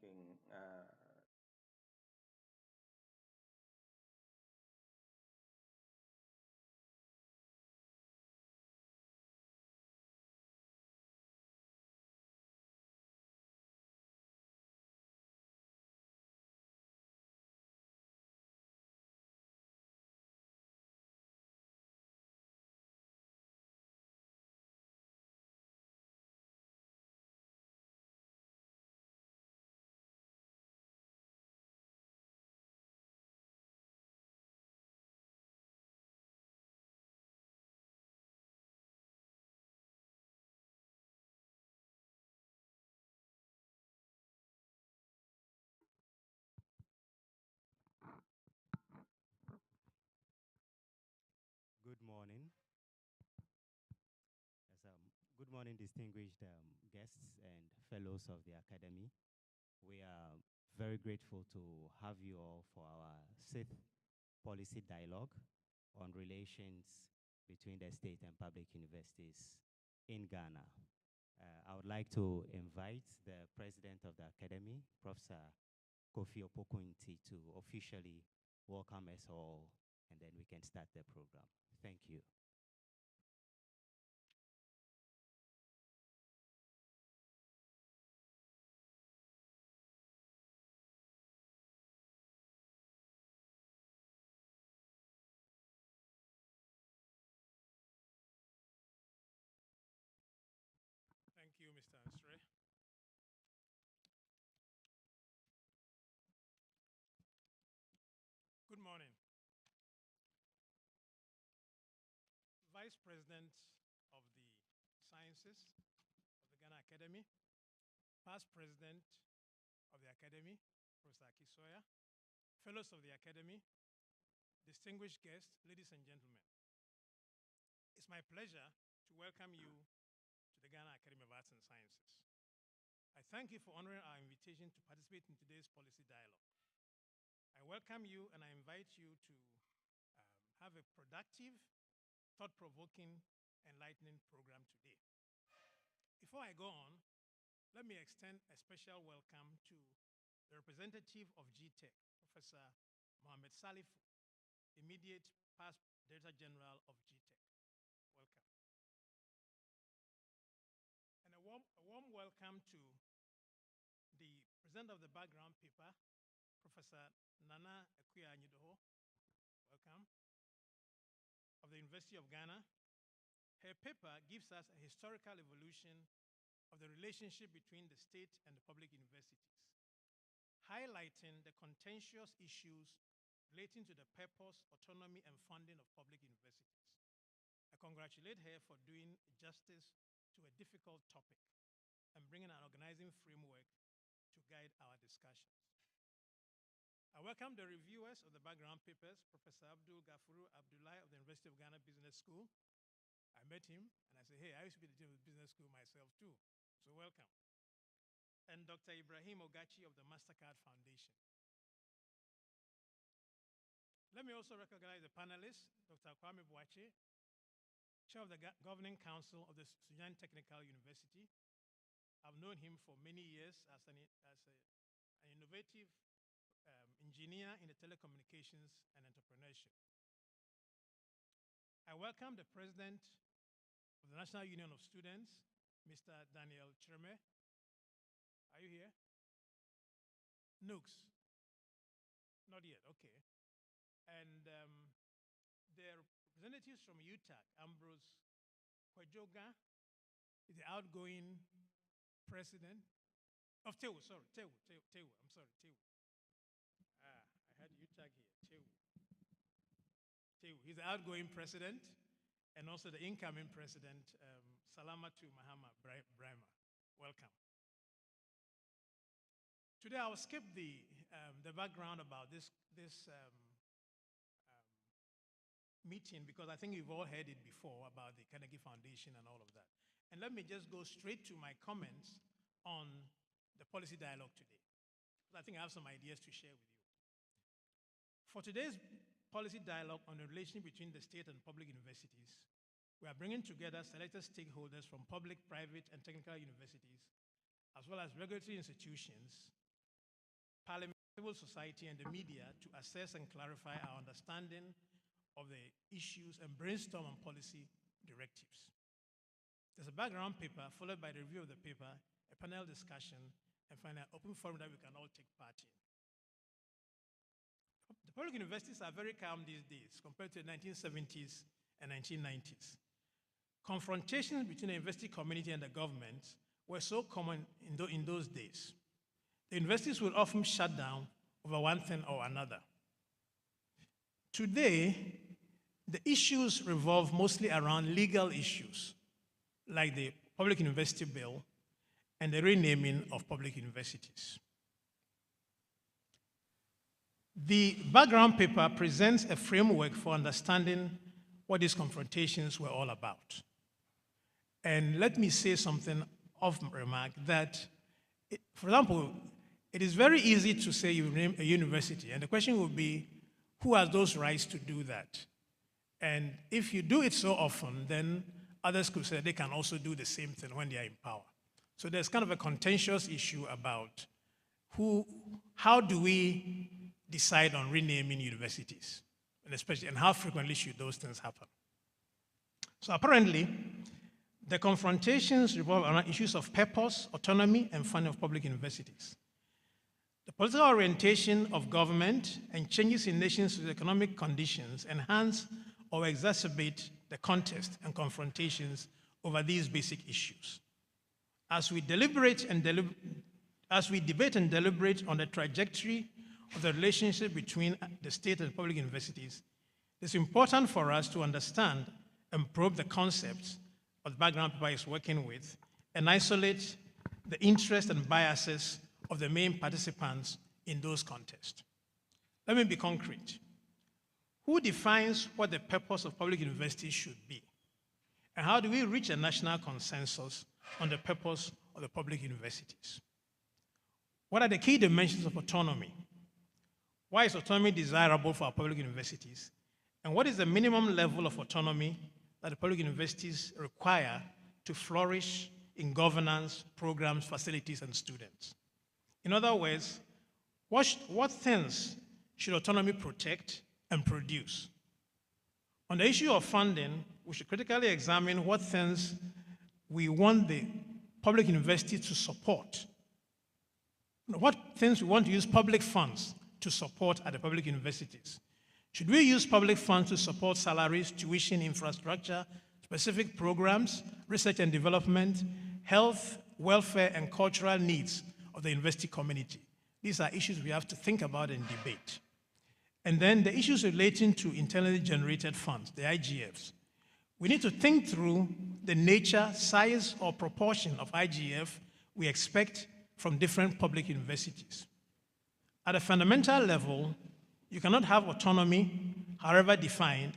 thanking Good morning. Good morning, distinguished guests and fellows of the Academy. We are very grateful to have you all for our 6th policy dialogue on relations between the state and public universities in Ghana. I would like to invite the president of the Academy, Professor Kofi Opokunti, to officially welcome us all, and then we can start the program. Thank you. Thank you, Mr. Ansre. Good morning. Vice President of the Sciences of the Ghana Academy, past President of the Academy, Professor Akisoya, Fellows of the Academy, distinguished guests, ladies and gentlemen. It's my pleasure to welcome you to the Ghana Academy of Arts and Sciences. I thank you for honoring our invitation to participate in today's policy dialogue. I welcome you and I invite you to have a productive, thought-provoking, enlightening program today. Before I go on, let me extend a special welcome to the representative of GTEC, Professor Mohamed Salifu, immediate past Director General of GTEC. Welcome. And a warm welcome to the presenter of the background paper, Professor Nana Ekuya-Anyidoho. Welcome. Of the University of Ghana. Her paper gives us a historical evolution of the relationship between the state and the public universities, highlighting the contentious issues relating to the purpose, autonomy, and funding of public universities. I congratulate her for doing justice to a difficult topic and bringing an organizing framework to guide our discussions. I welcome the reviewers of the background papers, Professor Abdul Gafuru Abdullahi of the University of Ghana Business School. I met him and I said, hey, I used to be the dean of the business school myself too, so welcome. And Dr. Ibrahim Ogachi of the MasterCard Foundation. Let me also recognize the panelists, Dr. Kwame, Chair of the Governing Council of the Sudan Technical University. I've known him for many years as an innovative engineer in the telecommunications and entrepreneurship. I welcome the President of the National Union of Students, Mr. Daniel Chireme. Are you here? Nooks? Not yet, okay. And the representatives from UTAC, Ambrose Kwajoga, is the outgoing president of TEU, sorry, TEU, I'm sorry, TEU. I had UTAC here, TEU. He's the outgoing president and also the incoming president, Salamatu Mahama Brahma. Welcome. Today I'll skip the background about this meeting because I think you've all heard it before about the Carnegie Foundation and all of that. And let me just go straight to my comments on the policy dialogue today. I think I have some ideas to share with you. For today's policy dialogue on the relation between the state and public universities, we are bringing together selected stakeholders from public, private, and technical universities, as well as regulatory institutions, Parliament, civil society, and the media to assess and clarify our understanding of the issues and brainstorm on policy directives. There's a background paper followed by the review of the paper, a panel discussion, and finally an open forum that we can all take part in. The public universities are very calm these days compared to the 1970s and 1990s. Confrontations between the university community and the government were so common in those days. The universities would often shut down over one thing or another. Today, the issues revolve mostly around legal issues, like the Public University Bill and the renaming of public universities. The background paper presents a framework for understanding what these confrontations were all about. And let me say something of remark that, for example, it is very easy to say you name a university, and the question would be, who has those rights to do that? And if you do it so often, then others could say they can also do the same thing when they are in power. So there's kind of a contentious issue about how do we decide on renaming universities, and how frequently should those things happen? So apparently, the confrontations revolve around issues of purpose, autonomy, and funding of public universities. The political orientation of government and changes in nations' economic conditions enhance or exacerbate the contest and confrontations over these basic issues. As we debate and deliberate on the trajectory of the relationship between the state and public universities, it's important for us to understand and probe the concepts of the background paper is working with and isolate the interests and biases of the main participants in those contests. Let me be concrete. Who defines what the purpose of public universities should be? And how do we reach a national consensus on the purpose of the public universities? What are the key dimensions of autonomy? Why is autonomy desirable for our public universities? And what is the minimum level of autonomy that the public universities require to flourish in governance, programs, facilities, and students? In other words, what things should autonomy protect and produce? On the issue of funding, we should critically examine what things we want the public university to support. What things we want to use public funds to support at the public universities. Should we use public funds to support salaries, tuition, infrastructure, specific programs, research and development, health, welfare, and cultural needs of the university community? These are issues we have to think about and debate. And then the issues relating to internally generated funds, the IGFs. We need to think through the nature, size, or proportion of IGF we expect from different public universities. At a fundamental level, you cannot have autonomy, however defined,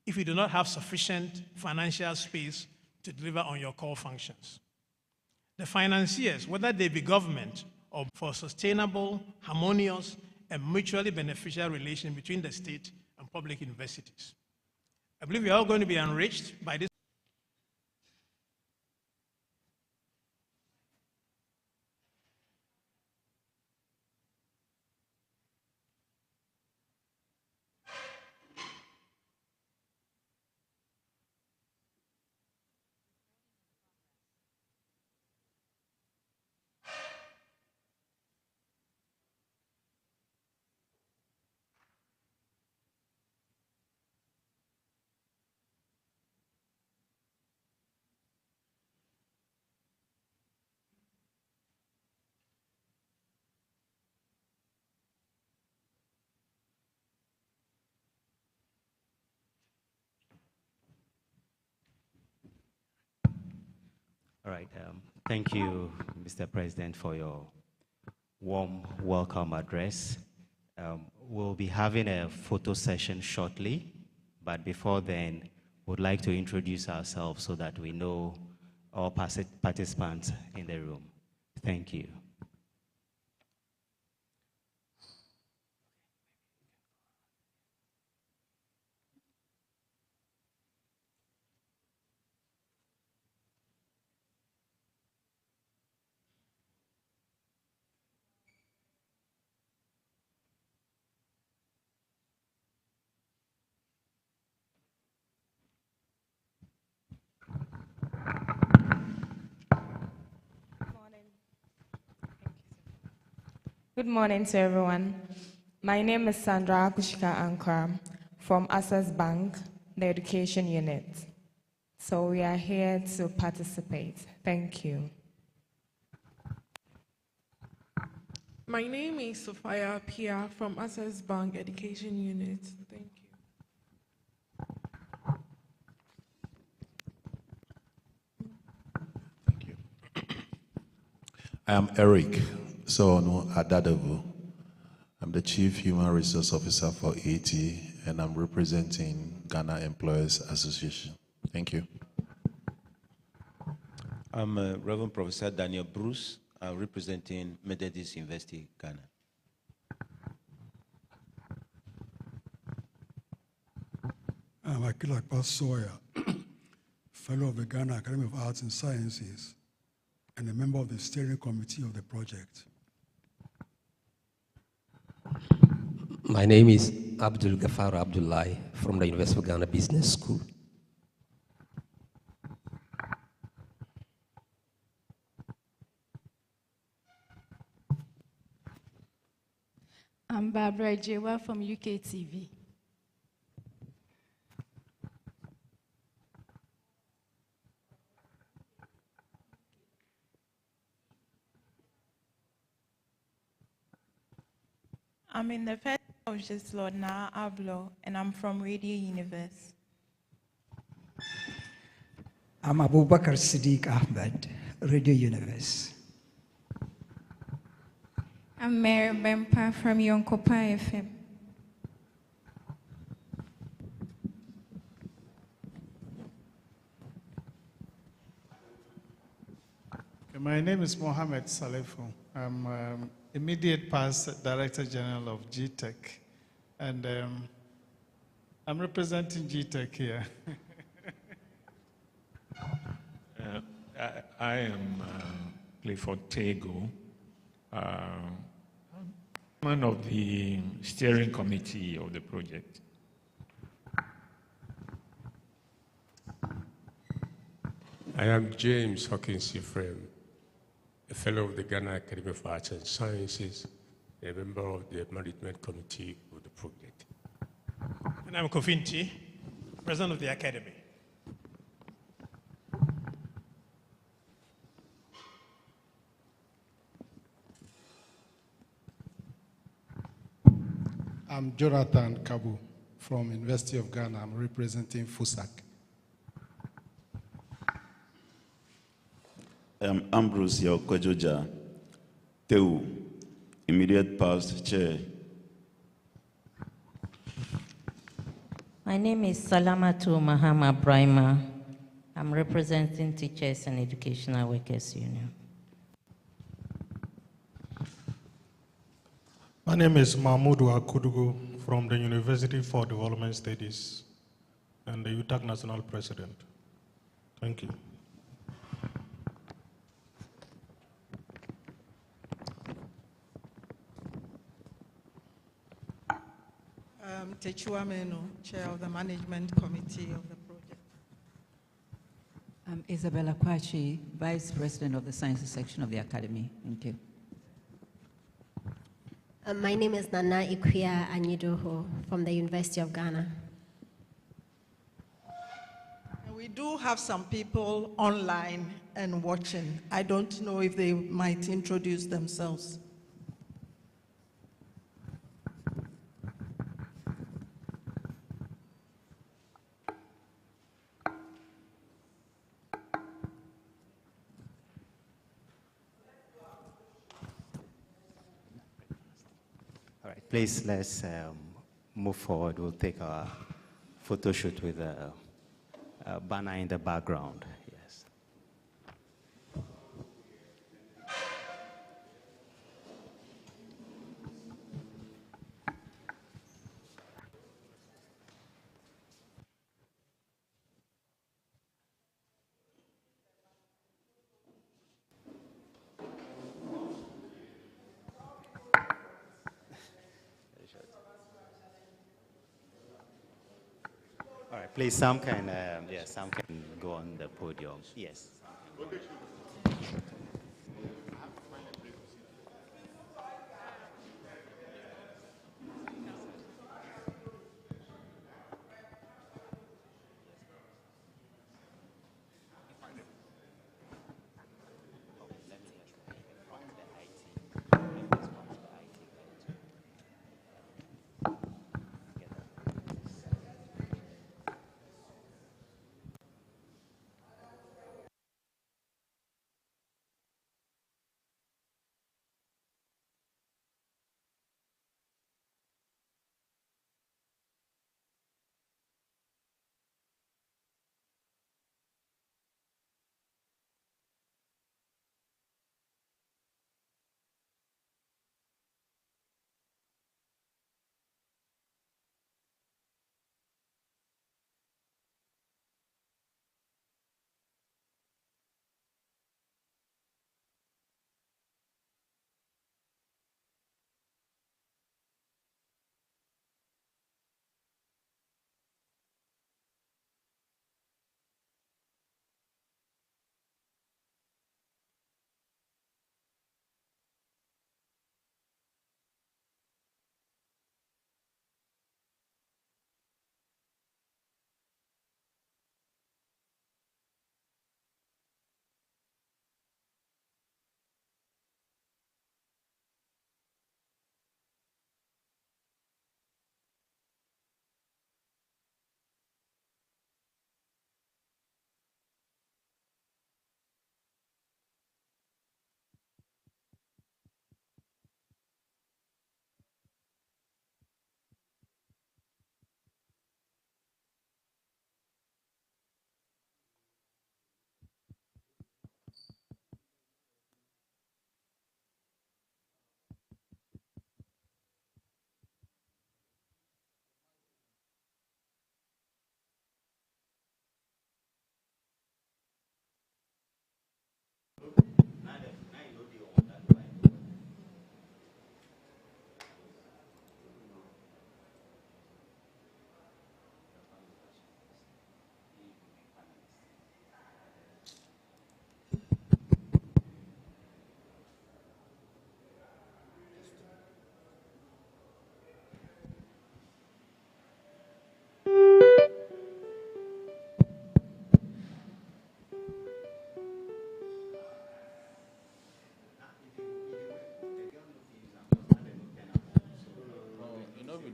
if you do not have sufficient financial space to deliver on your core functions. The financiers, whether they be government or for sustainable, harmonious, and mutually beneficial relation between the state and public universities. I believe we are all going to be enriched by this. All right. Thank you, Mr. President, for your warm welcome address. We'll be having a photo session shortly, but before then, we'd like to introduce ourselves so that we know all participants in the room. Thank you. Good morning to everyone. My name is Sandra Akushika Nkrumah from Access Bank, the education unit. So we are here to participate. Thank you. My name is Sophia Pia from Access Bank Education Unit. Thank you. Thank you. I am Eric Sono Adadevu. I'm the Chief Human Resource Officer for AT, and I'm representing Ghana Employers Association. Thank you. I'm Reverend Professor Daniel Bruce. I'm representing Methodist University, Ghana. I'm Akilakpa Sawyer, Fellow of the Ghana Academy of Arts and Sciences, and a member of the steering committee of the project. My name is Abdul Gafar Abdullahi from the University of Ghana Business School. I'm Barbara Jewa from UKTV. I'm in the first of just Lord Na Ablo, and I'm from Radio Universe. I'm Abubakar Siddiq Ahmed, Radio Universe. I'm Mary Bempa from Yonkopa FM. My name is Mohammed Salefu. I'm immediate past Director General of GTEC, and I'm representing GTEC here. I am Clifford Tego, one of the steering committee of the project. I am James Hawkins Ephraim, a fellow of the Ghana Academy of Arts and Sciences, a member of the management committee of the project. And I'm Kofinti, president of the Academy. I'm Jonathan Kabu from University of Ghana. I'm representing FUSAC. I'm Ambrose Yaokwajoja, Teu, immediate past chair. My name is Salamatu Mahama Brahma. I'm representing Teachers and Educational Workers Union. My name is Mahmoud Akudugu from the University for Development Studies and the UTAC National President. Thank you. Techua Meno, Chair of the Management Committee of the project. I'm Isabella Kwachi, Vice President of the Sciences Section of the Academy. Thank you. My name is Nana Ikuya Anyidoho from the University of Ghana. We do have some people online and watching. I don't know if they might introduce themselves. All right, please let's move forward. We'll take our photo shoot with a banner in the background. Yes. All right, please, Sam can, Sam can go on the podium. Yes.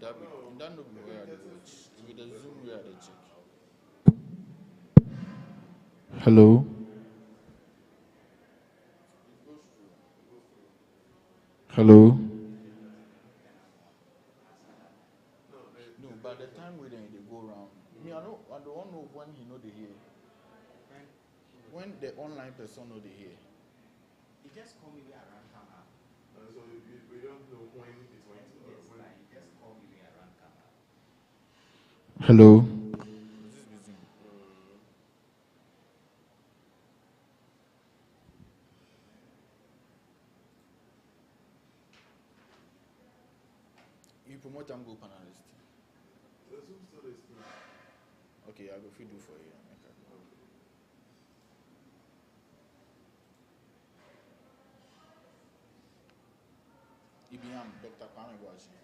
that be that no be where they watch. With the Zoom where they check. Hello. Hello. No, by the time we then they go around. Me, I don't know when he know they hear. When the online person know they hear. He just call me where around come up. So we don't know when it's going to. Yes, like he just call me where around come up. Hello. This is Zoom. You promote them go panelist. The Zoom still is here. Okay, I go feed do for you. IBM, Dr. Kwame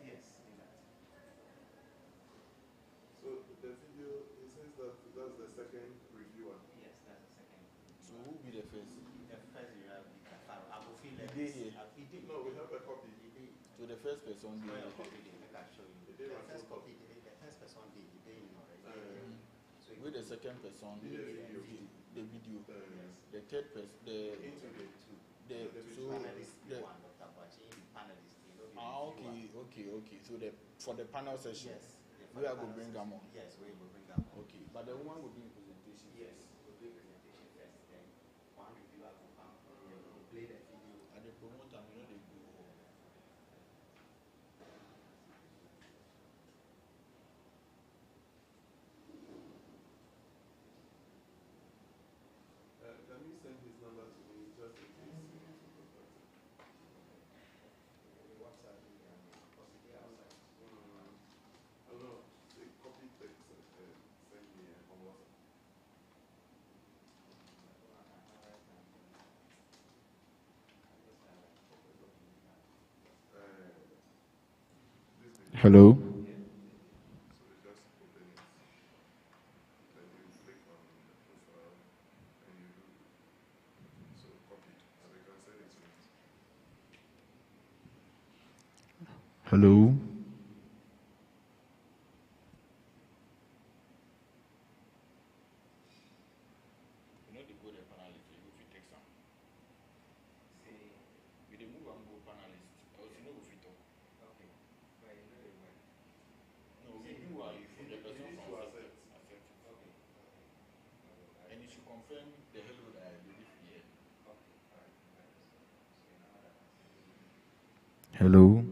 Yes. So the video, it says that that's the second reviewer. Yes, that's the second. So who will be the first? The first you have the Kafaro. I will feel like here. No, we have a copy. So the first person Where there. your copy did, I can show you. The first copy, the first person did, you didn't know, right? So with the second person, the video. Yes. The third person, the panelist one, Dr. Bachi, the panelist. Okay. So for the panel session, yes, we are going to bring them on. Yes, we will bring them on. Okay, but the one will be in presentation. Yes, we'll do presentation first. Then one reviewer will come. Then we'll play the video. And the promoter, you know, they go home. Can you send his number to me just in case you need to contact him? WhatsApp me and possibly outside. Oh no, say copy text and send me on WhatsApp. Hello. So you just open it, then you click on the profile, and you do so copy, and they can send it to me. Hello. You know, they go the panelist, you go if you take some. Say, you they move and go panelist, else you know if you talk. okay, but you know the way. No, we do if the person from accept. Okay. And you should confirm the hello that I believe here. Okay, alright. Hello.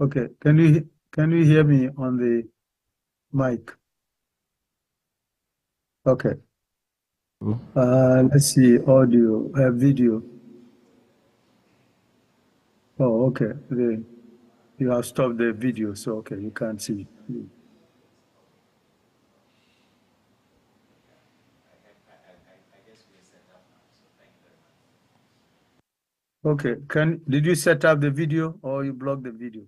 Okay, can you hear me on the mic? Okay. Let's see, audio, video. Oh, okay. You have stopped the video, so okay, you can't see. I guess we're set up now, so thank you very much. Okay, did you set up the video or you blocked the video?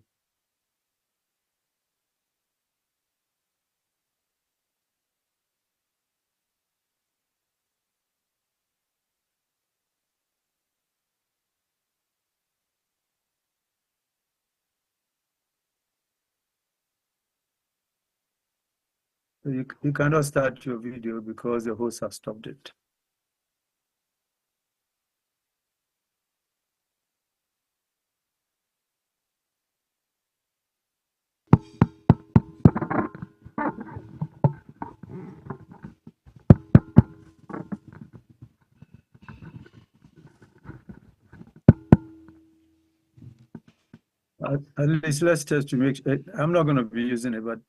You cannot start your video because the host has stopped it. At least let's test to make sure. I'm not going to be using it, but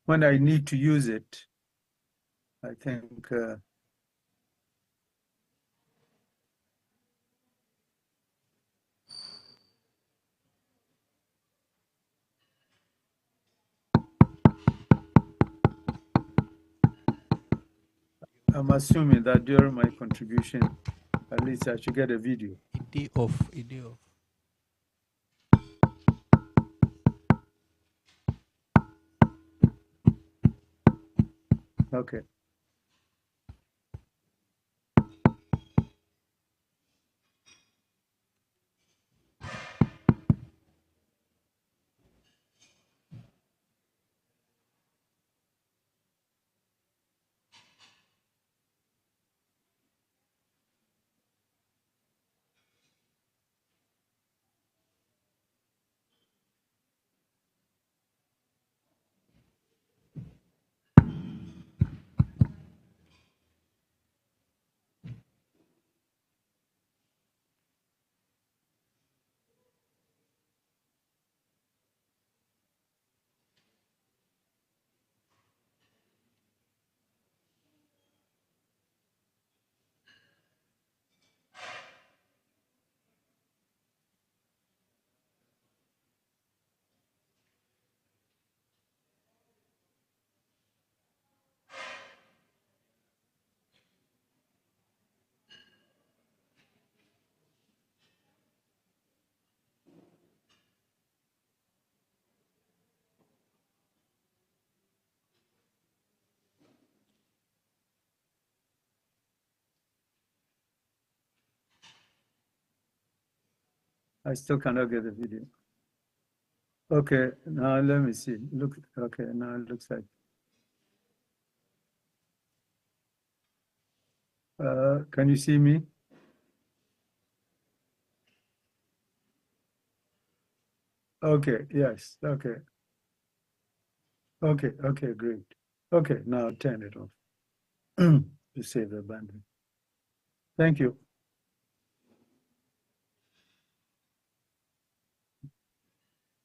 when I need to use it, I think I'm assuming that during my contribution, at least I should get a video. Day off, a day off. Okay. I still cannot get the video. Okay, now let me see. Look, okay, now it looks like. Can you see me? Okay, yes, okay. Okay, okay, great. Okay, now turn it off to save the bandwidth. Thank you.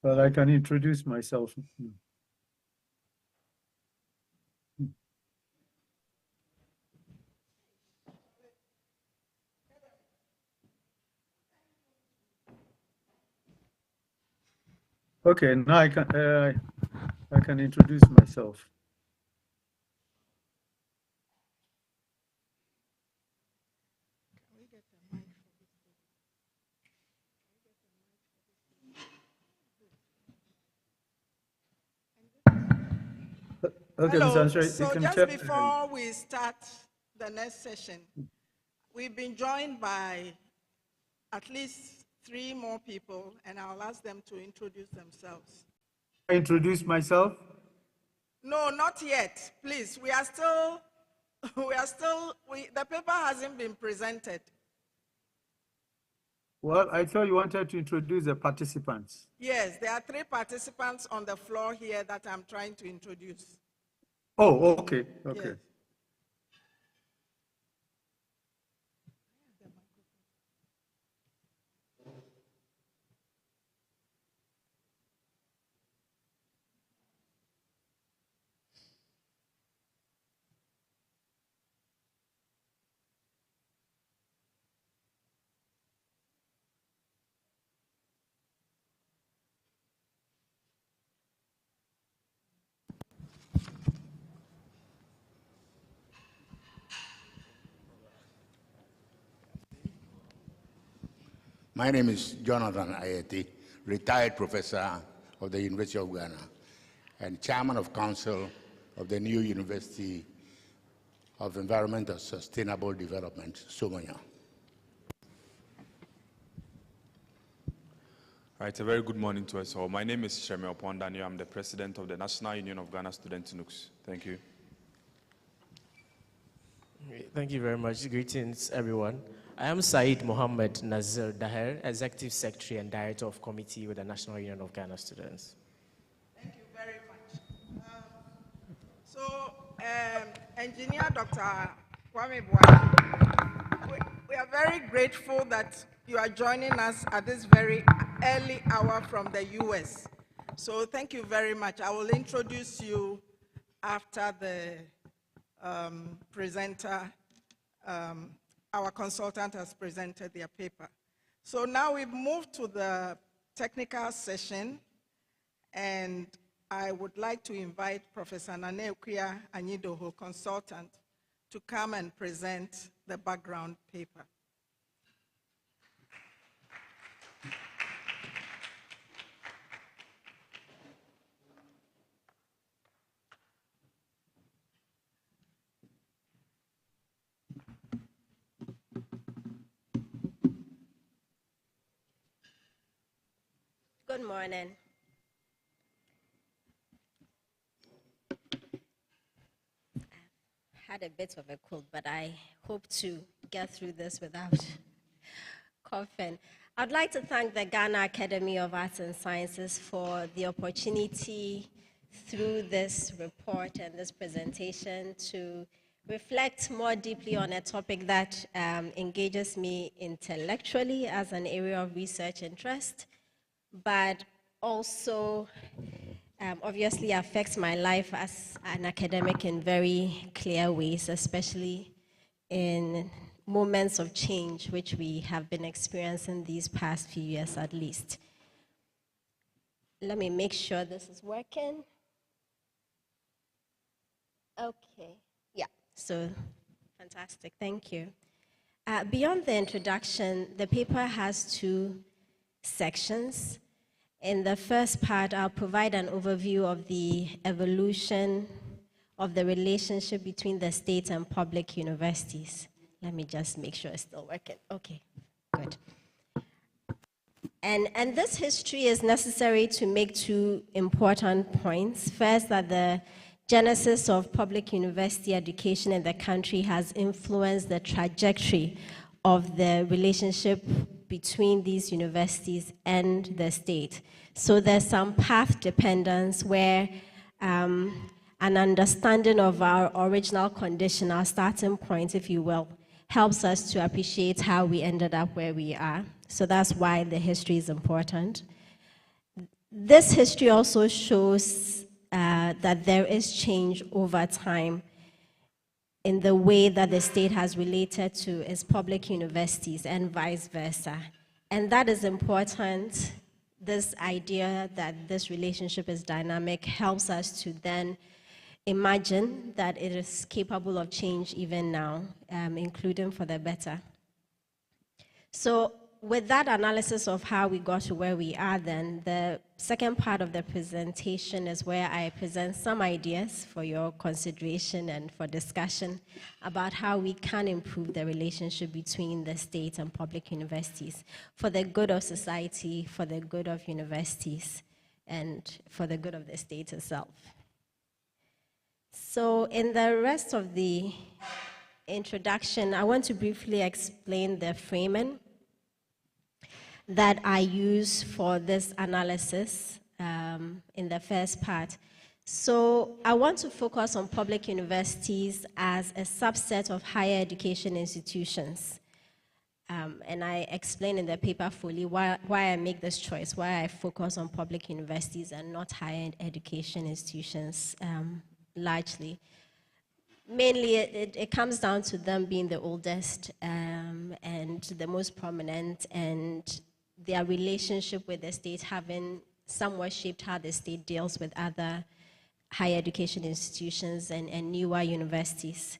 Well, I can introduce myself. Okay, now I can introduce myself. Okay, Hello. Ms. Ansari, So you can just tell. before we start the next session, we've been joined by at least 3 more people, and I'll ask them to introduce themselves. I introduce myself. No, not yet. Please, we are still, the paper hasn't been presented. Well, I thought you wanted to introduce the participants. Yes, there are 3 participants on the floor here that I'm trying to introduce. Oh, okay, okay. Yes. My name is Jonathan Ayeti, retired professor of the University of Ghana and chairman of council of the new University of Environment and Sustainable Development, Somoya. Right, a very good morning to us all. My name is Shemel Pondaniel. I'm the president of the National Union of Ghana Students NUCS. Thank you. Thank you very much. Greetings, everyone. I am Saeed Mohammed Nazir Daher, Executive Secretary and Director of Committee with the National Union of Ghana Students. Thank you very much. Engineer Dr. Kwame, we are very grateful that you are joining us at this very early hour from the US. So thank you very much. I will introduce you after the presenter, our consultant has presented their paper. So now we've moved to the technical session, and I would like to invite Professor Nana Ekuya Anyidoho, consultant, to come and present the background paper. Good morning. I had a bit of a cold, but I hope to get through this without coughing. I'd like to thank the Ghana Academy of Arts and Sciences for the opportunity through this report and this presentation to reflect more deeply on a topic that engages me intellectually as an area of research interest, but also obviously affects my life as an academic in very clear ways, especially in moments of change which we have been experiencing these past few years at least. Let me make sure this is working. Okay, yeah, so fantastic, thank you. Beyond the introduction, the paper has two sections. In the first part, I'll provide an overview of the evolution of the relationship between the state and public universities. Let me just make sure it's still working. Okay, good. And this history is necessary to make two important points. First, that the genesis of public university education in the country has influenced the trajectory of the relationship between these universities and the state. So there's some path dependence where an understanding of our original condition, our starting point, if you will, helps us to appreciate how we ended up where we are. So that's why the history is important. This history also shows that there is change over time in the way that the state has related to its public universities and vice versa. And that is important. This idea that this relationship is dynamic helps us to then imagine that it is capable of change even now, including for the better. So with that analysis of how we got to where we are then, the second part of the presentation is where I present some ideas for your consideration and for discussion about how we can improve the relationship between the state and public universities for the good of society, for the good of universities, and for the good of the state itself. So in the rest of the introduction, I want to briefly explain the framing that I use for this analysis in the first part. So I want to focus on public universities as a subset of higher education institutions. And I explain in the paper fully why I make this choice, why I focus on public universities and not higher education institutions largely. Mainly, it comes down to them being the oldest and the most prominent, and their relationship with the state having somewhat shaped how the state deals with other higher education institutions and newer universities.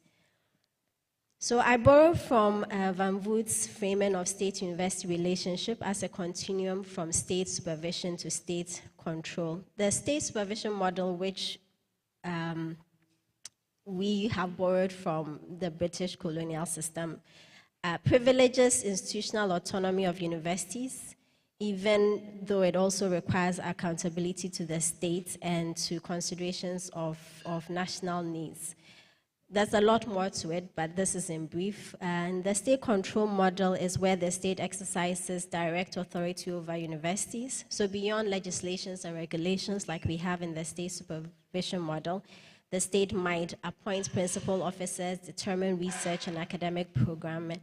So I borrow from Van Voot's framing of state-university relationship as a continuum from state supervision to state control. The state supervision model, which we have borrowed from the British colonial system, privileges institutional autonomy of universities, even though it also requires accountability to the state and to considerations of national needs. There's a lot more to it, but this is in brief. And the state control model is where the state exercises direct authority over universities. So beyond legislations and regulations like we have in the state supervision model, the state might appoint principal officers, determine research and academic programming,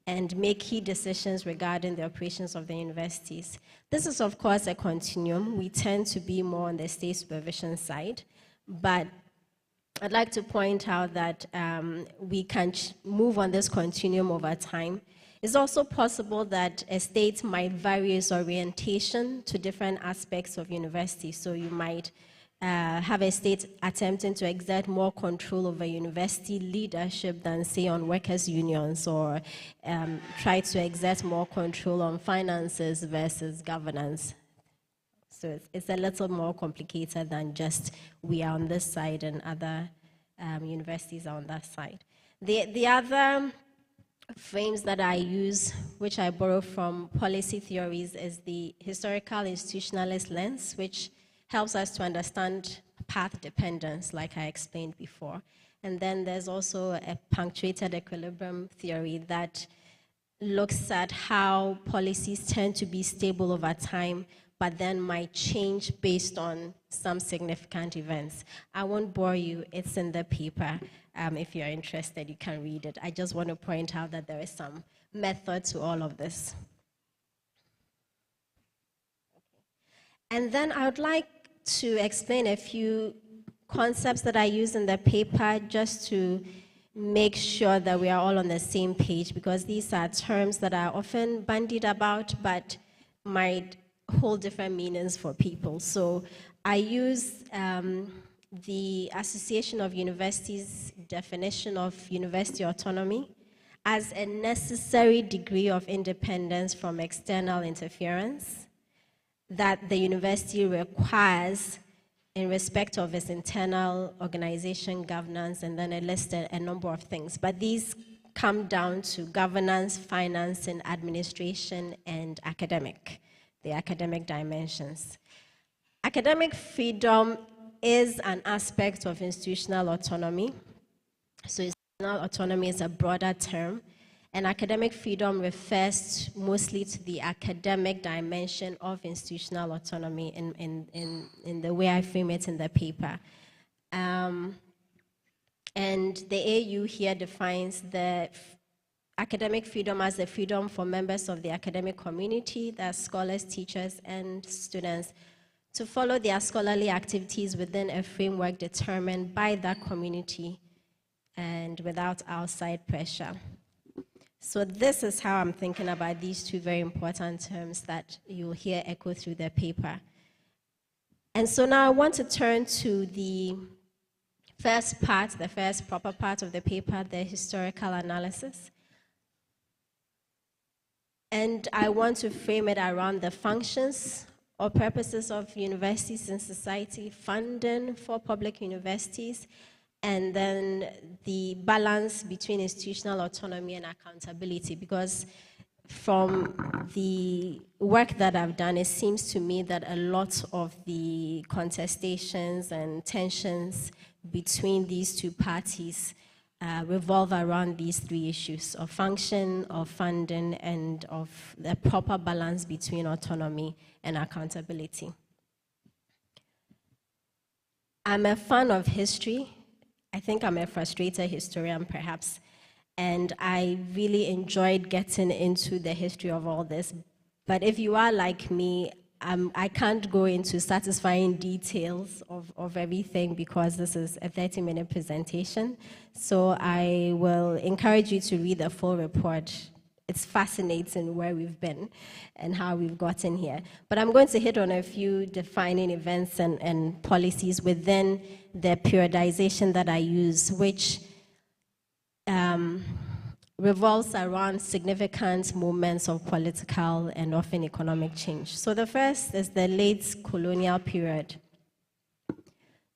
and make key decisions regarding the operations of the universities. This is, of course, a continuum. We tend to be more on the state supervision side, but I'd like to point out that we can move on this continuum over time. It's also possible that a state might vary its orientation to different aspects of universities. So you might have a state attempting to exert more control over university leadership than, say, on workers' unions, or try to exert more control on finances versus governance. So it's a little more complicated than just we are on this side and other universities are on that side. The other frames that I use, which I borrow from policy theories, is the historical institutionalist lens, which helps us to understand path dependence, like I explained before. And then there's also a punctuated equilibrium theory that looks at how policies tend to be stable over time, but then might change based on some significant events. I won't bore you, it's in the paper. If you're interested, you can read it. I just want to point out that there is some method to all of this. And then I would like to explain a few concepts that I use in the paper just to make sure that we are all on the same page, because these are terms that are often bandied about but might hold different meanings for people. So I use the Association of Universities definition of university autonomy as a necessary degree of independence from external interference that the university requires in respect of its internal organization, governance, and then it lists a number of things. But these come down to governance, finance, and administration, and the academic dimensions. Academic freedom is an aspect of institutional autonomy. So institutional autonomy is a broader term, and academic freedom refers mostly to the academic dimension of institutional autonomy in the way I frame it in the paper. And the AU here defines the academic freedom as the freedom for members of the academic community, that's scholars, teachers, and students, to follow their scholarly activities within a framework determined by that community and without outside pressure. So this is how I'm thinking about these two very important terms that you'll hear echo through the paper. And so now I want to turn to the first part, the first proper part of the paper, the historical analysis. And I want to frame it around the functions or purposes of universities in society, funding for public universities, and then the balance between institutional autonomy and accountability. Because from the work that I've done, it seems to me that a lot of the contestations and tensions between these two parties revolve around these three issues of function, of funding, and of the proper balance between autonomy and accountability. I'm a fan of history. I think I'm a frustrated historian, perhaps, and I really enjoyed getting into the history of all this. But if you are like me, I can't go into satisfying details of everything because this is a 30-minute presentation. So I will encourage you to read the full report. It's fascinating where we've been and how we've gotten here. But I'm going to hit on a few defining events and policies within the periodization that I use, which revolves around significant moments of political and often economic change. So the first is the late colonial period.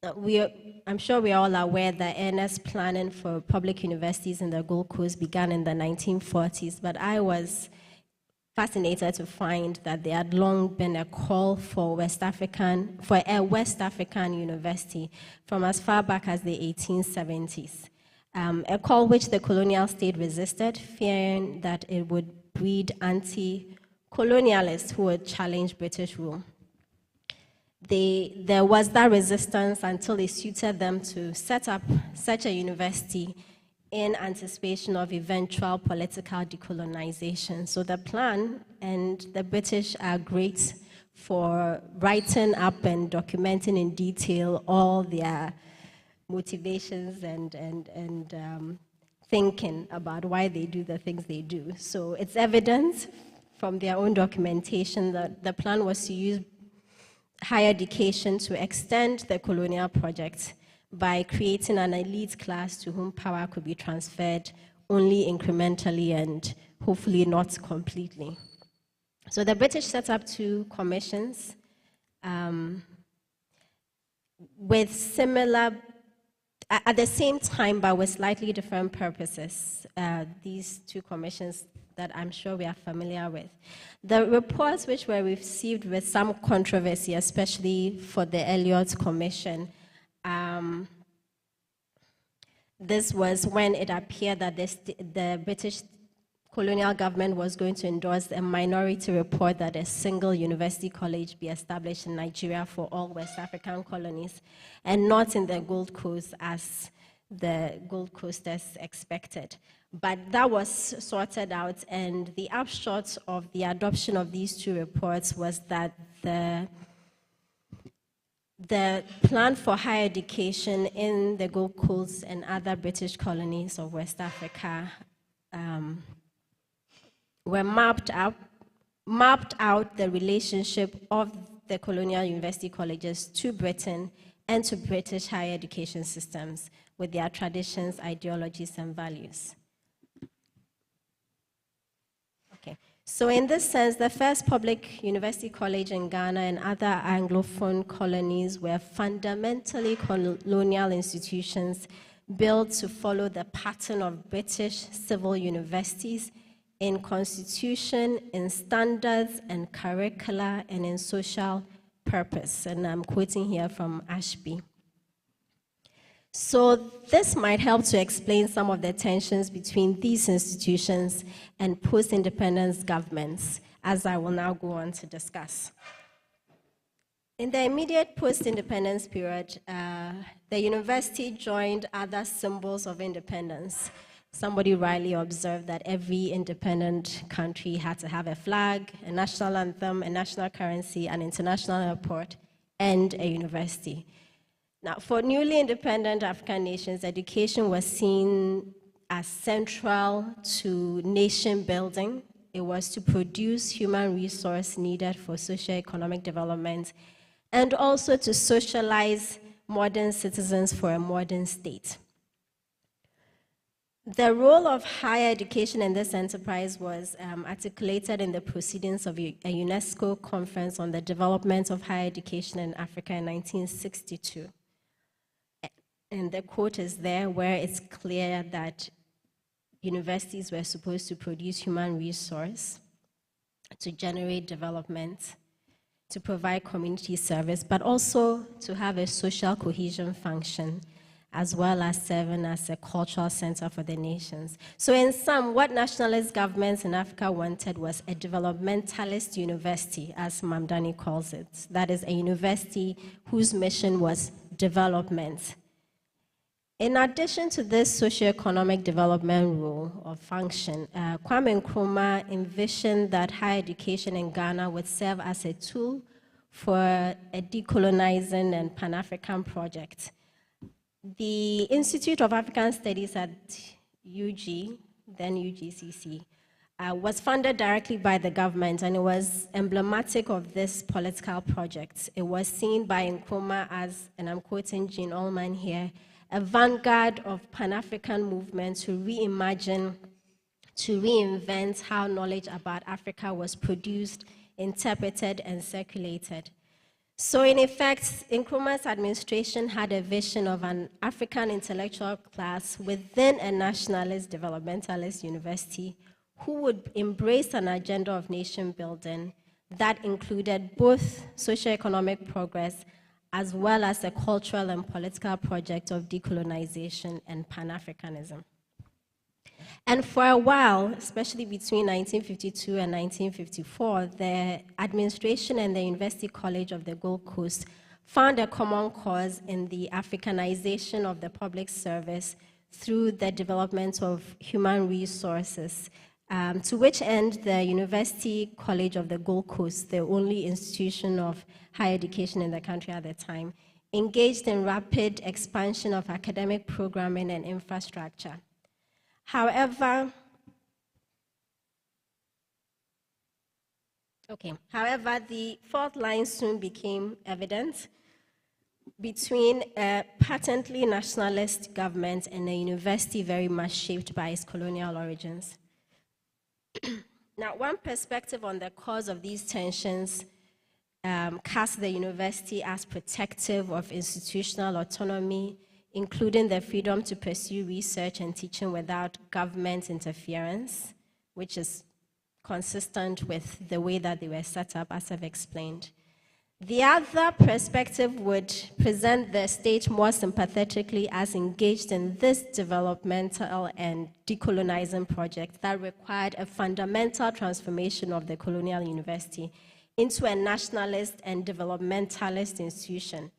I'm sure we are all aware that earnest planning for public universities in the Gold Coast began in the 1940s, but I was fascinated to find that there had long been a call for a West African university from as far back as the 1870s. A call which the colonial state resisted, fearing that it would breed anti-colonialists who would challenge British rule. There was that resistance until it suited them to set up such a university in anticipation of eventual political decolonization. So the plan, and the British are great for writing up and documenting in detail all their motivations and thinking about why they do the things they do. So it's evident from their own documentation that the plan was to use higher education to extend the colonial project by creating an elite class to whom power could be transferred only incrementally and hopefully not completely. So the British set up 2 commissions with similar, at the same time, but with slightly different purposes. These 2 commissions that I'm sure we are familiar with. The reports which were received with some controversy, especially for the Elliott Commission, this was when it appeared that the British colonial government was going to endorse a minority report that a single university college be established in Nigeria for all West African colonies, and not in the Gold Coast as the Gold Coasters expected. But that was sorted out, and the upshot of the adoption of these 2 reports was that the plan for higher education in the Gold Coast and other British colonies of West Africa were mapped out the relationship of the colonial university colleges to Britain and to British higher education systems with their traditions, ideologies, and values. Okay. So in this sense, the first public university college in Ghana and other Anglophone colonies were fundamentally colonial institutions built to follow the pattern of British civil universities in constitution, in standards and curricula, and in social purpose. And I'm quoting here from Ashby. So this might help to explain some of the tensions between these institutions and post-independence governments, as I will now go on to discuss. In the immediate post-independence period, the university joined other symbols of independence. Somebody rightly observed that every independent country had to have a flag, a national anthem, a national currency, an international airport, and a university. Now, for newly independent African nations, education was seen as central to nation building. It was to produce human resource needed for socio-economic development and also to socialize modern citizens for a modern state. The role of higher education in this enterprise was articulated in the proceedings of a UNESCO conference on the development of higher education in Africa in 1962. And the quote is there where it's clear that universities were supposed to produce human resource, to generate development, to provide community service, but also to have a social cohesion function, as well as serving as a cultural center for the nations. So in sum, what nationalist governments in Africa wanted was a developmentalist university, as Mamdani calls it. That is a university whose mission was development. In addition to this socioeconomic development role or function, Kwame Nkrumah envisioned that higher education in Ghana would serve as a tool for a decolonizing and Pan-African project. The Institute of African Studies at UG, then UGCC, was funded directly by the government, and it was emblematic of this political project. It was seen by Nkrumah as, and I'm quoting Jean Ullman here, a vanguard of Pan-African movement to reimagine to reinvent how knowledge about Africa was produced, interpreted, and circulated. So in effect, Nkrumah's administration had a vision of an African intellectual class within a nationalist developmentalist university who would embrace an agenda of nation building that included both socioeconomic progress as well as a cultural and political project of decolonization and Pan-Africanism. And for a while, especially between 1952 and 1954, the administration and the University College of the Gold Coast found a common cause in the Africanization of the public service through the development of human resources, to which end the University College of the Gold Coast, the only institution of higher education in the country at the time, engaged in rapid expansion of academic programming and infrastructure. However, the fault line soon became evident between a patently nationalist government and a university very much shaped by its colonial origins. Now, one perspective on the cause of these tensions cast the university as protective of institutional autonomy, including the freedom to pursue research and teaching without government interference, which is consistent with the way that they were set up, as I've explained. The other perspective would present the state more sympathetically as engaged in this developmental and decolonizing project that required a fundamental transformation of the colonial university into a nationalist and developmentalist institution.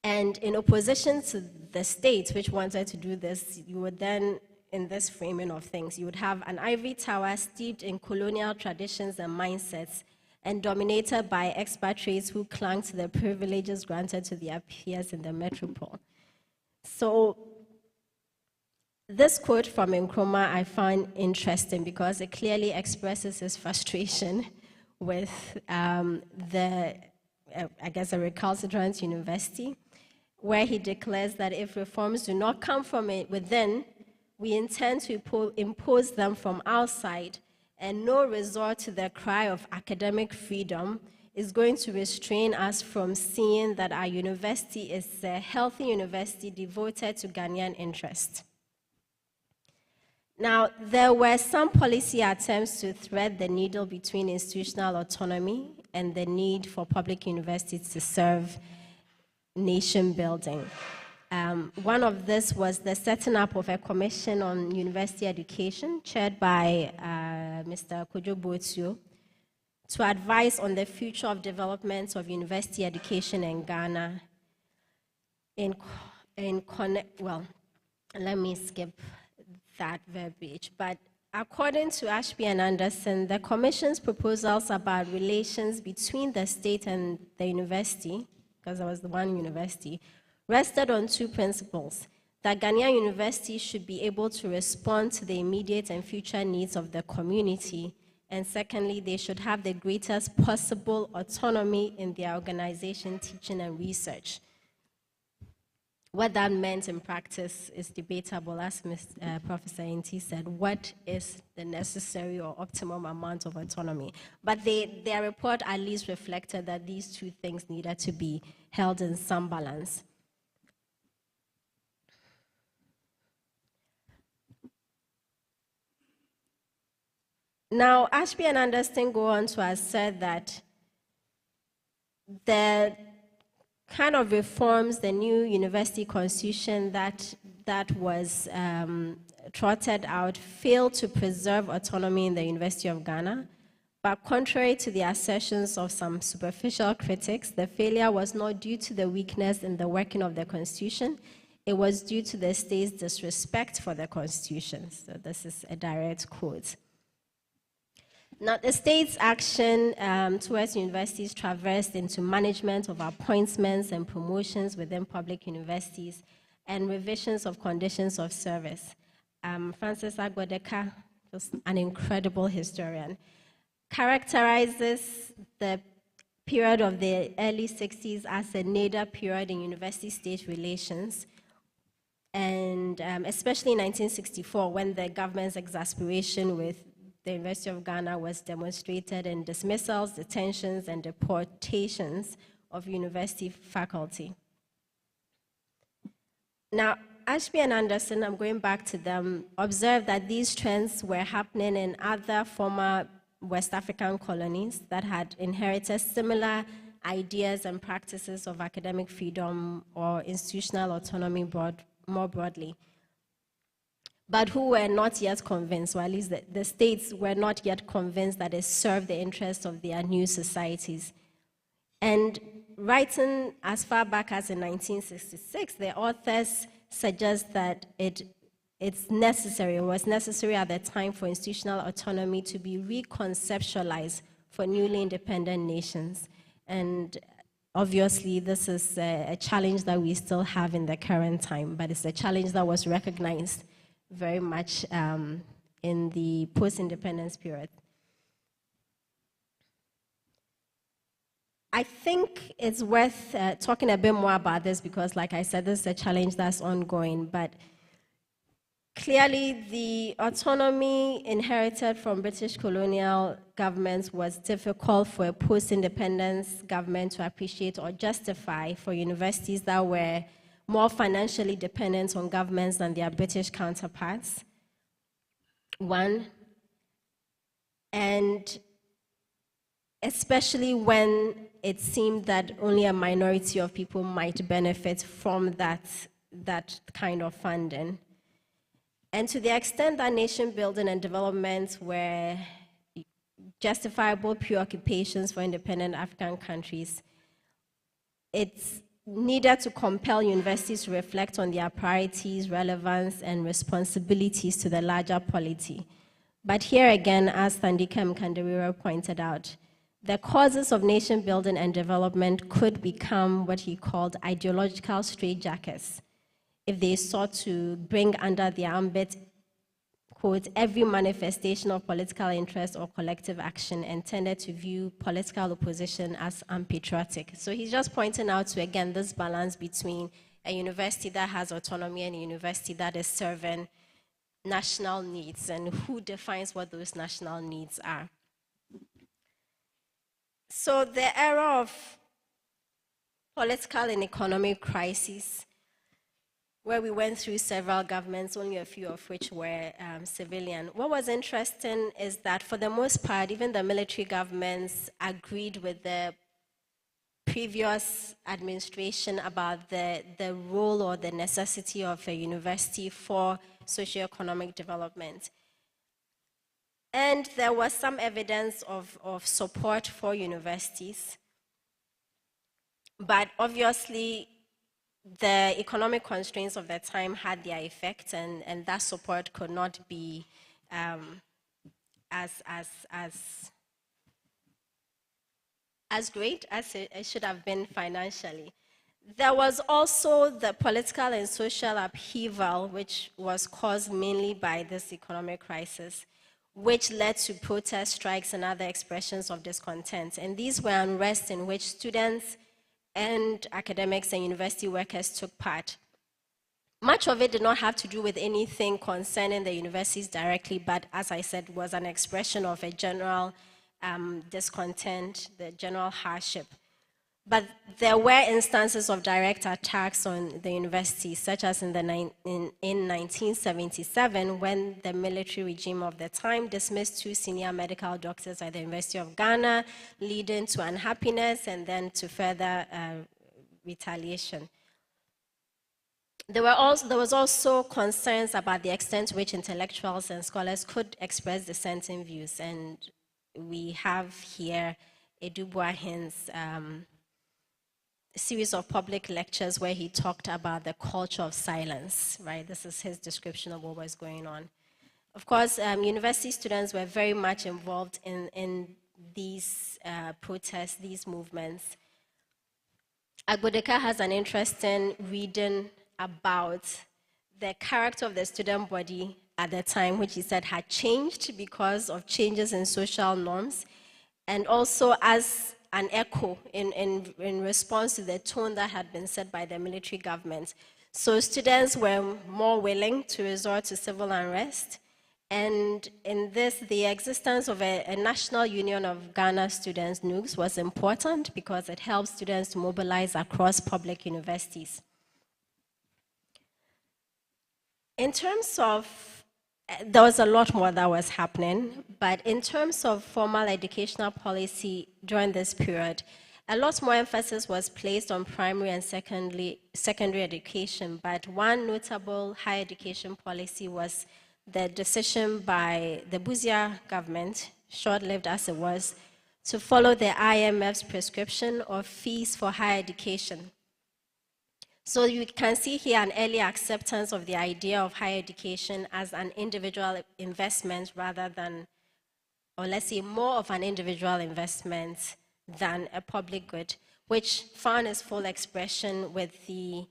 And in opposition to the state, which wanted to do this, you would then, in this framing of things, you would have an ivory tower steeped in colonial traditions and mindsets and dominated by expatriates who clung to the privileges granted to their peers in the metropole. So this quote from Nkrumah I find interesting because it clearly expresses his frustration with a recalcitrant university, where he declares that if reforms do not come from within, we intend to impose them from outside, and no resort to the cry of academic freedom is going to restrain us from seeing that our university is a healthy university devoted to Ghanaian interest. Now, there were some policy attempts to thread the needle between institutional autonomy and the need for public universities to serve nation building. One of this was the setting up of a commission on university education chaired by Mr. Kojo Boatio to advise on the future of development of university education in Ghana. Let me skip that verbiage, but according to Ashby and Anderson, the Commission's proposals about relations between the state and the university, because there was the one university, rested on two principles: that Ghanaian universities should be able to respond to the immediate and future needs of the community, and secondly, they should have the greatest possible autonomy in their organization, teaching, and research. What that meant in practice is debatable, as Professor Inti said. What is the necessary or optimum amount of autonomy? But their report at least reflected that these two things needed to be held in some balance. Now, Ashby and Anderson go on to assert that the kind of reforms, the new university constitution that was trotted out, failed to preserve autonomy in the University of Ghana. But contrary to the assertions of some superficial critics, the failure was not due to the weakness in the working of the constitution. It was due to the state's disrespect for the constitution. So this is a direct quote. Now, the state's action towards universities traversed into management of appointments and promotions within public universities and revisions of conditions of service. Francis Agwedeka, just an incredible historian, characterizes the period of the early 60s as a nadir period in university-state relations, And especially in 1964, when the government's exasperation with the University of Ghana was demonstrated in dismissals, detentions, and deportations of university faculty. Now, Ashby and Anderson, I'm going back to them, observed that these trends were happening in other former West African colonies that had inherited similar ideas and practices of academic freedom or institutional autonomy more broadly, but who were not yet convinced, or at least the states were not yet convinced that it served the interests of their new societies. And writing as far back as in 1966, the authors suggest that it was necessary at the time for institutional autonomy to be reconceptualized for newly independent nations. And obviously, this is a challenge that we still have in the current time, but it's a challenge that was recognized very much in the post-independence period. I think it's worth talking a bit more about this because, like I said, this is a challenge that's ongoing, but clearly the autonomy inherited from British colonial governments was difficult for a post-independence government to appreciate or justify for universities that were more financially dependent on governments than their British counterparts. One, and especially when it seemed that only a minority of people might benefit from that kind of funding. And to the extent that nation building and development were justifiable preoccupations for independent African countries, it's needed to compel universities to reflect on their priorities, relevance, and responsibilities to the larger polity. But here again, as Thandika Mkandawira pointed out, the causes of nation building and development could become what he called ideological straitjackets if they sought to bring under their ambit, quote, every manifestation of political interest or collective action intended to view political opposition as unpatriotic. So he's just pointing out to, again, this balance between a university that has autonomy and a university that is serving national needs and who defines what those national needs are. So the era of political and economic crises, where we went through several governments, only a few of which were civilian. What was interesting is that for the most part, even the military governments agreed with the previous administration about the role or the necessity of a university for socioeconomic development. And there was some evidence of support for universities. But obviously, the economic constraints of the time had their effect, and that support could not be as great as it should have been financially. There was also the political and social upheaval, which was caused mainly by this economic crisis, which led to protest strikes and other expressions of discontent. And these were unrest in which students and academics and university workers took part. Much of it did not have to do with anything concerning the universities directly, but as I said, was an expression of a general discontent, the general hardship. But there were instances of direct attacks on the universities, such as in 1977, when the military regime of the time dismissed 2 senior medical doctors at the University of Ghana, leading to unhappiness and then to further retaliation. There was also concerns about the extent to which intellectuals and scholars could express dissenting views, and we have here Edu Boahen's series of public lectures where he talked about the culture of silence, right? This is his description of what was going on. Of course, university students were very much involved in these protests, these movements. Agbodeka has an interesting reading about the character of the student body at the time, which he said had changed because of changes in social norms, and also as an echo in response to the tone that had been set by the military government. So students were more willing to resort to civil unrest. And in this, the existence of a National Union of Ghana Students, NUGS, was important because it helps students to mobilize across public universities. In terms of, there was a lot more that was happening, but in terms of formal educational policy during this period, a lot more emphasis was placed on primary and secondary education, but one notable higher education policy was the decision by the Buzia government, short-lived as it was, to follow the IMF's prescription of fees for higher education. So you can see here an early acceptance of the idea of higher education as an individual investment rather than, or let's say more of an individual investment than a public good, which found its full expression with the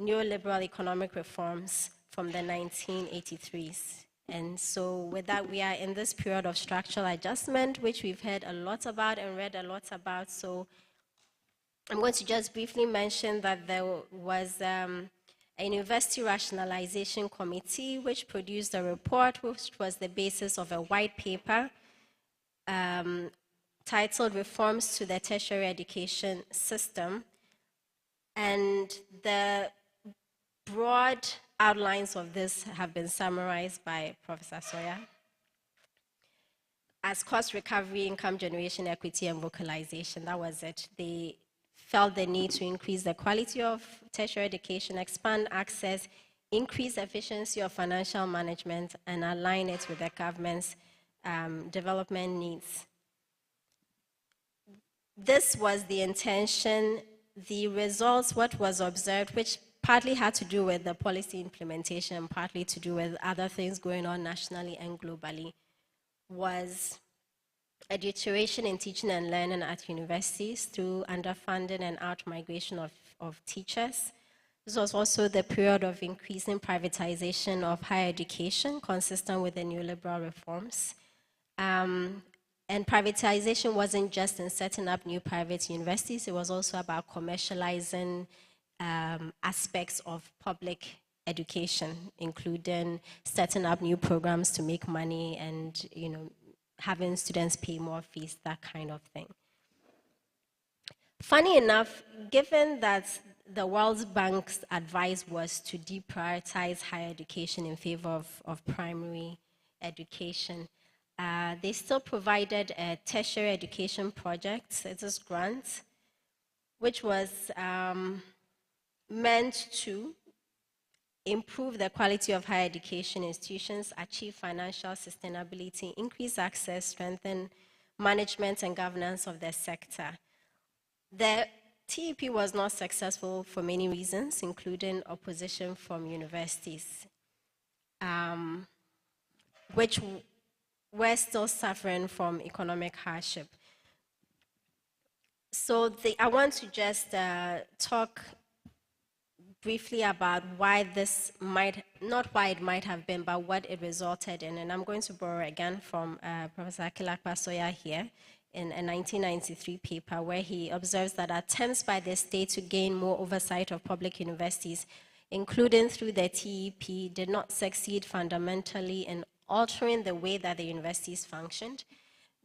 neoliberal economic reforms from the 1983s. And so with that, we are in this period of structural adjustment, which we've heard a lot about and read a lot about. So I'm going to just briefly mention that there was a University Rationalization Committee which produced a report which was the basis of a white paper titled Reforms to the Tertiary Education System. And the broad outlines of this have been summarized by Professor Sawyer as cost recovery, income generation, equity, and vocalization. That was it. They felt the need to increase the quality of tertiary education, expand access, increase efficiency of financial management, and align it with the government's development needs. This was the intention. The results, what was observed, which partly had to do with the policy implementation, partly to do with other things going on nationally and globally, was a deterioration in teaching and learning at universities through underfunding and out-migration of teachers. This was also the period of increasing privatization of higher education, consistent with the neoliberal reforms. And privatization wasn't just in setting up new private universities, it was also about commercializing aspects of public education, including setting up new programs to make money and, having students pay more fees, that kind of thing. Funny enough, given that the World Bank's advice was to deprioritize higher education in favor of primary education, they still provided a tertiary education project, it's a grant, which was meant to improve the quality of higher education institutions, achieve financial sustainability, increase access, strengthen management and governance of the sector. The TEP was not successful for many reasons, including opposition from universities, which were still suffering from economic hardship. So I want to just talk briefly about why this not why it might have been, but what it resulted in. And I'm going to borrow again from Professor Akilakpa Soya here in a 1993 paper where he observes that attempts by the state to gain more oversight of public universities, including through the TEP, did not succeed fundamentally in altering the way that the universities functioned,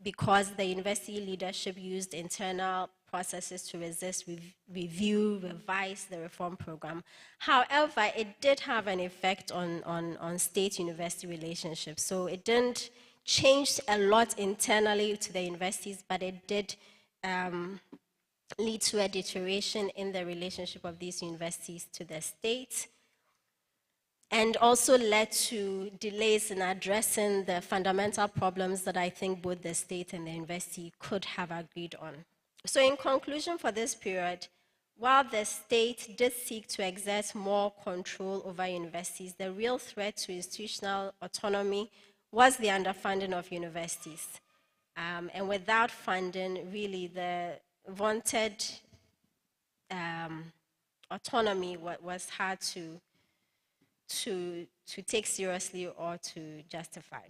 because the university leadership used internal processes to resist, review, revise the reform program. However, it did have an effect on state-university relationships. So it didn't change a lot internally to the universities, but it did lead to a deterioration in the relationship of these universities to the state, and also led to delays in addressing the fundamental problems that I think both the state and the university could have agreed on. So in conclusion for this period, while the state did seek to exert more control over universities, the real threat to institutional autonomy was the underfunding of universities. And without funding, really the wanted autonomy was hard to take seriously or to justify.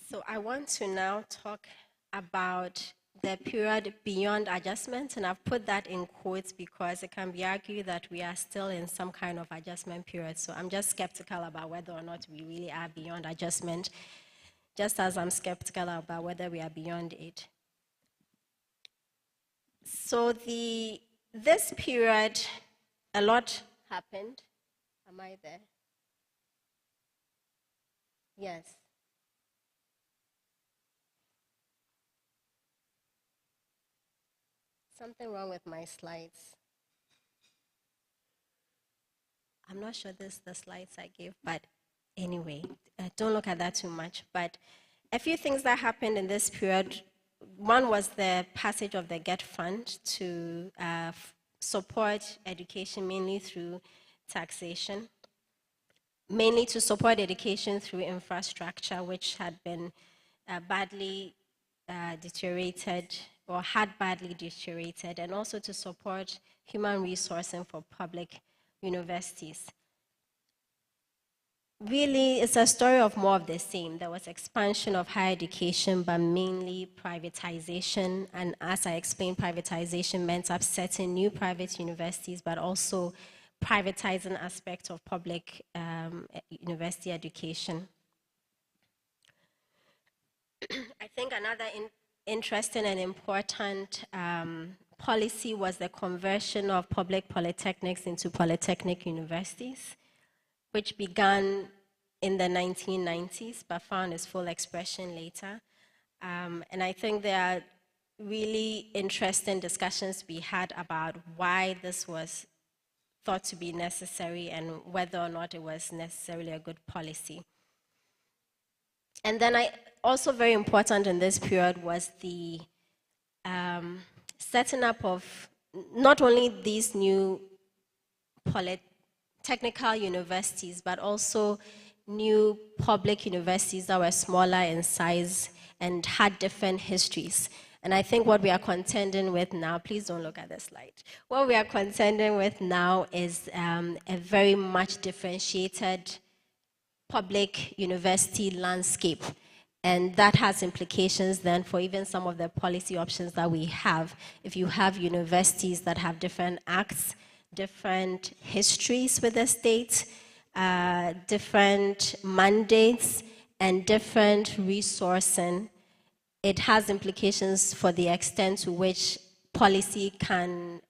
So I want to now talk about the period beyond adjustment, and I've put that in quotes because it can be argued that we are still in some kind of adjustment period. So I'm just skeptical about whether or not we really are beyond adjustment, just as I'm skeptical about whether we are beyond it. So this period, a lot happened. Am I there? Yes. Something wrong with my slides. I'm not sure this is the slides I gave, but anyway, don't look at that too much. But a few things that happened in this period. One was the passage of the GET Fund to support education mainly through taxation, mainly to support education through infrastructure, which had been badly deteriorated or had badly deteriorated, and also to support human resourcing for public universities. Really, it's a story of more of the same. There was expansion of higher education, but mainly privatization. And as I explained, privatization meant upsetting new private universities, but also privatizing aspects of public university education. I think another interesting and important policy was the conversion of public polytechnics into polytechnic universities, which began in the 1990s, but found its full expression later. And I think there are really interesting discussions we had about why this was thought to be necessary and whether or not it was necessarily a good policy. And then also very important in this period was the setting up of not only these new technical universities, but also new public universities that were smaller in size and had different histories. And I think what we are contending with now, please don't look at the slide. What we are contending with now is a very much differentiated public university landscape. And that has implications then for even some of the policy options that we have. If you have universities that have different acts, different histories with the state, different mandates, and different resourcing, it has implications for the extent to which policy can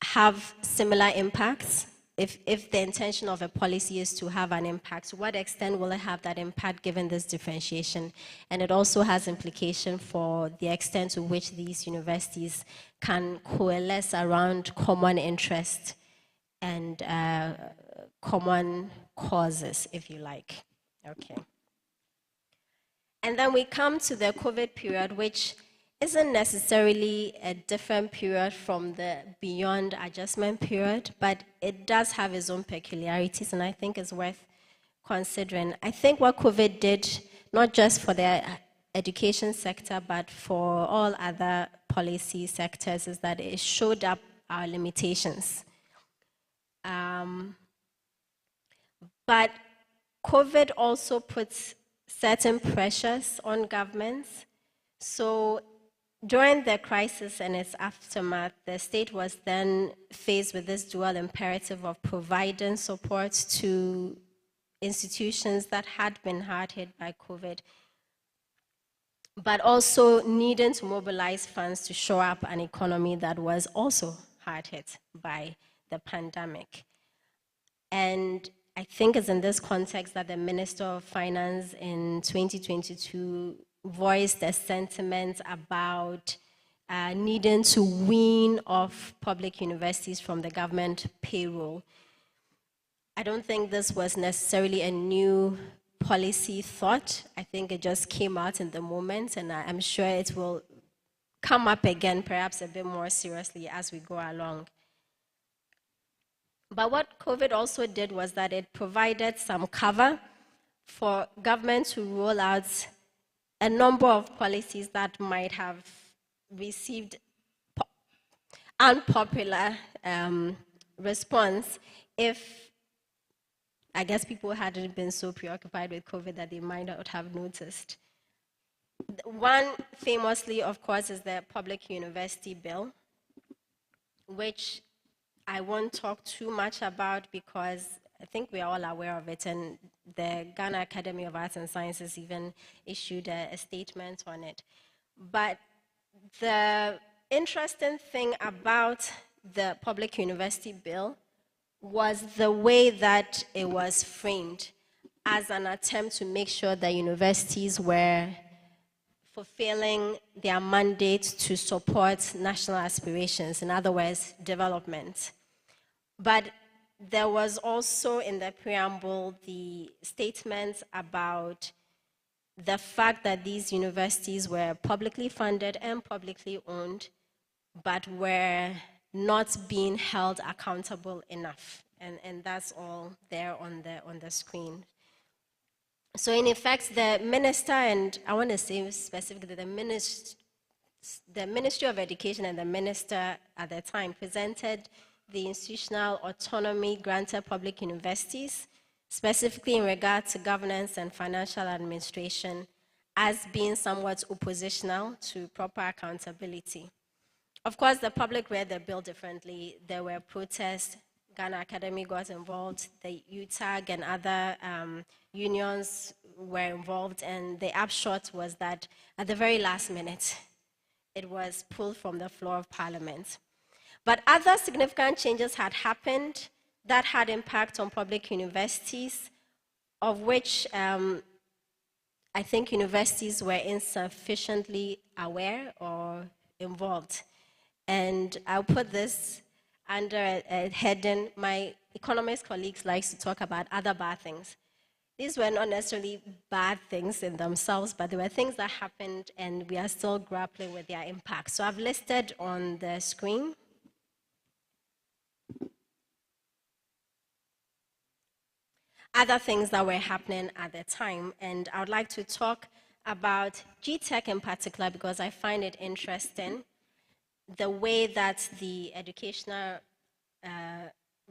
have similar impacts. If the intention of a policy is to have an impact, to what extent will it have that impact given this differentiation? And it also has implication for the extent to which these universities can coalesce around common interest and common causes, if you like. Okay. And then we come to the COVID period, which isn't necessarily a different period from the beyond adjustment period, but it does have its own peculiarities, and I think it's worth considering. I think what COVID did, not just for the education sector, but for all other policy sectors, is that it showed up our limitations. But COVID also puts certain pressures on governments. So during the crisis and its aftermath, the state was then faced with this dual imperative of providing support to institutions that had been hard hit by COVID, but also needing to mobilize funds to shore up an economy that was also hard hit by the pandemic. And I think it's in this context that the Minister of Finance in 2022 voiced a sentiment about needing to wean off public universities from the government payroll. I don't think this was necessarily a new policy thought. I think it just came out in the moment, and I'm sure it will come up again, perhaps a bit more seriously as we go along. But what COVID also did was that it provided some cover for government to roll out a number of policies that might have received unpopular response if, I guess, people hadn't been so preoccupied with COVID that they might not have noticed. One famously, of course, is the Public University Bill, which I won't talk too much about because I think we are all aware of it, and the Ghana Academy of Arts and Sciences even issued a statement on it. But the interesting thing about the Public University Bill was the way that it was framed as an attempt to make sure that universities were fulfilling their mandate to support national aspirations, in other words, development. But there was also in the preamble the statement about the fact that these universities were publicly funded and publicly owned, but were not being held accountable enough. And that's all there on the screen. So in effect, the minister, and I want to say specifically the Ministry of Education and the minister at the time presented the institutional autonomy granted public universities, specifically in regard to governance and financial administration, as being somewhat oppositional to proper accountability. Of course, the public read the bill differently. There were protests. Ghana Academy got involved. The UTAG and other unions were involved, and the upshot was that at the very last minute, it was pulled from the floor of Parliament. But other significant changes had happened that had impact on public universities, of which I think universities were insufficiently aware or involved. And I'll put this under a heading. My economist colleagues like to talk about other bad things. These were not necessarily bad things in themselves, but they were things that happened and we are still grappling with their impact. So I've listed on the screen. Other things that were happening at the time, and I would like to talk about GTech in particular because I find it interesting, the way that the Educational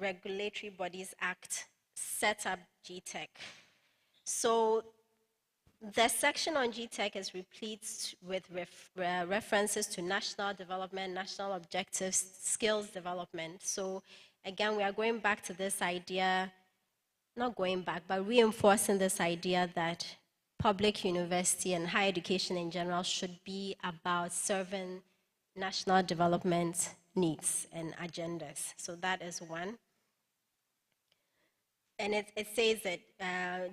Regulatory Bodies Act set up GTech. So the section on GTech is replete with references to national development, national objectives, skills development. So again, we are going back to this idea, not going back, but reinforcing this idea that public university and higher education in general should be about serving national development needs and agendas. So that is one. And it says that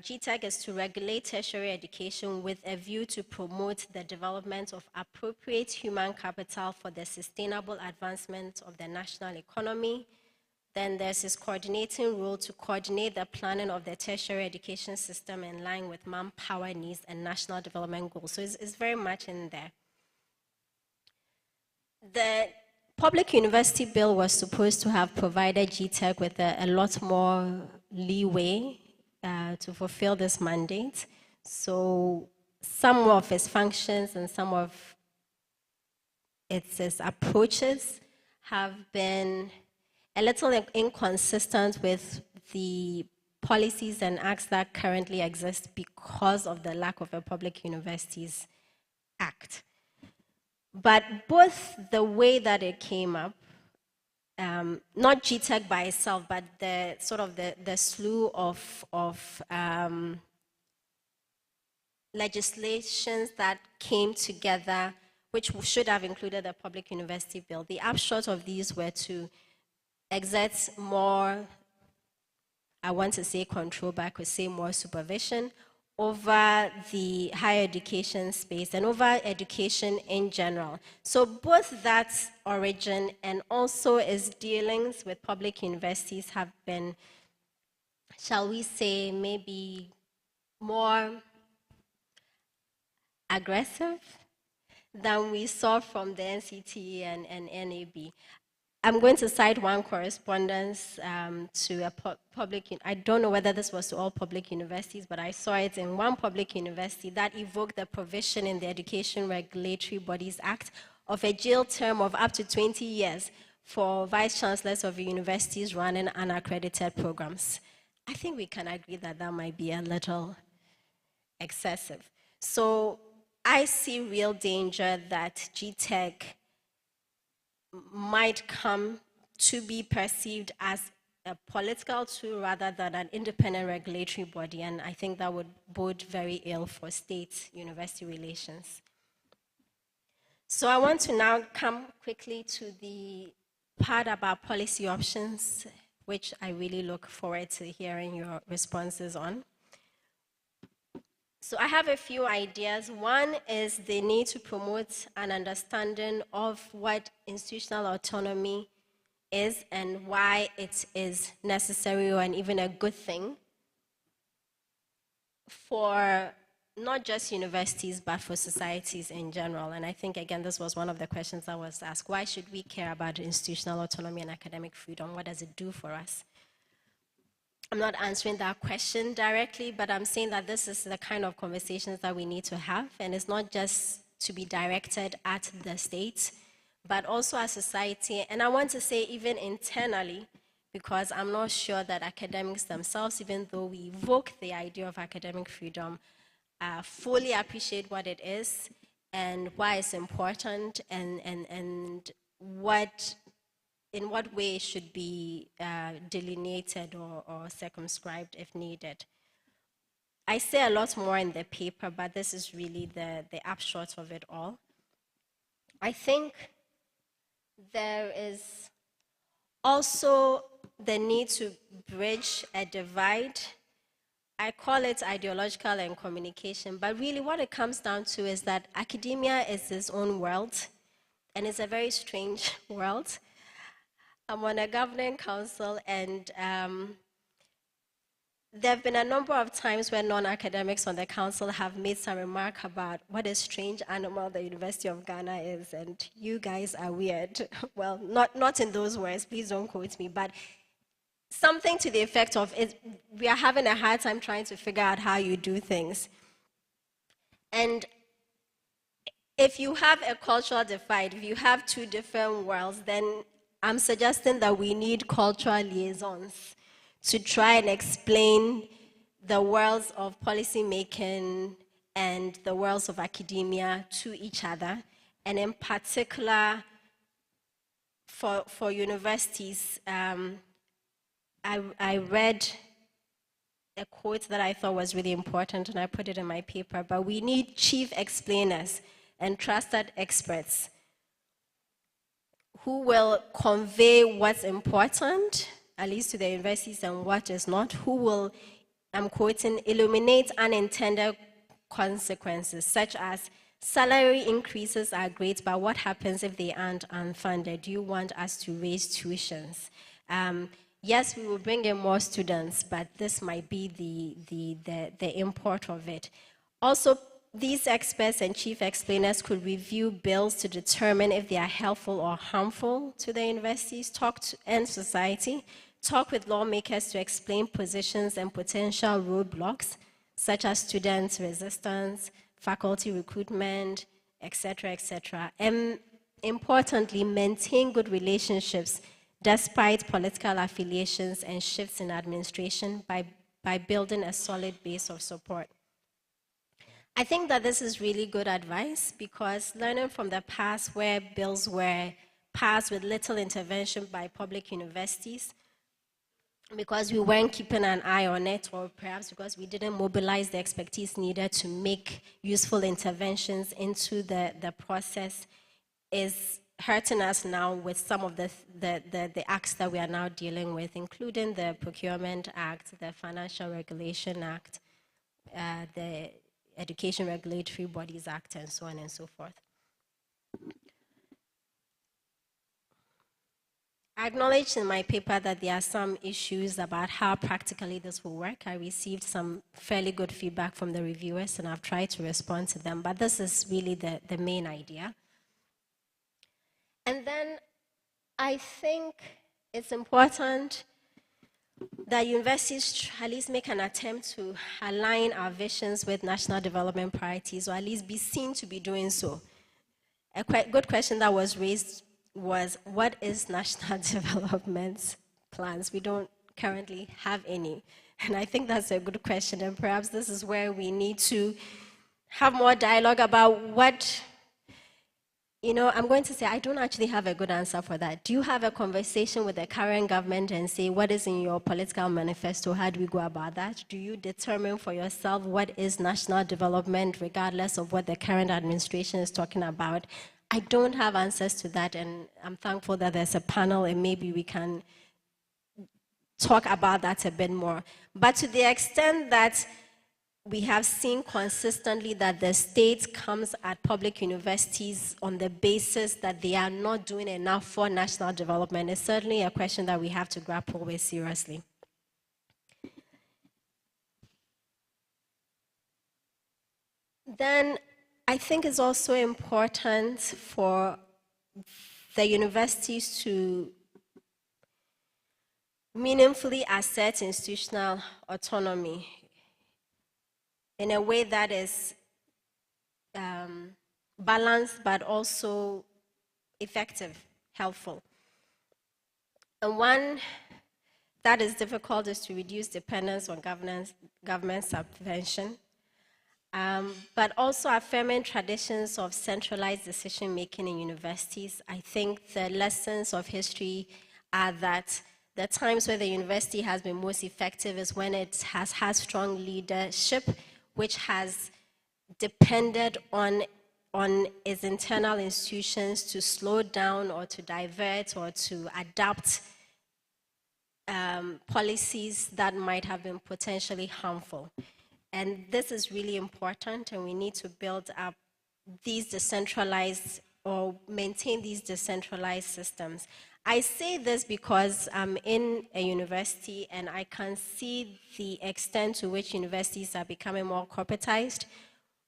GTech is to regulate tertiary education with a view to promote the development of appropriate human capital for the sustainable advancement of the national economy. Then there's this coordinating role to coordinate the planning of the tertiary education system in line with manpower needs and national development goals. So it's very much in there. The Public University Bill was supposed to have provided GTech with a lot more leeway to fulfill this mandate. So some of its functions and some of its approaches have been a little inconsistent with the policies and acts that currently exist because of the lack of a Public Universities Act. But both the way that it came up, not GTech by itself, but the sort of the slew of legislations that came together, which should have included the Public University Bill. The upshot of these were to exert more, I want to say control, but I could say more supervision over the higher education space and over education in general. So both that origin and also its dealings with public universities have been, shall we say, maybe more aggressive than we saw from the NCTE and NAB. I'm going to cite one correspondence to a public, I don't know whether this was to all public universities, but I saw it in one public university that evoked the provision in the Education Regulatory Bodies Act of a jail term of up to 20 years for vice chancellors of universities running unaccredited programs. I think we can agree that that might be a little excessive. So I see real danger that GTEC might come to be perceived as a political tool rather than an independent regulatory body, and I think that would bode very ill for state-university relations. So I want to now come quickly to the part about policy options, which I really look forward to hearing your responses on. So I have a few ideas. One is the need to promote an understanding of what institutional autonomy is and why it is necessary and even a good thing for not just universities, but for societies in general. And I think, again, this was one of the questions that was asked. Why should we care about institutional autonomy and academic freedom? What does it do for us? I'm not answering that question directly, but I'm saying that this is the kind of conversations that we need to have, and it's not just to be directed at the state, but also as society. And I want to say even internally, because I'm not sure that academics themselves, even though we evoke the idea of academic freedom, fully appreciate what it is and why it's important and what, in what way it should be delineated or circumscribed if needed. I say a lot more in the paper, but this is really the upshot of it all. I think there is also the need to bridge a divide. I call it ideological and communication, but really what it comes down to is that academia is its own world, and it's a very strange world. I'm on a governing council, and there have been a number of times where non-academics on the council have made some remark about what a strange animal the University of Ghana is, and you guys are weird. Well, not in those words, please don't quote me, but something to the effect of, we are having a hard time trying to figure out how you do things. And if you have a cultural divide, if you have two different worlds, then I'm suggesting that we need cultural liaisons to try and explain the worlds of policy making and the worlds of academia to each other. And in particular, for universities, I read a quote that I thought was really important, and I put it in my paper, but we need chief explainers and trusted experts who will convey what's important, at least to the universities, and what is not, who will, I'm quoting, illuminate unintended consequences, such as salary increases are great, but what happens if they aren't unfunded? Do you want us to raise tuitions? Yes, we will bring in more students, but this might be the import of it. Also, these experts and chief explainers could review bills to determine if they are helpful or harmful to the universities, and society, talk with lawmakers to explain positions and potential roadblocks, such as student resistance, faculty recruitment, etc., etc. And importantly, maintain good relationships despite political affiliations and shifts in administration by building a solid base of support. I think that this is really good advice, because learning from the past where bills were passed with little intervention by public universities, because we weren't keeping an eye on it, or perhaps because we didn't mobilize the expertise needed to make useful interventions into the process, is hurting us now with some of the acts that we are now dealing with, including the Procurement Act, the Financial Regulation Act, the Education Regulatory Bodies Act, and so on and so forth. I acknowledged in my paper that there are some issues about how practically this will work. I received some fairly good feedback from the reviewers, and I've tried to respond to them, but this is really the main idea. And then I think it's important that universities at least make an attempt to align our visions with national development priorities, or at least be seen to be doing so. A quite good question that was raised was, what is national development plans? We don't currently have any. And I think that's a good question, and perhaps this is where we need to have more dialogue about what, I'm going to say I don't actually have a good answer for that. Do you have a conversation with the current government and say, what is in your political manifesto? How do we go about that? Do you determine for yourself what is national development, regardless of what the current administration is talking about? I don't have answers to that, and I'm thankful that there's a panel, and maybe we can talk about that a bit more. But to the extent that we have seen consistently that the state comes at public universities on the basis that they are not doing enough for national development, is certainly a question that we have to grapple with seriously. Then I think it's also important for the universities to meaningfully assert institutional autonomy in a way that is balanced but also effective, helpful. And one that is difficult is to reduce dependence on government subvention, but also affirming traditions of centralized decision-making in universities. I think the lessons of history are that the times where the university has been most effective is when it has had strong leadership, which has depended on its internal institutions to slow down or to divert or to adapt policies that might have been potentially harmful. And this is really important, and we need to build up these decentralized or maintain these decentralized systems. I say this because I'm in a university and I can see the extent to which universities are becoming more corporatized.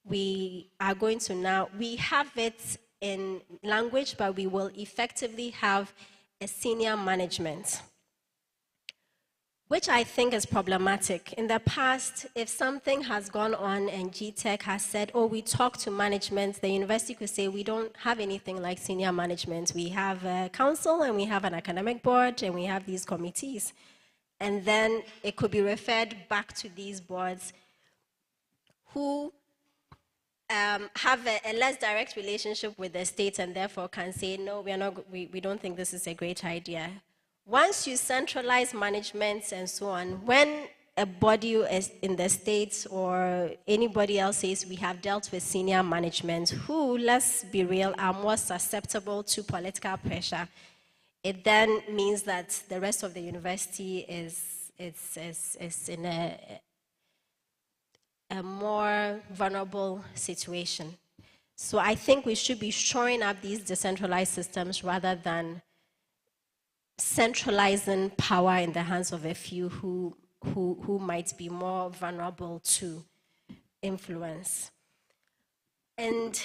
We are going to now, we have it in language, but we will effectively have a senior management, which I think is problematic. In the past, if something has gone on and GTech has said, oh, we talk to management, the university could say, we don't have anything like senior management. We have a council and we have an academic board and we have these committees. And then it could be referred back to these boards who have a less direct relationship with the state and therefore can say, no, we don't think this is a great idea. Once you centralize management and so on, when a body is in the States or anybody else says we have dealt with senior management who, let's be real, are more susceptible to political pressure, it then means that the rest of the university is in a more vulnerable situation. So I think we should be shoring up these decentralized systems rather than centralizing power in the hands of a few who might be more vulnerable to influence. And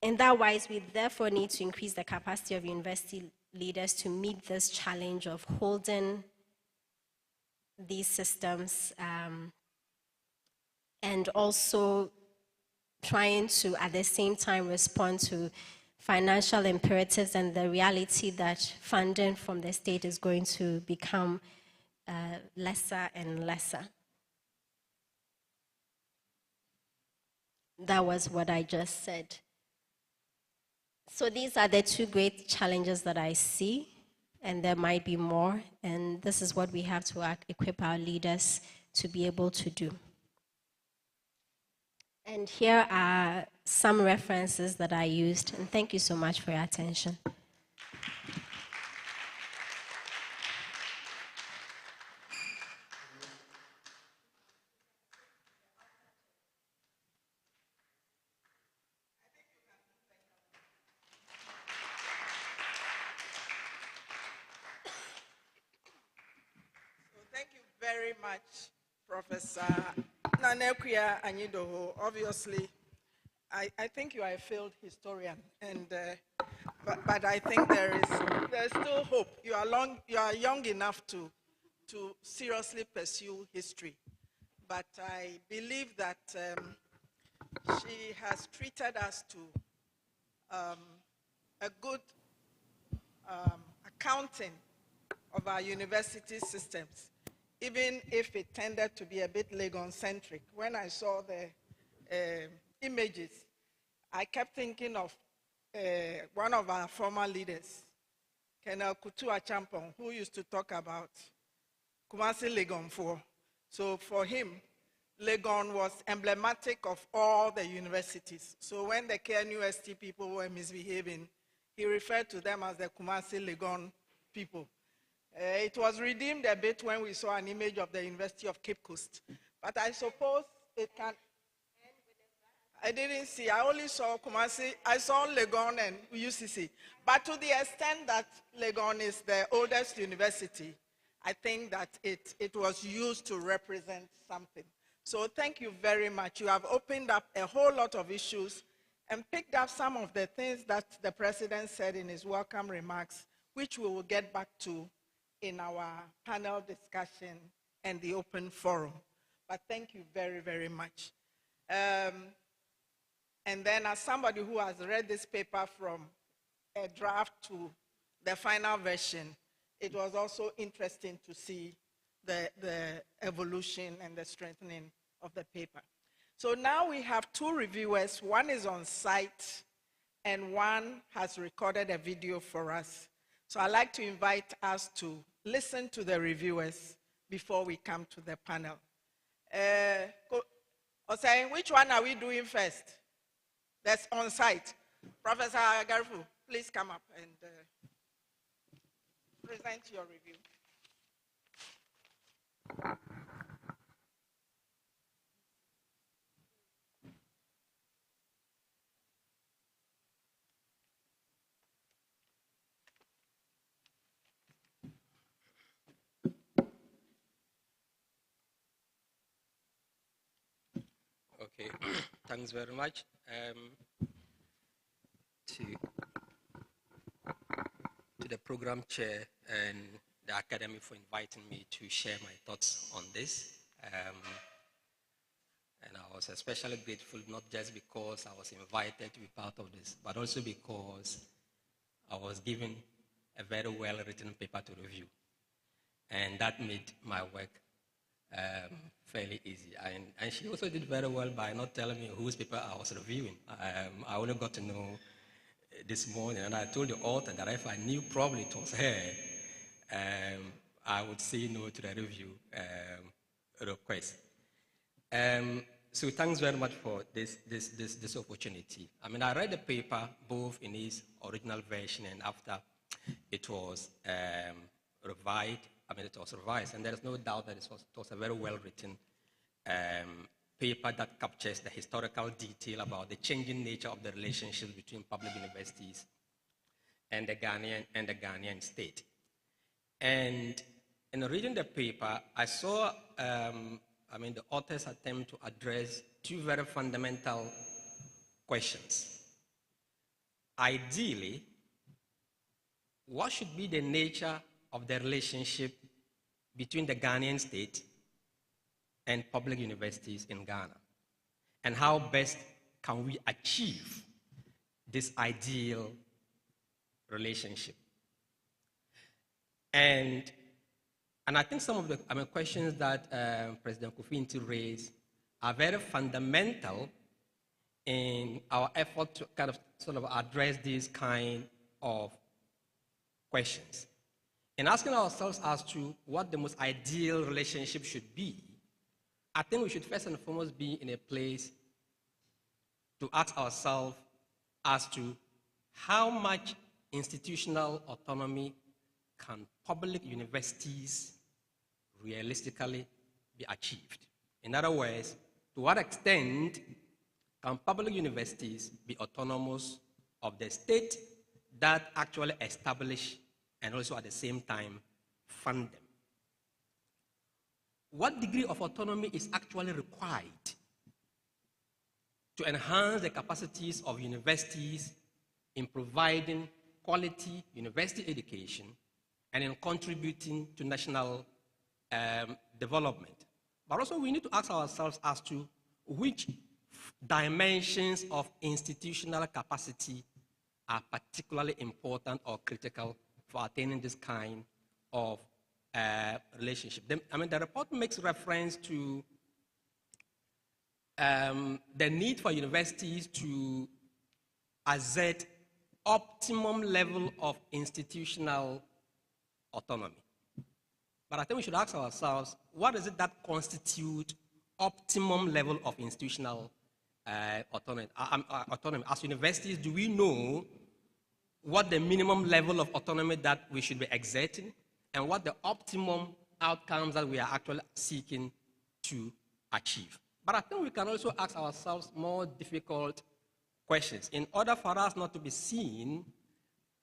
in that wise, we therefore need to increase the capacity of university leaders to meet this challenge of holding these systems and also trying to, at the same time, respond to financial imperatives and the reality that funding from the state is going to become lesser and lesser. That was what I just said. So these are the two great challenges that I see, and there might be more, and this is what we have to equip our leaders to be able to do. And here are some references that I used, and thank you so much for your attention. Thank you very much, Professor Nana-Akua Anyidoho. Obviously, I think you are a failed historian, and but I think there's still hope. You are young enough to seriously pursue history, but I believe that she has treated us to a good accounting of our university systems, even if it tended to be a bit Legon-centric. When I saw the images, I kept thinking of one of our former leaders, Colonel Kutu Achampong, who used to talk about Kumasi Legon 4. So for him, Legon was emblematic of all the universities. So when the KNUST people were misbehaving, he referred to them as the Kumasi Legon people. It was redeemed a bit when we saw an image of the University of Cape Coast. But I suppose it can... I didn't see. I only saw Kumasi. I saw Legon and UCC. But to the extent that Legon is the oldest university, I think that it was used to represent something. So thank you very much. You have opened up a whole lot of issues and picked up some of the things that the president said in his welcome remarks, which we will get back to in our panel discussion and the open forum. But thank you very, very much. And then as somebody who has read this paper from a draft to the final version, it was also interesting to see the evolution and the strengthening of the paper. So now we have two reviewers. One is on site, and one has recorded a video for us. So I'd like to invite us to listen to the reviewers before we come to the panel. Osei, which one are we doing first? That's on site. Professor Garfu, please come up and present your review. Okay, thanks very much to the program chair and the academy for inviting me to share my thoughts on this. And I was especially grateful not just because I was invited to be part of this, but also because I was given a very well-written paper to review. And that made my work fairly easy. And she also did very well by not telling me whose paper I was reviewing. I only got to know this morning, and I told the author that if I knew probably it was her, I would say no to the review request. So thanks very much for this opportunity. I mean, I read the paper both in its original version and after it was revised. I mean, it was revised, and there is no doubt that it was a very well-written paper that captures the historical detail about the changing nature of the relationship between public universities and the Ghanaian state. And in reading the paper, I saw, I mean, the author's attempt to address two very fundamental questions. Ideally, what should be the nature of the relationship between the Ghanaian state and public universities in Ghana? And how best can we achieve this ideal relationship? And I think some of the questions that President Kofi Nti raised are very fundamental in our effort to kind of sort of address these kind of questions. In asking ourselves as to what the most ideal relationship should be, I think we should first and foremost be in a place to ask ourselves as to how much institutional autonomy can public universities realistically be achieved. In other words, to what extent can public universities be autonomous of the state that actually establish and also at the same time fund them? What degree of autonomy is actually required to enhance the capacities of universities in providing quality university education and in contributing to national development? But also we need to ask ourselves as to which dimensions of institutional capacity are particularly important or critical for attaining this kind of relationship. The report makes reference to the need for universities to assert optimum level of institutional autonomy. But I think we should ask ourselves, what is it that constitutes optimum level of institutional autonomy? As universities, do we know what the minimum level of autonomy that we should be exerting and what the optimum outcomes that we are actually seeking to achieve? But I think we can also ask ourselves more difficult questions in order for us not to be seen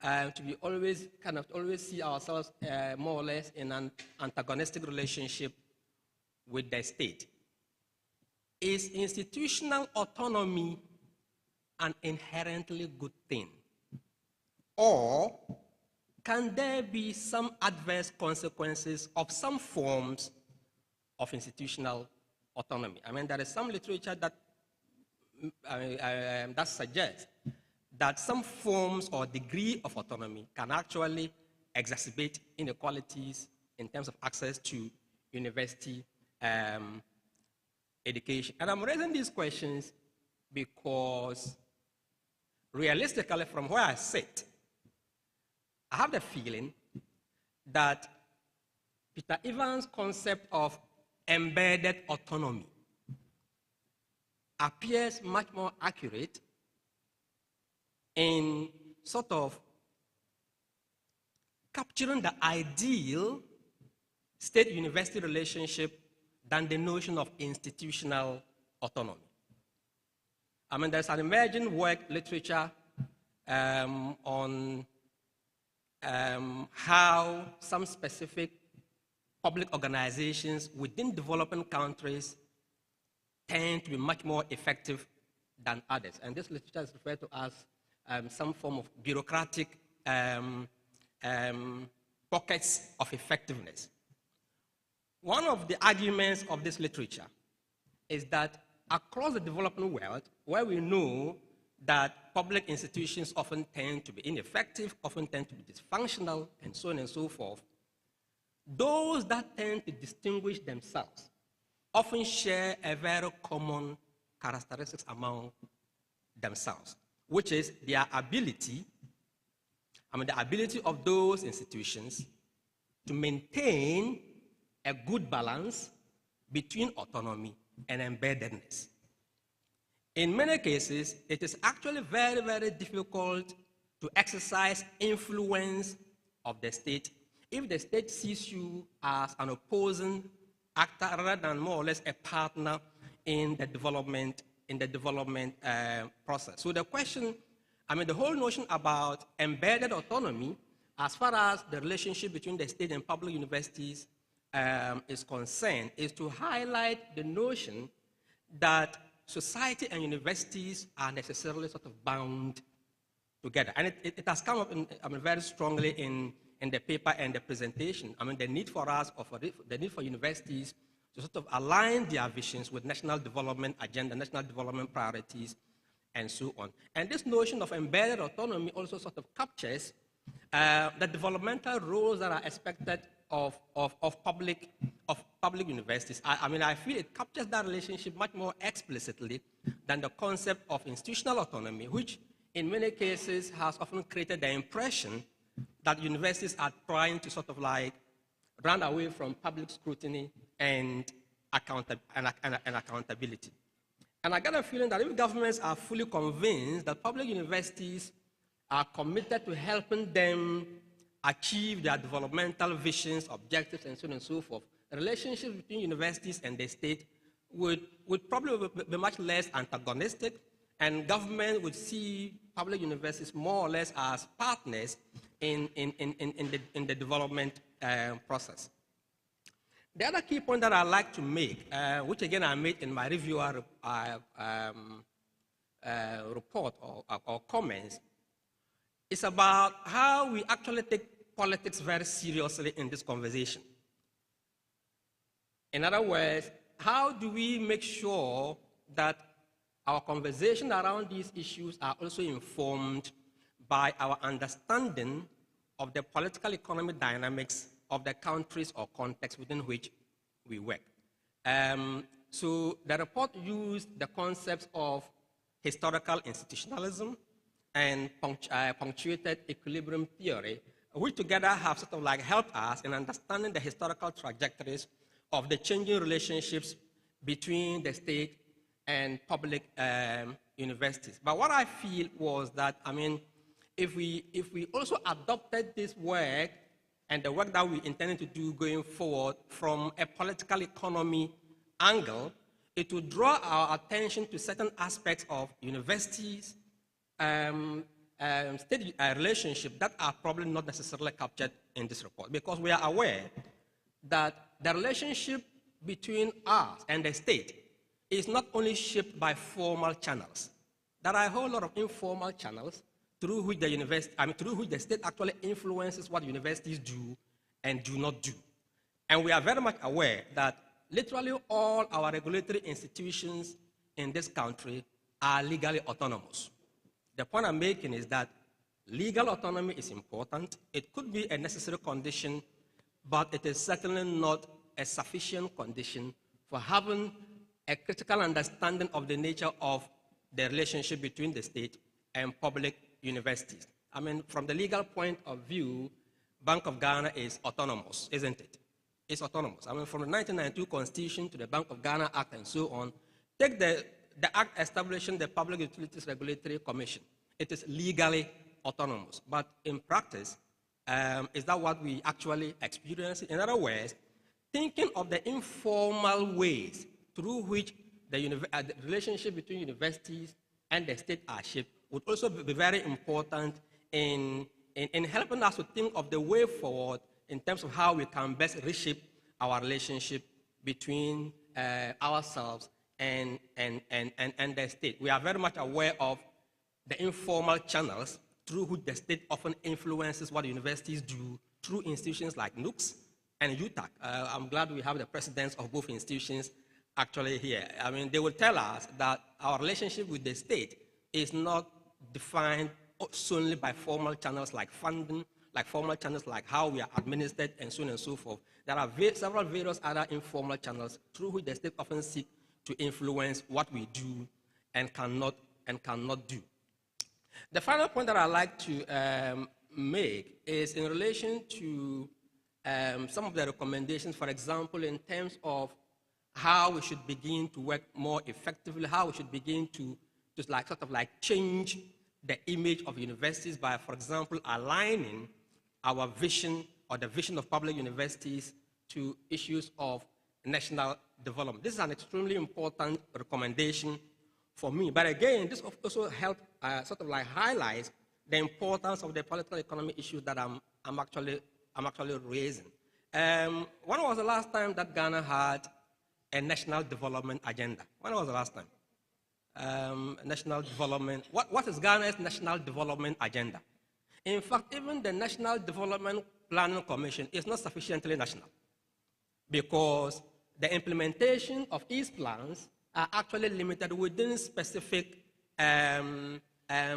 to be always see ourselves more or less in an antagonistic relationship with the state. Is institutional autonomy an inherently good thing? Or can there be some adverse consequences of some forms of institutional autonomy? I mean, there is some literature that that suggests that some forms or degree of autonomy can actually exacerbate inequalities in terms of access to university education. And I'm raising these questions because realistically, from where I sit, I have the feeling that Peter Evans' concept of embedded autonomy appears much more accurate in sort of capturing the ideal state-university relationship than the notion of institutional autonomy. I mean, there's an emerging work literature on how some specific public organizations within developing countries tend to be much more effective than others. And this literature is referred to as some form of bureaucratic pockets of effectiveness. One of the arguments of this literature is that across the developing world, where we know that public institutions often tend to be ineffective, often tend to be dysfunctional, and so on and so forth, those that tend to distinguish themselves often share a very common characteristics among themselves, which is their ability, the ability of those institutions to maintain a good balance between autonomy and embeddedness. In many cases, it is actually very, very difficult to exercise influence of the state if the state sees you as an opposing actor rather than more or less a partner in the development process. So the question, the whole notion about embedded autonomy as far as the relationship between the state and public universities is concerned is to highlight the notion that society and universities are necessarily sort of bound together. And it has come up very strongly in the paper and the presentation. The need for us, or the need for universities to sort of align their visions with national development agenda, national development priorities, and so on. And this notion of embedded autonomy also sort of captures the developmental roles that are expected of public universities. I feel it captures that relationship much more explicitly than the concept of institutional autonomy, which in many cases has often created the impression that universities are trying to sort of like run away from public scrutiny and accountability. And I get a feeling that if governments are fully convinced that public universities are committed to helping them achieve their developmental visions, objectives, and so on and so forth, the relationship between universities and the state would probably be much less antagonistic, and government would see public universities more or less as partners in the development process. The other key point that I'd like to make, which again I made in my reviewer report or comments, is about how we actually take politics very seriously in this conversation. In other words, how do we make sure that our conversation around these issues are also informed by our understanding of the political economic dynamics of the countries or context within which we work? So the report used the concepts of historical institutionalism and punctuated equilibrium theory, which together have sort of like helped us in understanding the historical trajectories of the changing relationships between the state and public universities. But what I feel was that, I mean, if we also adopted this work and the work that we intended to do going forward from a political economy angle, it would draw our attention to certain aspects of universities, state relationship that are probably not necessarily captured in this report, because we are aware that the relationship between us and the state is not only shaped by formal channels. There are a whole lot of informal channels through which through which the state actually influences what universities do and do not do. And we are very much aware that literally all our regulatory institutions in this country are legally autonomous. The point I'm making is that legal autonomy is important. It could be a necessary condition, but it is certainly not a sufficient condition for having a critical understanding of the nature of the relationship between the state and public universities. I mean, from the legal point of view, Bank of Ghana is autonomous, isn't it? It's autonomous. I mean, from the 1992 Constitution to the Bank of Ghana Act and so on, take the act establishing the Public Utilities Regulatory Commission. It is legally autonomous. But in practice, is that what we actually experience? In other words, thinking of the informal ways through which the relationship between universities and the state are shaped would also be very important in helping us to think of the way forward in terms of how we can best reshape our relationship between ourselves and the state. We are very much aware of the informal channels through which the state often influences what universities do through institutions like NUCS and UTAC. I'm glad we have the presidents of both institutions actually here. I mean, they will tell us that our relationship with the state is not defined solely by formal channels like funding, like formal channels like how we are administered, and so on and so forth. There are several various other informal channels through which the state often seeks to influence what we do and cannot do. The final point that I'd like to make is in relation to some of the recommendations, for example, in terms of how we should begin to work more effectively, how we should begin to just like sort of like change the image of universities by, for example, aligning our vision or the vision of public universities to issues of national development. This is an extremely important recommendation for me. But again, this also helps sort of like highlights the importance of the political economy issues that I'm actually raising. When was the last time that Ghana had a national development agenda? When was the last time? National development. What is Ghana's national development agenda? In fact, even the National Development Planning Commission is not sufficiently national because the implementation of these plans are actually limited within specific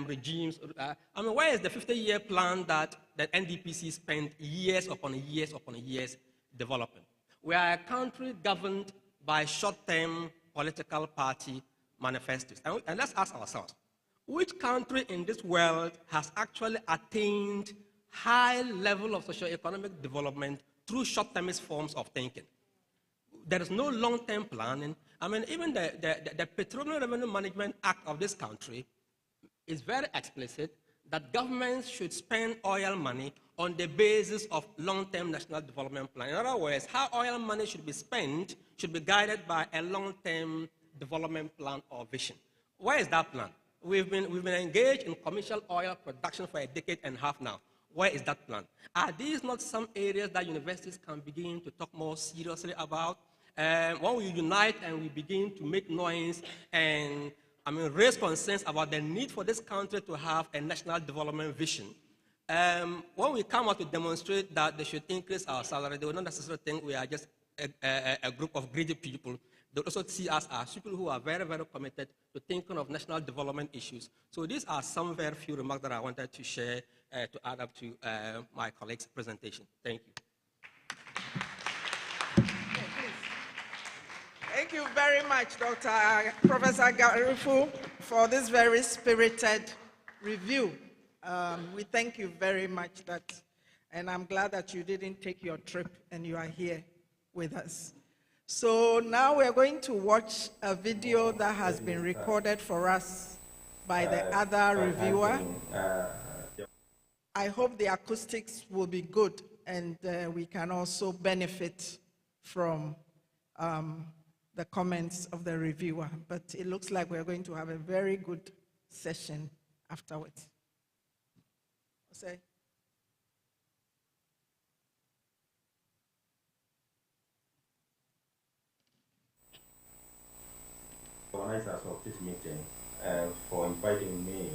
regimes. I mean, where is the 50-year plan that NDPC spent years upon years developing? We are a country governed by short-term political party manifestos. And let's ask ourselves, which country in this world has actually attained high level of socio-economic development through short-termist forms of thinking? There is no long-term planning. I mean, even the Petroleum Revenue Management Act of this country is very explicit that governments should spend oil money on the basis of long-term national development plan. In other words, how oil money should be spent should be guided by a long-term development plan or vision. Where is that plan? We've been engaged in commercial oil production for a decade and a half now. Where is that plan? Are these not some areas that universities can begin to talk more seriously about? When we unite and we begin to make noise and raise concerns about the need for this country to have a national development vision, when we come out to demonstrate that they should increase our salary, they will not necessarily think we are just a group of greedy people. They also see us as people who are very, very committed to thinking of national development issues. So these are some very few remarks that I wanted to share to add up to my colleague's presentation. Thank you. Thank Thank you very much, Professor Garufu, for this very spirited review. We thank you very much, and I'm glad that you didn't take your trip and you are here with us. So now we're going to watch a video that has been recorded for us by the other reviewer. I hope the acoustics will be good and we can also benefit from the comments of the reviewer. But it looks like we're going to have a very good session afterwards. Say. Organizers of this meeting for inviting me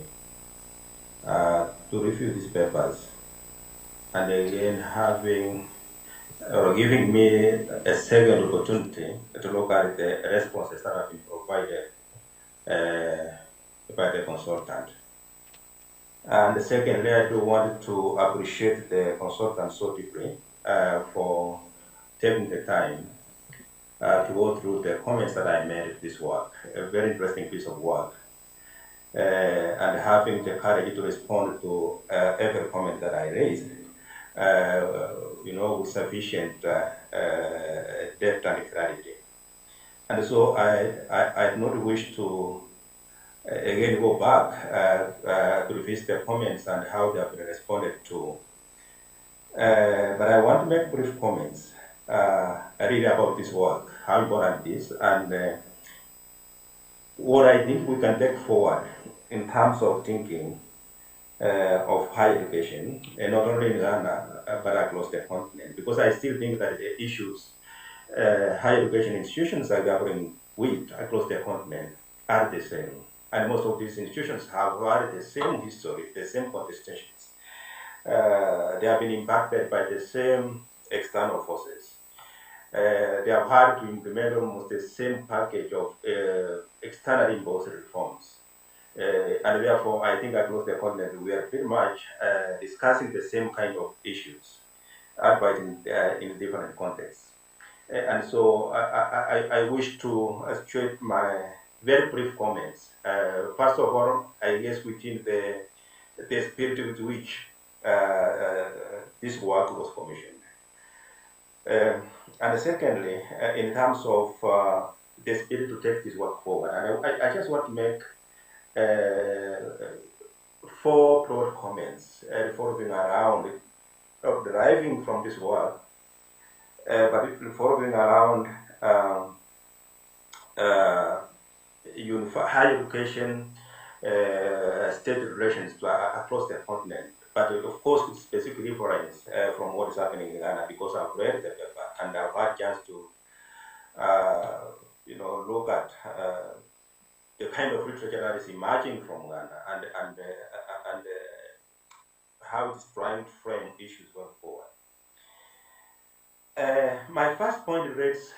to review these papers, and again giving me a second opportunity to look at the responses that have been provided by the consultant. And secondly, I do want to appreciate the consultant so deeply for taking the time to go through the comments that I made in this work, a very interesting piece of work, and having the courage to respond to every comment that I raised, with sufficient depth and clarity. And so I do not wish to again go back to revisit the comments and how they have been responded to. But I want to make brief comments really about this work, how important it is, and what I think we can take forward in terms of thinking of higher education, and not only in Ghana, but across the continent. Because I still think that the issues higher education institutions are grappling with across the continent are the same. And most of these institutions have had the same history, the same contestations. They have been impacted by the same external forces. They have had to implement almost the same package of external imposed reforms. And therefore, I think across the continent, we are pretty much discussing the same kind of issues, but in different contexts. And so I wish to straight my very brief comments. First of all, I guess within the spirit with which this work was commissioned. And secondly, in terms of the spirit to take this work forward, and I just want to make 4 broad comments revolving around deriving from this work, but revolving around higher education, state relations across the continent. But of course, with specific reference from what is happening in Ghana, because I've read the paper and I've had a chance to, look at the kind of literature that is emerging from Ghana and how it's trying to frame issues going forward. My first point relates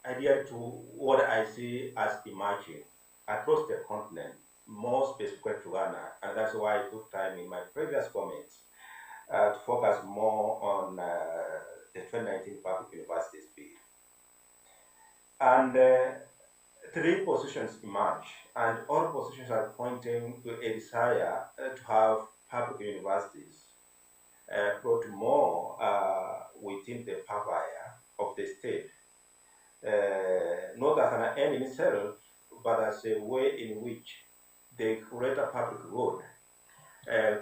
idea to what I see as emerging across the continent, more specifically to Ghana, and that's why I took time in my previous comments to focus more on the 2019 Public University Bill. And 3 positions emerge, and all positions are pointing to a desire to have public universities brought more within the purview of the state, not as an end in itself, but as a way in which the greater public good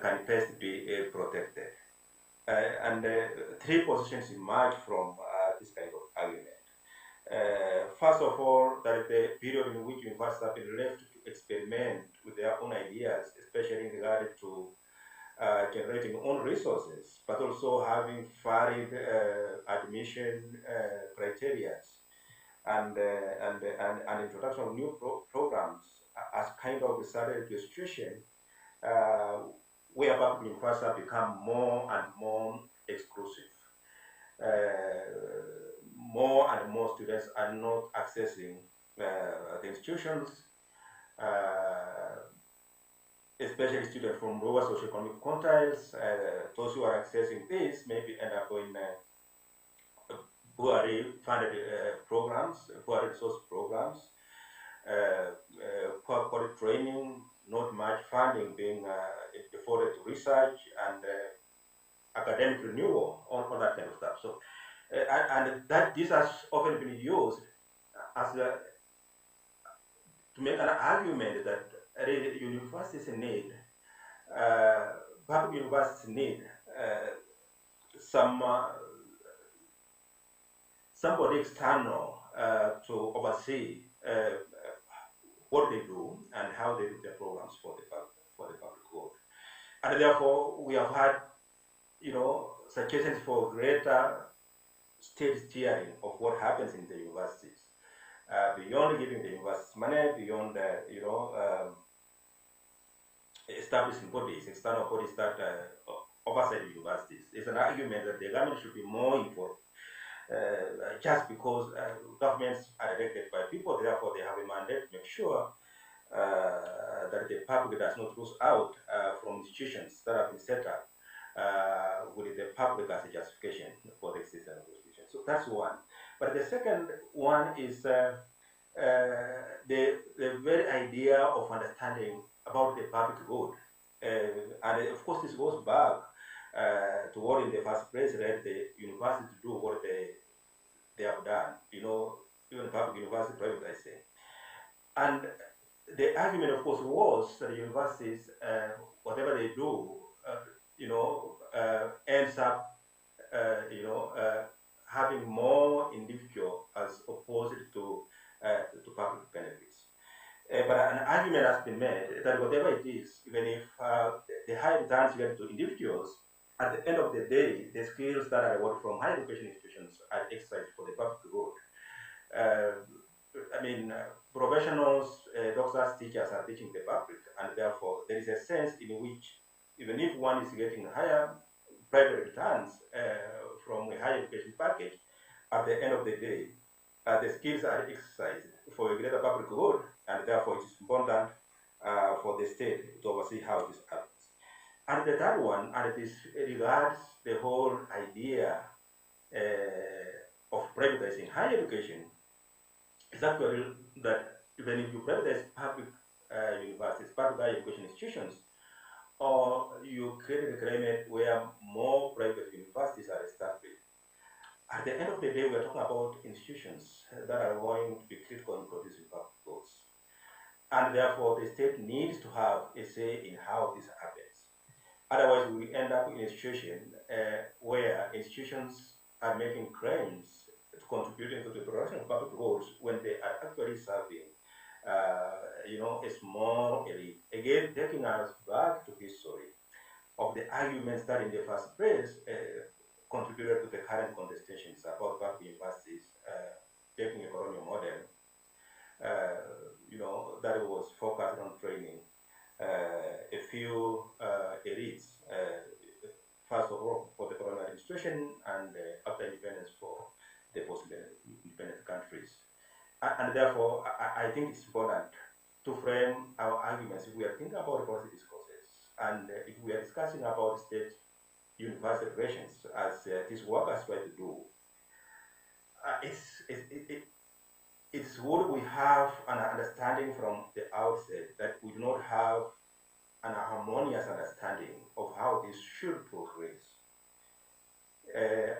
can best be protected. And 3 positions emerge from this kind of argument. First of all, that the period in which universities have been left to experiment with their own ideas, especially in regard to generating own resources, but also having varied admission criteria and introduction of new programs as kind of decided to a situation where public universities have become more and more exclusive. More and more students are not accessing the institutions, especially students from lower socioeconomic quantiles. Those who are accessing this maybe end up in poorly funded programs, poor resource programs, poor quality training, not much funding being devoted to research and academic renewal, all that kind of stuff. So, and that this has often been used as to make an argument that really universities need, public universities need somebody external to oversee what they do and how they do their programs for the public good. And therefore, we have had, suggestions for greater state steering of what happens in the universities, beyond giving the universities money, beyond, establishing bodies, external bodies that oversight the universities. There's an argument that the government should be more involved. Just because governments are elected by people, therefore they have a mandate to make sure that the public does not lose out from institutions that have been set up with the public as a justification for the existence of institutions. So that's one. But the second one is the very idea of understanding about the public good. And of course, this goes back to what in the first place led the university to do what they have done, even public university privatizing. And the argument, of course, was that the universities, whatever they do, ends up, having more individual as opposed to public benefits. But an argument has been made that whatever it is, even if the high returns get to individuals, at the end of the day, the skills that are awarded from higher education institutions are exercised for the public good. Professionals, doctors, teachers are teaching the public, and therefore there is a sense in which even if one is getting higher private returns from a higher education package, at the end of the day, the skills are exercised for a greater public good, and therefore it is important for the state to oversee how this happens. And the third one, and it regards the whole idea of privatizing higher education, is actually that even if you privatize public universities, public higher education institutions, or you create a climate where more private universities are established, at the end of the day, we are talking about institutions that are going to be critical in producing public goods. And therefore, the state needs to have a say in how this happens. Otherwise, we end up in a situation where institutions are making claims to contributing to the production of public goods when they are actually serving, a small elite. Again, taking us back to history of the arguments that in the first place contributed to the current contestations about public universities taking a colonial model, that was focused on training a few elites, first of all for the colonial administration and after independence for the post-independent countries. And therefore, I think it's important to frame our arguments if we are thinking about policy discourses and if we are discussing about state university relations, as these workers try to do. It's good we have an understanding from the outset that we do not have an harmonious understanding of how this should progress.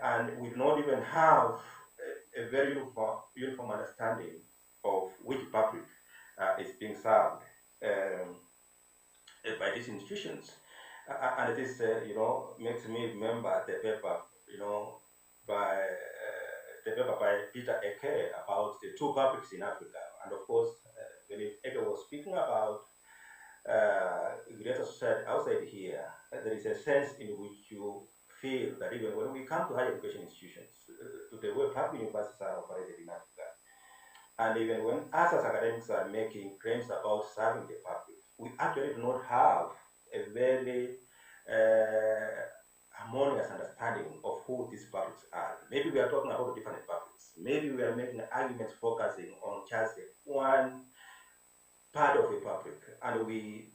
And we do not even have a very uniform understanding of which public is being served by these institutions. And this, makes me remember the paper, by Peter Eke about the two publics in Africa. And of course, when Eke was speaking about greater society outside here, there is a sense in which you feel that even when we come to higher education institutions, to the way public universities are operated in Africa, and even when us as academics are making claims about serving the public, we actually do not have a very harmonious understanding of who these publics are. Maybe we are talking about different publics. Maybe we are making arguments focusing on just one part of the public, and we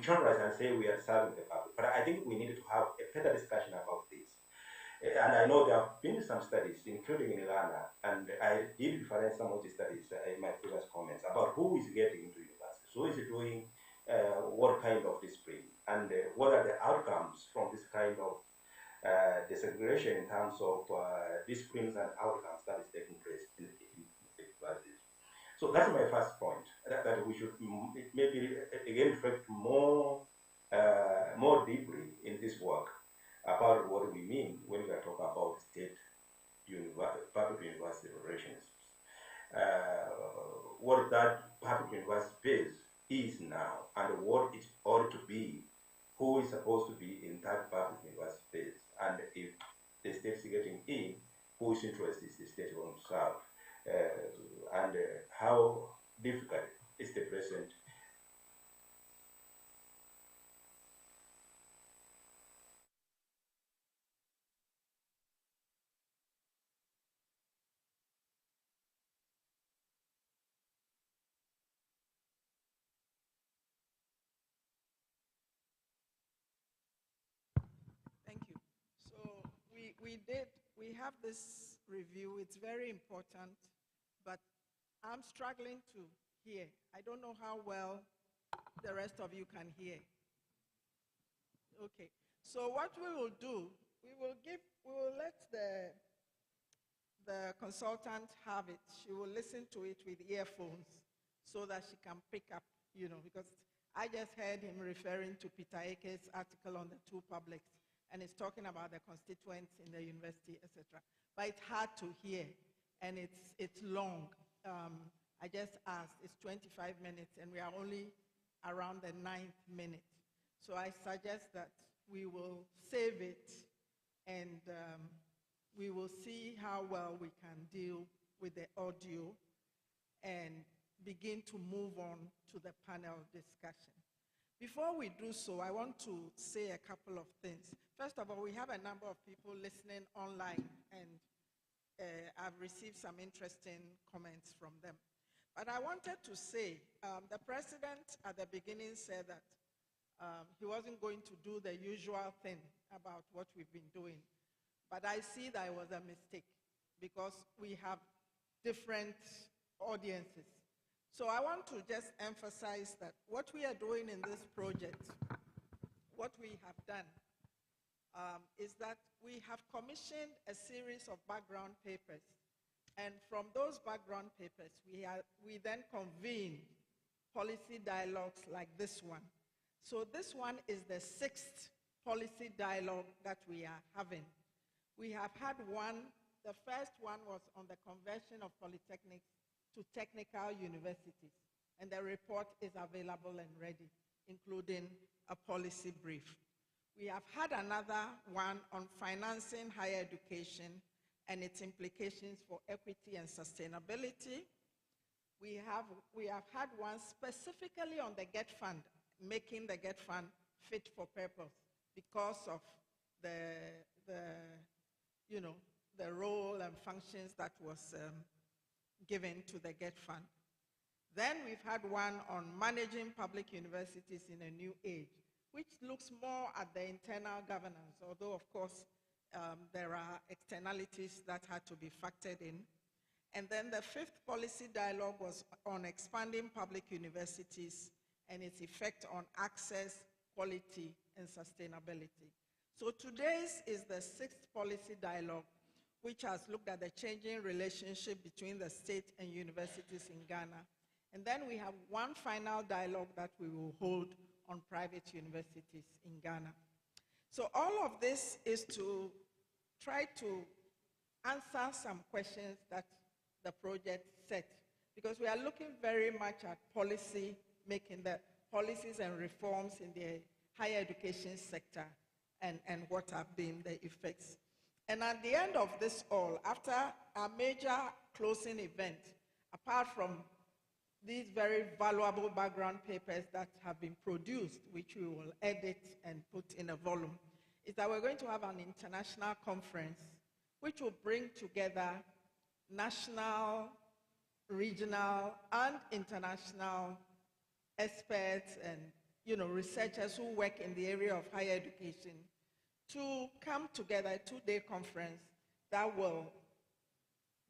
generalize and say we are serving the public. But I think we need to have a better discussion about this. And I know there have been some studies, including in Ghana, and I did reference some of the studies in my previous comments about who is getting into universities, who is doing what kind of discipline, and what are the outcomes from this kind of desegregation in terms of disciplines and outcomes that is taking place in universities. So that's my first point, that we should maybe again reflect more deeply in this work about what we mean when we are talking about state public university relations. What that public university is now and what it ought to be, who is supposed to be in that public university space, and if the state is getting in, whose interest is the state going to serve, and how difficult is the present Thank you. So we have this review. It's very important, but I'm struggling to hear. I don't know how well the rest of you can hear. Okay. So what we will do, we will let the consultant have it. She will listen to it with earphones so that she can pick up, because I just heard him referring to Peter Ake's article on the two publics, and it's talking about the constituents in the university, etc. But it's hard to hear, and it's long. I just asked, it's 25 minutes, and we are only around the 9th minute. So I suggest that we will save it, and we will see how well we can deal with the audio and begin to move on to the panel discussion. Before we do so, I want to say a couple of things. First of all, we have a number of people listening online, and I've received some interesting comments from them. But I wanted to say, the president at the beginning said that he wasn't going to do the usual thing about what we've been doing. But I see that it was a mistake because we have different audiences. So I want to just emphasize that what we are doing in this project, what we have done, is that we have commissioned a series of background papers. And from those background papers, we then convene policy dialogues like this one. So this one is the 6th policy dialogue that we are having. We have had one. The first one was on the conversion of polytechnics to technical universities, and the report is available and ready, including a policy brief. We have had another one on financing higher education and its implications for equity and sustainability. We have had one specifically on the GET Fund, making the GET Fund fit for purpose because of the role and functions that was given to the GET Fund. Then we've had one on managing public universities in a new age, which looks more at the internal governance, although of course there are externalities that had to be factored in. And then the 5th policy dialogue was on expanding public universities and its effect on access, quality, and sustainability. So today's is the 6th policy dialogue, which has looked at the changing relationship between the state and universities in Ghana. And then we have one final dialogue that we will hold on private universities in Ghana. So all of this is to try to answer some questions that the project set, because we are looking very much at policy, making the policies and reforms in the higher education sector and what have been the effects. And at the end of this all, after a major closing event, apart from these very valuable background papers that have been produced, which we will edit and put in a volume, is that we're going to have an international conference which will bring together national, regional, and international experts and researchers who work in the area of higher education to come together, a two-day conference that will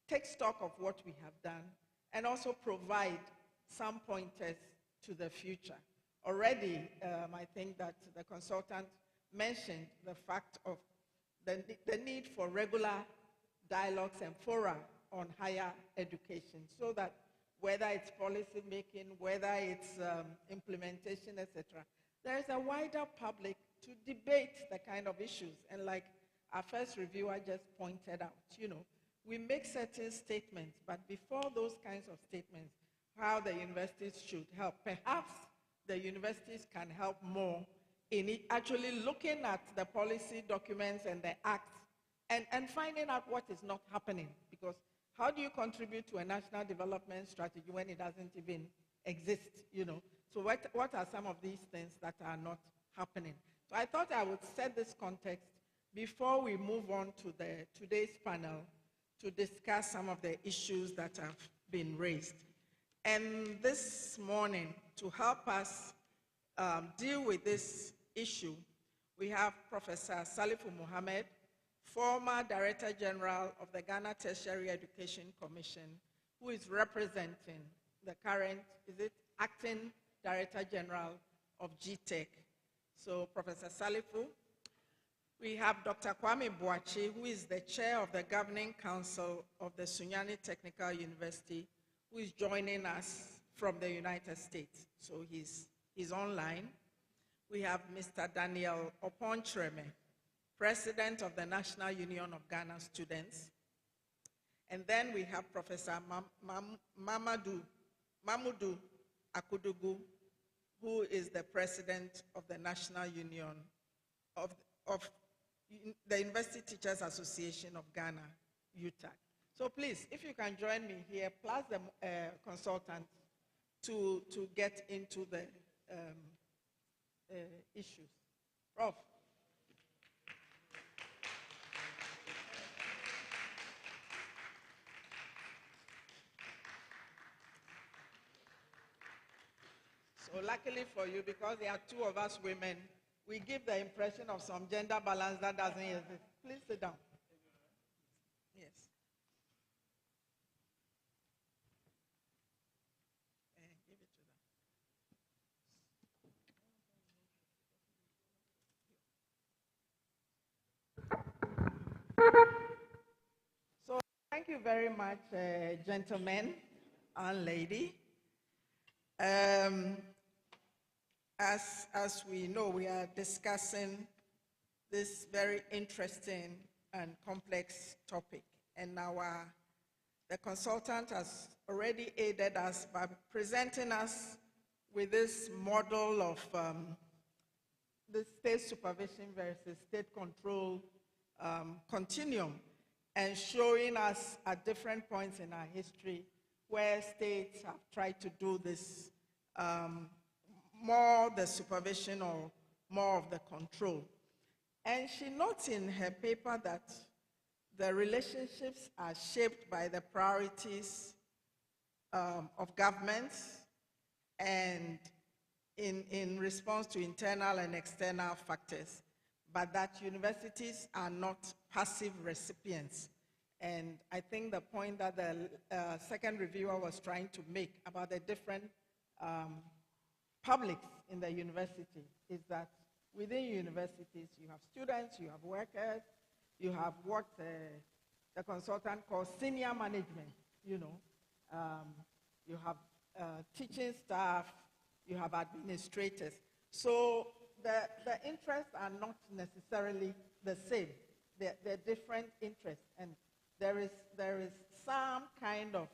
take stock of what we have done and also provide some pointers to the future. Already, I think that the consultant mentioned the fact of the need for regular dialogues and fora on higher education, so that whether it's policy making, whether it's implementation, etc., there is a wider public to debate the kind of issues. And like our first reviewer just pointed out, we make certain statements, but before those kinds of statements, how the universities should help, perhaps the universities can help more in actually looking at the policy documents and the acts and finding out what is not happening. Because how do you contribute to a national development strategy when it doesn't even exist, So what are some of these things that are not happening? So I thought I would set this context before we move on to today's panel to discuss some of the issues that have been raised. And this morning, to help us deal with this issue, we have Professor Salifu Mohammed, former Director General of the Ghana Tertiary Education Commission, who is representing the current, Acting Director General of GTEC. So, Professor Salifu. We have Dr. Kwame Boachi, who is the chair of the Governing Council of the Sunyani Technical University, who is joining us from the United States. So he's online. We have Mr. Daniel Oponchireme, President of the National Union of Ghana Students. And then we have Professor Mamadou Akudugu, who is the President of the National Union of the University Teachers Association of Ghana, UTAG. So please, if you can join me here, plus the consultant, to get into the issues. Prof. So luckily for you, because there are two of us women, we give the impression of some gender balance that doesn't exist. Please sit down. Yes. Give it to them. So thank you very much, gentlemen and lady. As we know, we are discussing this very interesting and complex topic. And the consultant has already aided us by presenting us with this model of the state supervision versus state control continuum, and showing us at different points in our history where states have tried to do this, more the supervision or more of the control. And she notes in her paper that the relationships are shaped by the priorities of governments and in response to internal and external factors, but that universities are not passive recipients. And I think the point that the second reviewer was trying to make about the different publics in the university is that within universities, you have students, you have workers, you have what the consultant calls senior management, you have teaching staff, you have administrators. So the interests are not necessarily the same. They're different interests, and there is some kind of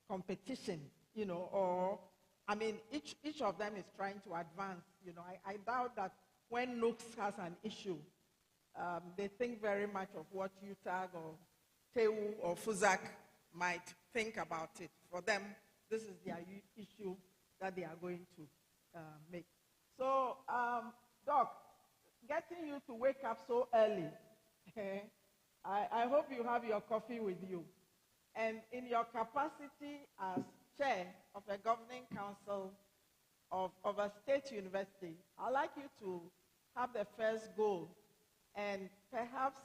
competition, or I mean, each of them is trying to advance. I doubt that when NUCS has an issue, they think very much of what UTAG or TEU or FUZAC might think about it. For them, this is their issue that they are going to make. So, Doc, getting you to wake up so early, I hope you have your coffee with you. And in your capacity as chair of a governing council of a state university, I'd like you to have the first goal and perhaps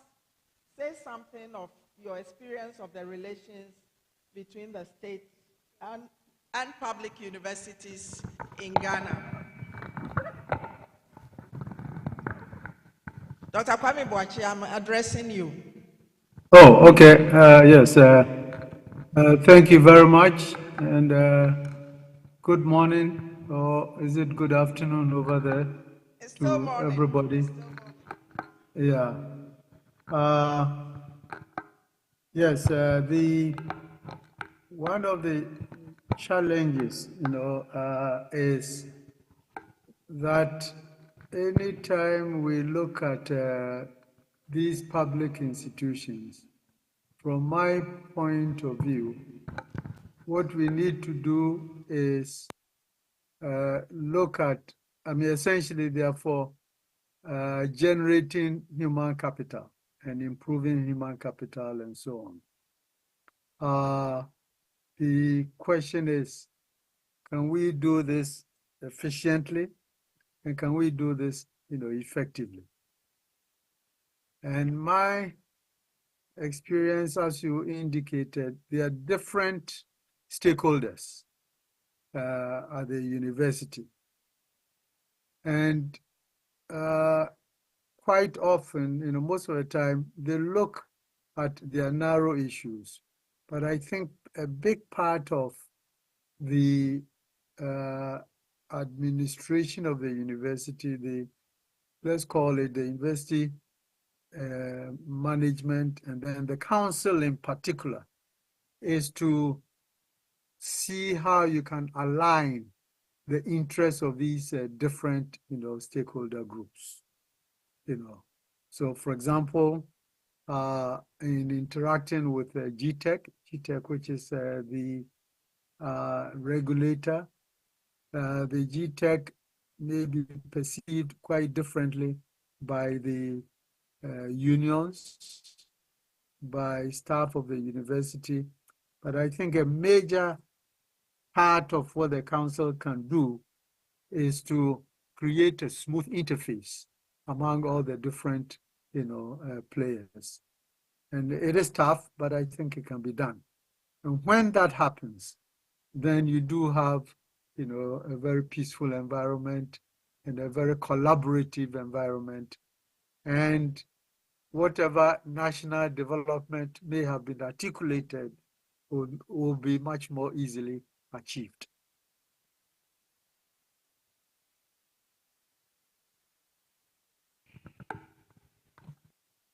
say something of your experience of the relations between the state and public universities in Ghana. Dr. Kwame Boachi, I'm addressing you. Oh, okay. Yes. Thank you very much. And good morning, or is it good afternoon over there to everybody? Yeah. Yes. One of the challenges, is that anytime we look at these public institutions, from my point of view, what we need to do is look at, essentially, therefore, generating human capital and improving human capital and so on. The question is, can we do this efficiently, and can we do this, effectively? And my experience, as you indicated, there are different stakeholders at the university. And quite often, most of the time, they look at their narrow issues. But I think a big part of the administration of the university, let's call it the university management, and then the council in particular, is to see how you can align the interests of these different, stakeholder groups. So, for example, in interacting with GTEC, which is the regulator, the GTEC may be perceived quite differently by the unions, by staff of the university. But I think a major part of what the council can do is to create a smooth interface among all the different, players. And it is tough, but I think it can be done. And when that happens, then you do have, a very peaceful environment and a very collaborative environment. And whatever national development may have been articulated will be much more easily achieved.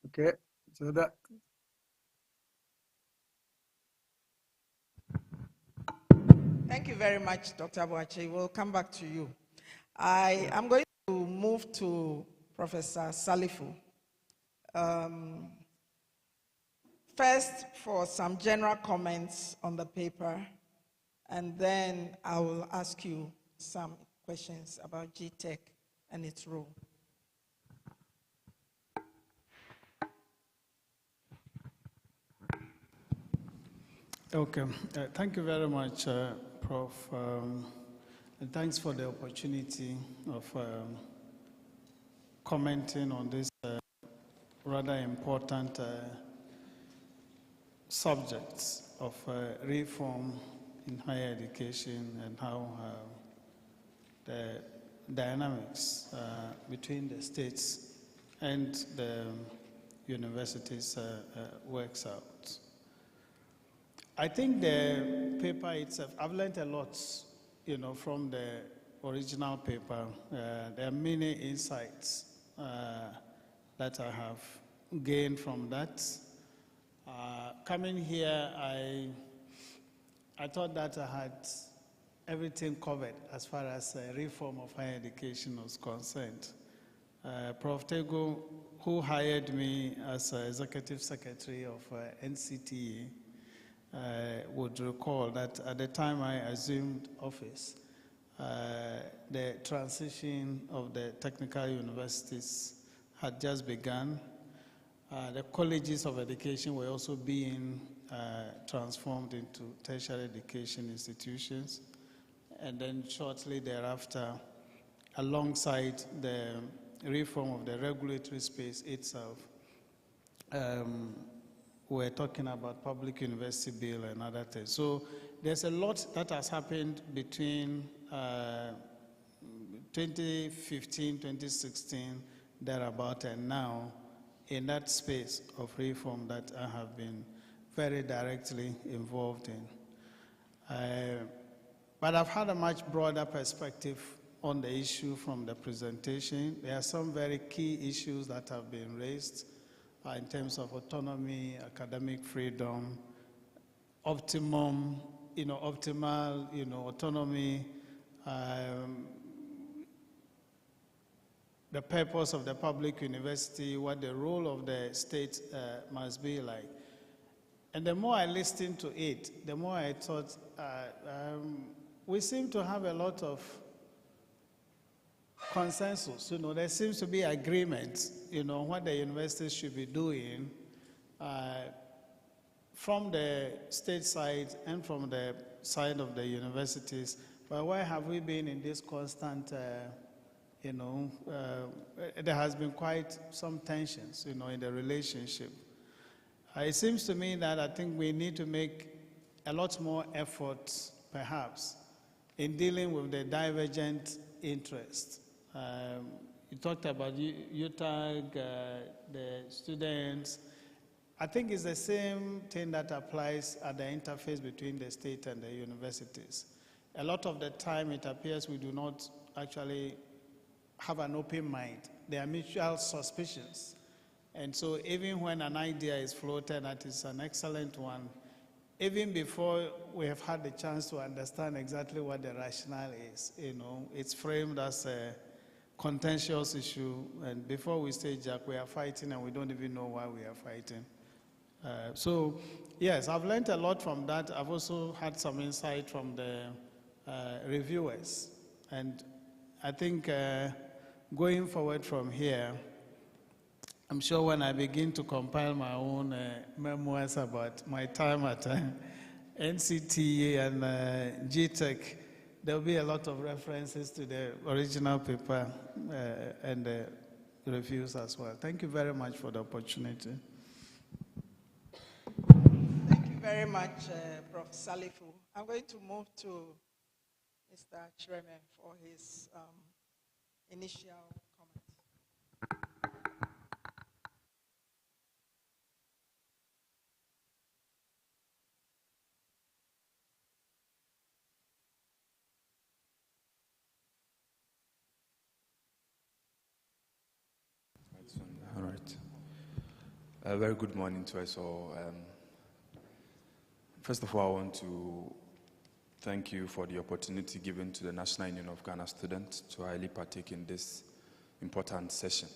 Okay, so that. Thank you very much, Dr. Boachi. We'll come back to you. I am going to move to Professor Salifu. First, for some general comments on the paper, and then I will ask you some questions about GTEC and its role. Okay, thank you very much, Prof. And thanks for the opportunity of commenting on this rather important subjects of reform in higher education and how the dynamics between the states and the universities works out. I think the paper itself, I've learned a lot, from the original paper. There are many insights that I have gained from that. Coming here, I thought that I had everything covered as far as reform of higher education was concerned. Prof. Tego, who hired me as executive secretary of NCTA, would recall that at the time I assumed office, the transition of the technical universities had just begun. The colleges of education were also being transformed into tertiary education institutions. And then shortly thereafter, alongside the reform of the regulatory space itself. We're talking about public university bill and other things. So there's a lot that has happened between 2015, 2016, thereabout, and now in that space of reform that I have been very directly involved in. But I've had a much broader perspective on the issue from the presentation. There are some very key issues that have been raised in terms of autonomy, academic freedom, optimal, autonomy, the purpose of the public university, what the role of the state must be like. And the more I listened to it, the more I thought, we seem to have a lot of consensus. There seems to be agreement, what the universities should be doing from the state side and from the side of the universities. But why have we been in this constant, there has been quite some tensions, in the relationship. It seems to me that I think we need to make a lot more effort, perhaps, in dealing with the divergent interests. You talked about UTAG, the students. I think it's the same thing that applies at the interface between the state and the universities. A lot of the time, it appears we do not actually have an open mind. There are mutual suspicions. And so even when an idea is floated that is an excellent one, even before we have had the chance to understand exactly what the rationale is, it's framed as a contentious issue, and before we say Jack, we are fighting and we don't even know why we are fighting. So yes, I've learned a lot from that. I've also had some insight from the reviewers, and I think going forward from here, I'm sure when I begin to compile my own memoirs about my time at NCTA and GTech, there will be a lot of references to the original paper and the reviews as well. Thank you very much for the opportunity. Thank you very much, Prof. Salifu. I'm going to move to Mr. Chairman for his initial comments. All right. A very good morning to us all. First of all, I want to thank you for the opportunity given to the National Union of Ghana students to highly partake in this important session.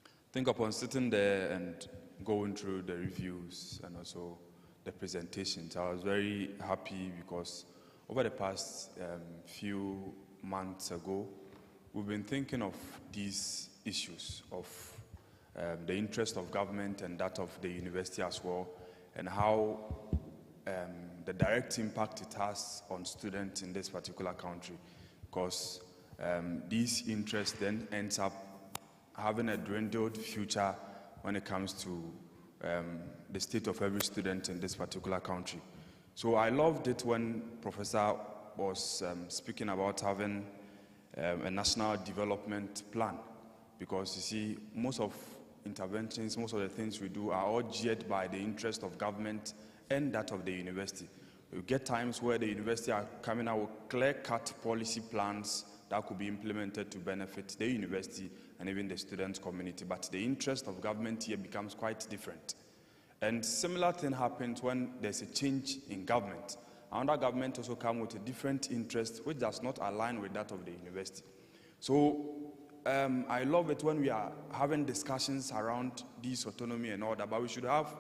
I think upon sitting there and going through the reviews and also the presentations, I was very happy because over the past few months ago, we've been thinking of these issues of the interest of government and that of the university as well, and how the direct impact it has on students in this particular country, because these interests then ends up having a dwindled future when it comes to the state of every student in this particular country. So I loved it when Professor was speaking about having a national development plan, because you see, most of interventions, most of the things we do are all geared by the interest of government and that of the university. You get times where the university are coming out with clear-cut policy plans that could be implemented to benefit the university and even the student community, but the interest of government here becomes quite different. And similar thing happens when there's a change in government. Another government also comes with a different interest which does not align with that of the university. So I love it when we are having discussions around this autonomy and all that, but we should have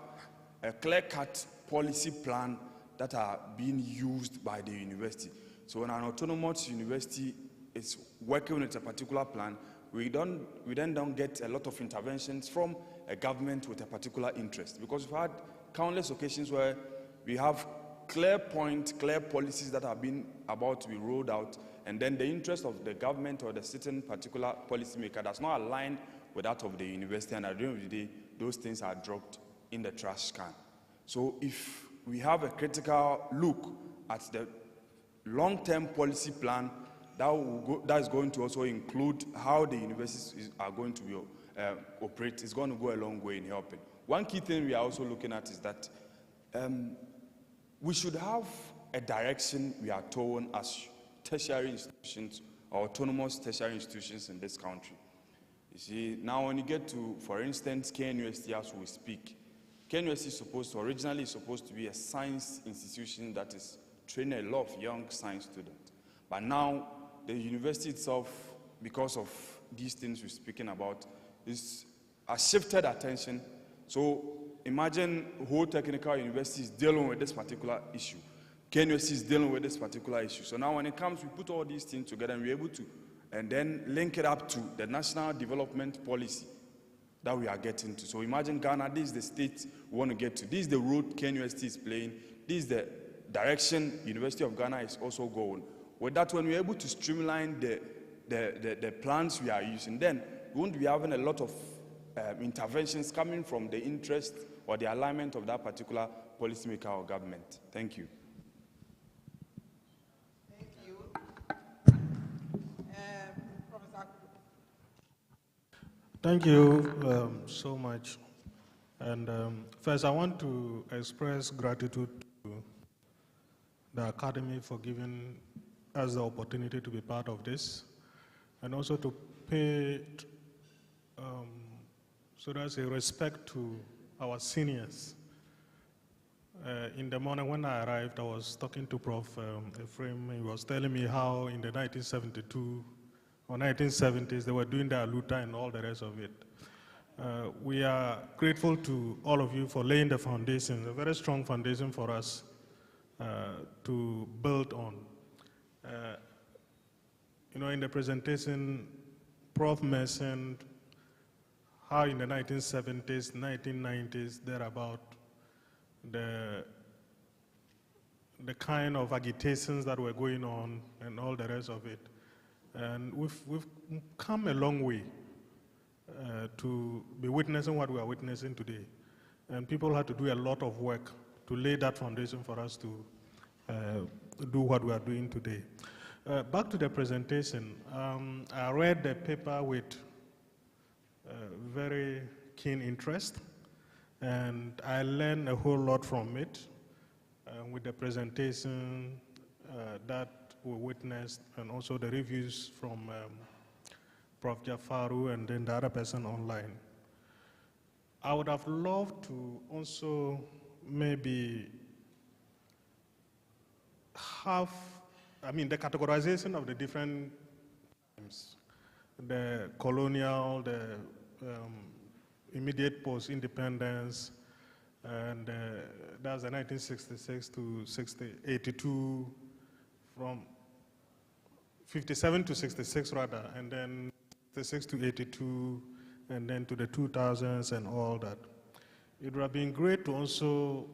a clear-cut policy plan that are being used by the university. So when an autonomous university is working with a particular plan, we then don't get a lot of interventions from a government with a particular interest, because we've had countless occasions where we have clear policies that are being about to be rolled out, and then the interest of the government or the certain particular policymaker does not align with that of the university, and at the end of the day, those things are dropped in the trash can. So if we have a critical look at the long-term policy plan that is going to also include how the universities are going to be operate, is going to go a long way in helping. One key thing we are also looking at is that we should have a direction we are towing as tertiary institutions or autonomous tertiary institutions in this country. You see, now when you get to, for instance, KNUST as we speak, KNUST originally is supposed to be a science institution that is training a lot of young science students. But now, the university itself, because of these things we're speaking about, has shifted attention. So imagine whole technical universities dealing with this particular issue. KNUST is dealing with this particular issue. So now when it comes, we put all these things together and we're able to, and then link it up to the national development policy that we are getting to. So imagine Ghana, this is the state we want to get to. This is the road KNUST is playing. This is the direction University of Ghana is also going. With that, when we're able to streamline the plans we are using, then we won't be having a lot of interventions coming from the interest or the alignment of that particular policymaker or government. Thank you. Thank you. Professor. Thank you so much. And first, I want to express gratitude to the Academy for giving us the opportunity to be part of this, and also to pay so that's a respect to our seniors. In the morning when I arrived, I was talking to Prof. Ephraim. He was telling me how in the 1972 or 1970s they were doing the aluta and all the rest of it. We are grateful to all of you for laying the foundation, a very strong foundation for us to build on. You know, in the presentation, Prof mentioned how in the 1970s, 1990s, thereabout, the kind of agitations that were going on and all the rest of it. And we've come a long way to be witnessing what we are witnessing today. And people had to do a lot of work to lay that foundation for us to do what we are doing today. Back to the presentation, I read the paper with very keen interest, and I learned a whole lot from it with the presentation that we witnessed, and also the reviews from Prof. Jafaru and then the other person online. I would have loved to also maybe have, the categorization of the different times, the colonial, the immediate post-independence, and that's the 1966 to 82, from 57 to 66 rather, and then 66 to 82, and then to the 2000s and all that. It would have been great to also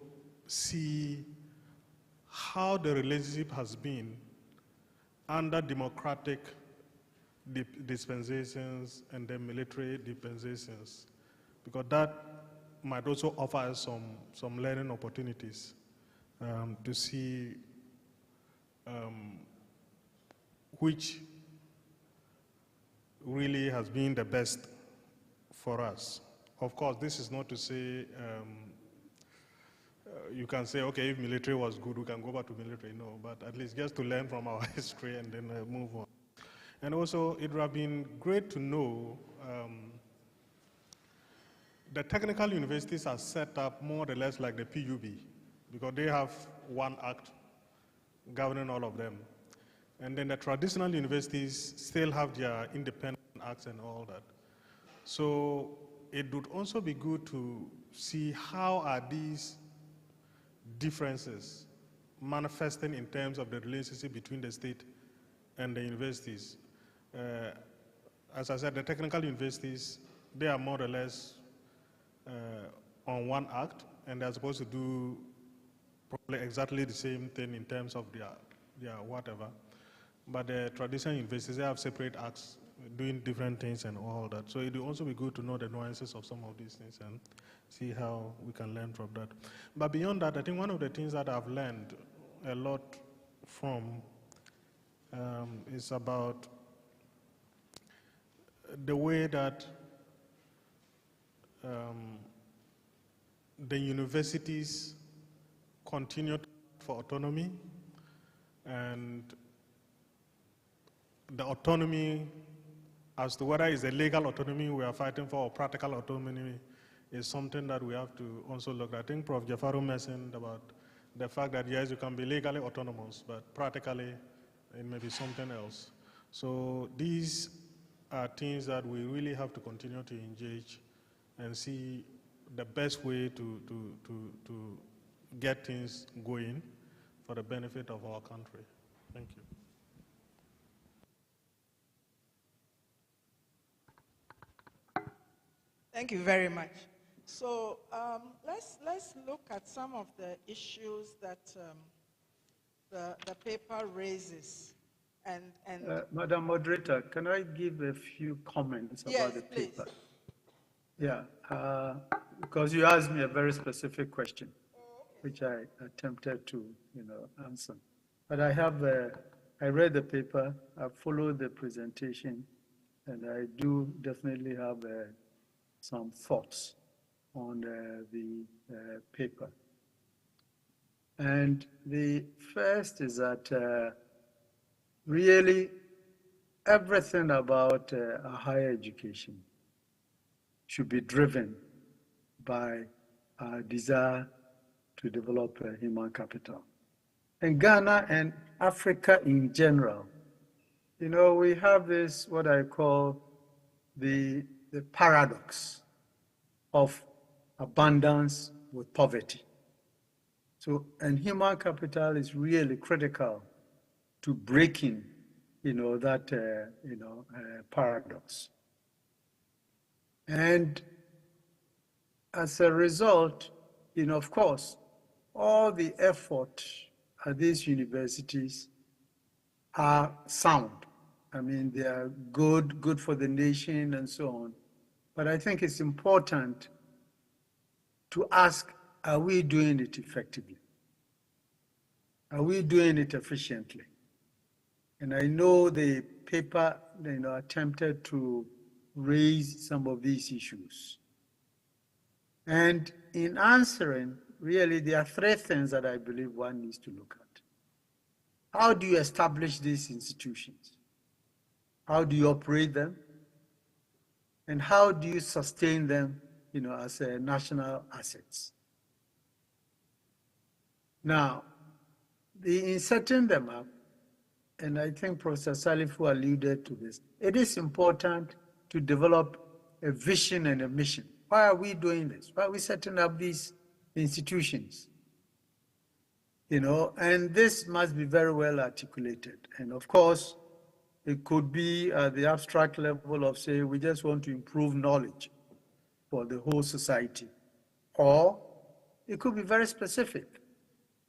see how the relationship has been under democratic dispensations and then military dispensations, because that might also offer us some learning opportunities to see which really has been the best for us. Of course, this is not to say you can say, okay, if military was good, we can go back to military. No, but at least just to learn from our history and then move on. And also, it would have been great to know the technical universities are set up more or less like the PUB, because they have one act governing all of them. And then the traditional universities still have their independent acts and all that. So it would also be good to see how are these differences manifesting in terms of the relationship between the state and the universities. As I said, the technical universities, they are more or less on one act, and they're supposed to do probably exactly the same thing in terms of their whatever. but the traditional universities, they have separate acts doing different things and all that. So it will also be good to know the nuances of some of these things and see how we can learn from that. But beyond that, I think one of the things that I've learned a lot from is about the way that the universities continue for autonomy, and the autonomy as to whether it's a legal autonomy we are fighting for or practical autonomy is something that we have to also look at. I think Prof. Jafaro mentioned about the fact that yes, you can be legally autonomous, but practically it may be something else. So these are things that we really have to continue to engage and see the best way to get things going for the benefit of our country. Thank you. Thank you very much. So let's look at some of the issues that the paper raises. Madam Moderator, can I give a few comments about the paper? Yeah, because you asked me a very specific question, which I attempted to, answer. But I read the paper, I followed the presentation, and I do definitely have some thoughts on the paper. And the first is that really everything about a higher education should be driven by our desire to develop human capital. In Ghana and Africa in general, we have this, what I call the paradox of abundance with poverty. So, and human capital is really critical to breaking, that, paradox. And as a result, of course, all the effort at these universities are sound. I mean, they are good for the nation and so on. But I think it's important to ask, are we doing it effectively? Are we doing it efficiently? And I know the paper, attempted to raise some of these issues. And in answering, really, there are three things that I believe one needs to look at. How do you establish these institutions? How do you operate them? And how do you sustain them, as national assets? Now, in setting them up, and I think Professor Salifu alluded to this, it is important to develop a vision and a mission. Why are we doing this? Why are we setting up these institutions? And this must be very well articulated. And of course, it could be at the abstract level of, say, we just want to improve knowledge for the whole society. Or it could be very specific.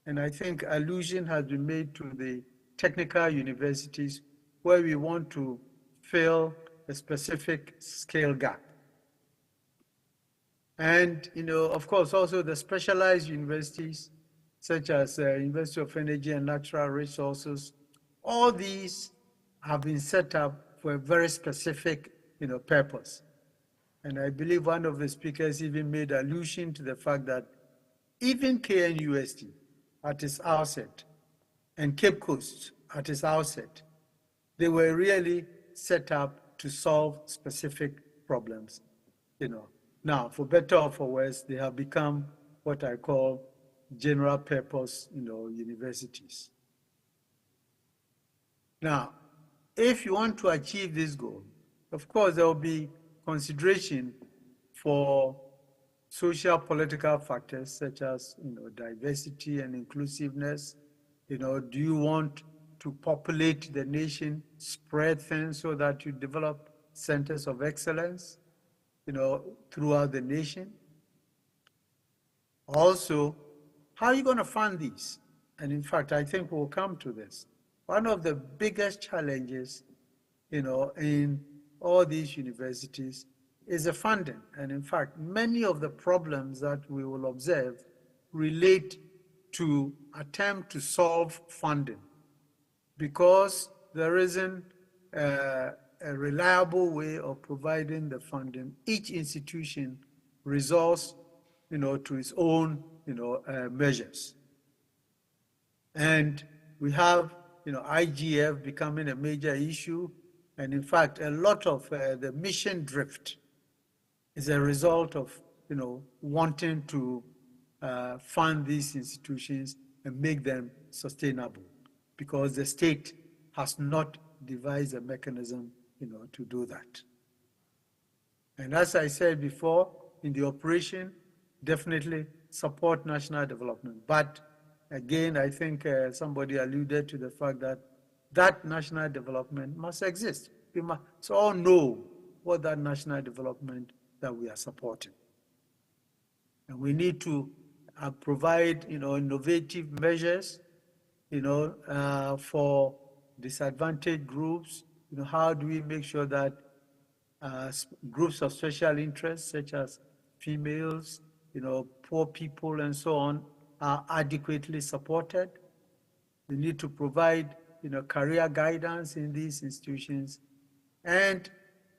And I think allusion has been made to the technical universities where we want to fill a specific scale gap. And, of course, also the specialized universities, such as University of Energy and Natural Resources, all these have been set up for a very specific, purpose. And I believe one of the speakers even made allusion to the fact that even KNUST at its outset and Cape Coast at its outset, they were really set up to solve specific problems. Now, for better or for worse, they have become what I call general purpose, universities. Now, if you want to achieve this goal, of course, there will be consideration for social political factors such as, diversity and inclusiveness. Do you want to populate the nation, spread things so that you develop centers of excellence, throughout the nation? Also, how are you going to fund these? And in fact, I think we'll come to this. one of the biggest challenges, in all these universities is the funding. And in fact, many of the problems that we will observe relate to attempt to solve funding because there isn't a reliable way of providing the funding. Each institution resorts, to its own, measures. And we have, IGF becoming a major issue. And in fact, a lot of the mission drift is a result of, wanting to fund these institutions and make them sustainable because the state has not devised a mechanism, to do that. And as I said before, in the operation, definitely support national development. But again, I think somebody alluded to the fact that that national development must exist. We must all know what that national development that we are supporting. And we need to provide, innovative measures, for disadvantaged groups. How do we make sure that groups of special interest, such as females, poor people, and so on, are adequately supported? We need to provide, career guidance in these institutions, and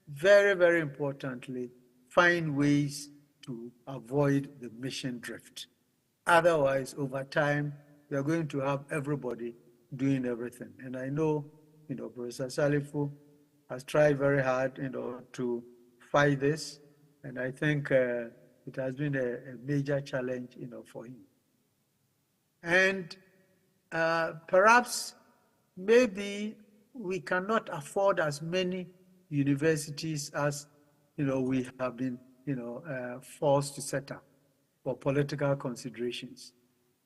very, very importantly, find ways to avoid the mission drift. Otherwise, over time, we are going to have everybody doing everything. And I know, Professor Salifu has tried very hard, to fight this, and I think it has been a major challenge, for him. And perhaps, maybe we cannot afford as many universities as, we have been, forced to set up for political considerations.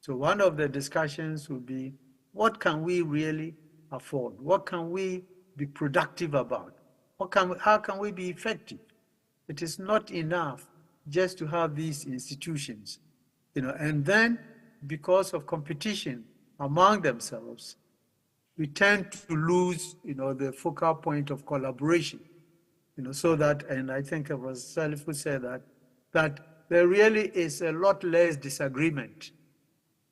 So one of the discussions would be, what can we really afford? What can we be productive about? How can we be effective? It is not enough just to have these institutions, and then because of competition among themselves, we tend to lose, the focal point of collaboration, so that, and I think it was Salifu said that there really is a lot less disagreement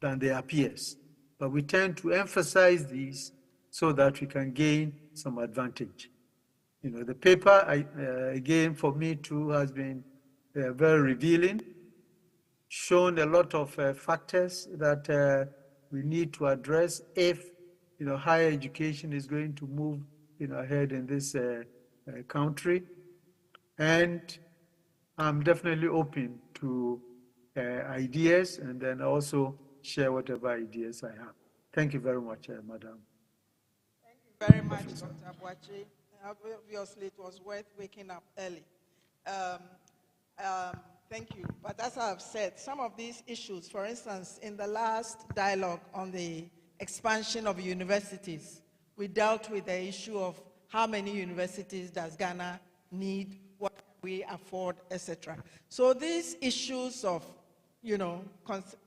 than there appears. But we tend to emphasize these so that we can gain some advantage. The paper, again, for me too, has been very revealing, shown a lot of factors that we need to address if, higher education is going to move, ahead in this country. And I'm definitely open to ideas, and then also share whatever ideas I have. Thank you very much, Madam. Thank you very much, Dr. Abuachi. Obviously, it was worth waking up early. Thank you. But as I've said, some of these issues, for instance, in the last dialogue on the expansion of universities, we dealt with the issue of how many universities does Ghana need, what we afford, etc. So these issues of,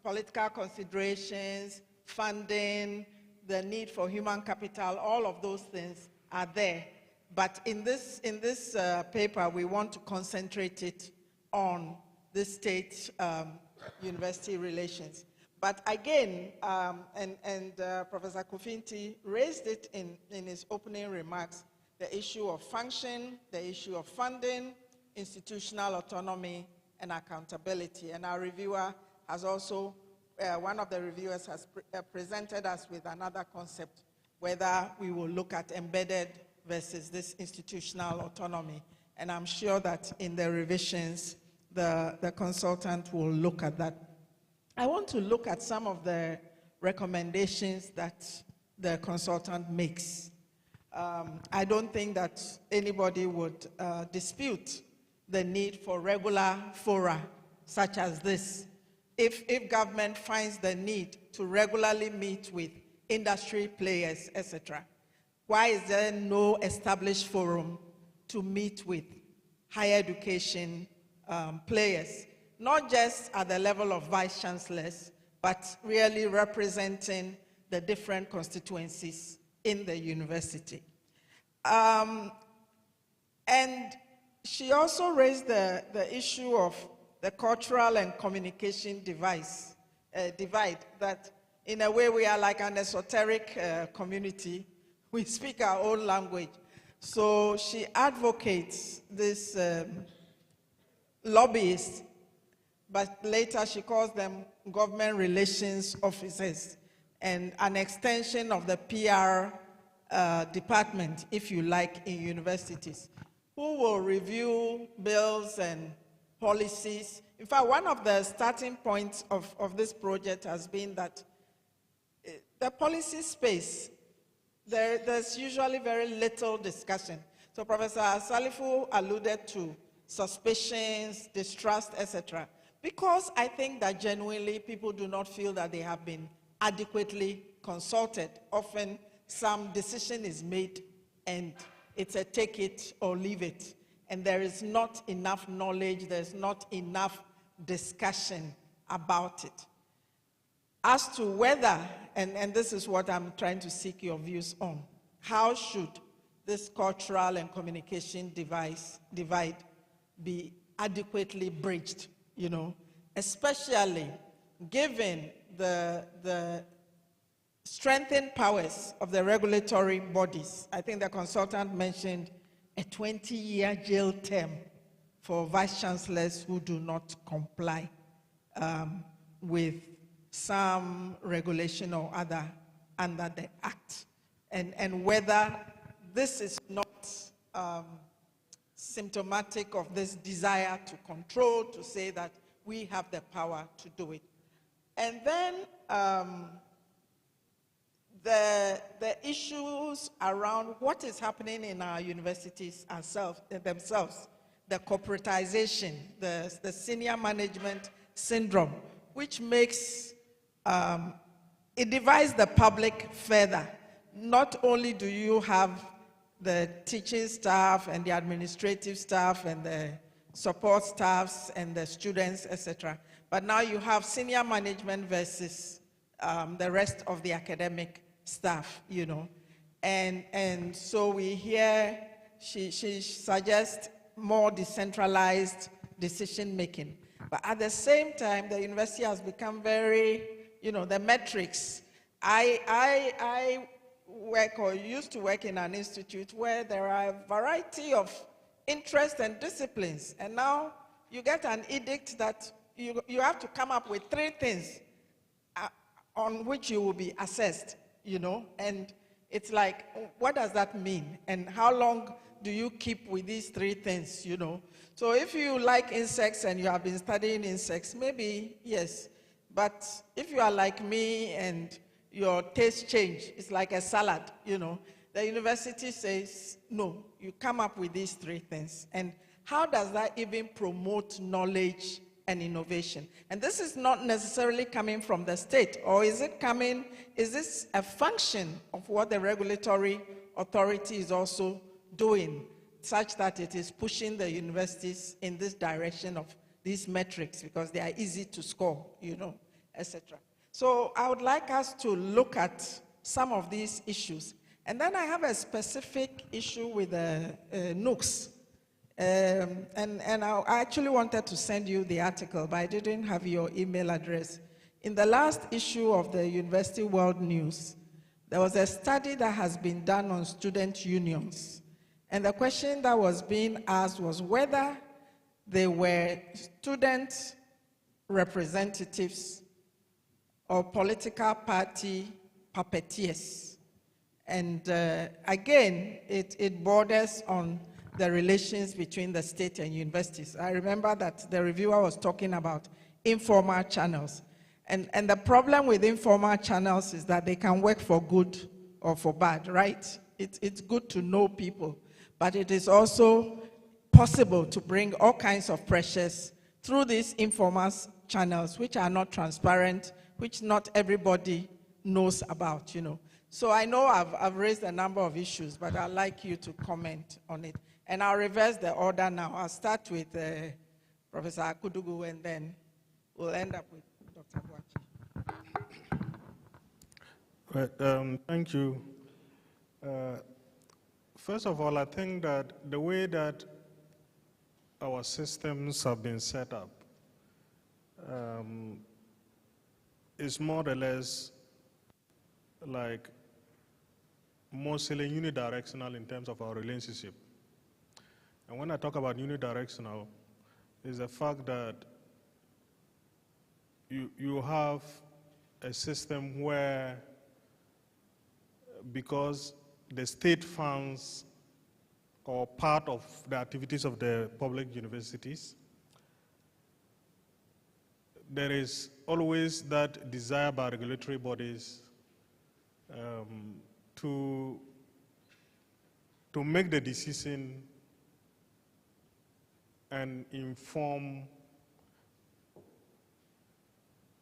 political considerations, funding, the need for human capital, all of those things are there. But in this paper, we want to concentrate it on the state university relations. But again, Professor Kofinti raised it in his opening remarks, the issue of function, the issue of funding, institutional autonomy, and accountability. And our reviewer has also, one of the reviewers has presented us with another concept, whether we will look at embedded versus this institutional autonomy. And I'm sure that in the revisions, the consultant will look at that. I want to look at some of the recommendations that the consultant makes. I don't think that anybody would dispute the need for regular fora such as this. If government finds the need to regularly meet with industry players, etc., why is there no established forum to meet with higher education players, not just at the level of vice chancellors, but really representing the different constituencies in the university. And she also raised the issue of the cultural and communication divide, that in a way we are like an esoteric community. We speak our own language. So she advocates this lobbyists, but later she calls them government relations officers, and an extension of the PR department, if you like, in universities, who will review bills and policies. In fact, one of the starting points of this project has been that the policy space, there's usually very little discussion. So Professor Salifu alluded to suspicions, distrust, etc. Because I think that genuinely people do not feel that they have been adequately consulted. Often some decision is made and it's a take it or leave it. And there is not enough knowledge, there's not enough discussion about it. As to whether, and this is what I'm trying to seek your views on, how should this cultural and communication divide be adequately bridged, you know, especially given the strengthened powers of the regulatory bodies. I think the consultant mentioned a 20-year jail term for vice-chancellors who do not comply with some regulation or other under the Act, and whether this is not symptomatic of this desire to control, to say that we have the power to do it. And then the issues around what is happening in our universities themselves, the corporatization, the senior management syndrome, which makes, it divides the public further. Not only do you have the teaching staff and the administrative staff and the support staffs and the students, etc., but now you have senior management versus the rest of the academic staff, you know. And so we hear, she suggests more decentralized decision making. But at the same time, the university has become very, you know, the metrics. I work or used to work in an institute where there are a variety of interests and disciplines. And now you get an edict that you have to come up with 3 things on which you will be assessed, you know. And it's like, what does that mean? And how long do you keep with these 3 things, you know? So if you like insects and you have been studying insects, maybe yes. But if you are like me and your taste change, it's like a salad, you know. The university says, no, you come up with these 3 things. And how does that even promote knowledge and innovation? And this is not necessarily coming from the state, or is this a function of what the regulatory authority is also doing, such that it is pushing the universities in this direction of these metrics because they are easy to score, you know, etc. So I would like us to look at some of these issues. And then I have a specific issue with the NUCs. And I actually wanted to send you the article, but I didn't have your email address. In the last issue of the University World News, there was a study that has been done on student unions. And the question that was being asked was whether they were student representatives or political party puppeteers. And again, it borders on the relations between the state and universities. I remember that the reviewer was talking about informal channels. And the problem with informal channels is that they can work for good or for bad, right? It's good to know people, but it is also possible to bring all kinds of pressures through these informal channels, which are not transparent, which not everybody knows about, you know. So I know I've raised a number of issues, but I'd like you to comment on it. And I'll reverse the order now. I'll start with Professor Akudugu, and then we'll end up with Dr. Boachi. Right, thank you, First of all, I think that the way that our systems have been set up is more or less like mostly unidirectional in terms of our relationship. And when I talk about unidirectional, is the fact that you have a system where, because the state funds or part of the activities of the public universities, there is always that desire by regulatory bodies to make the decision and inform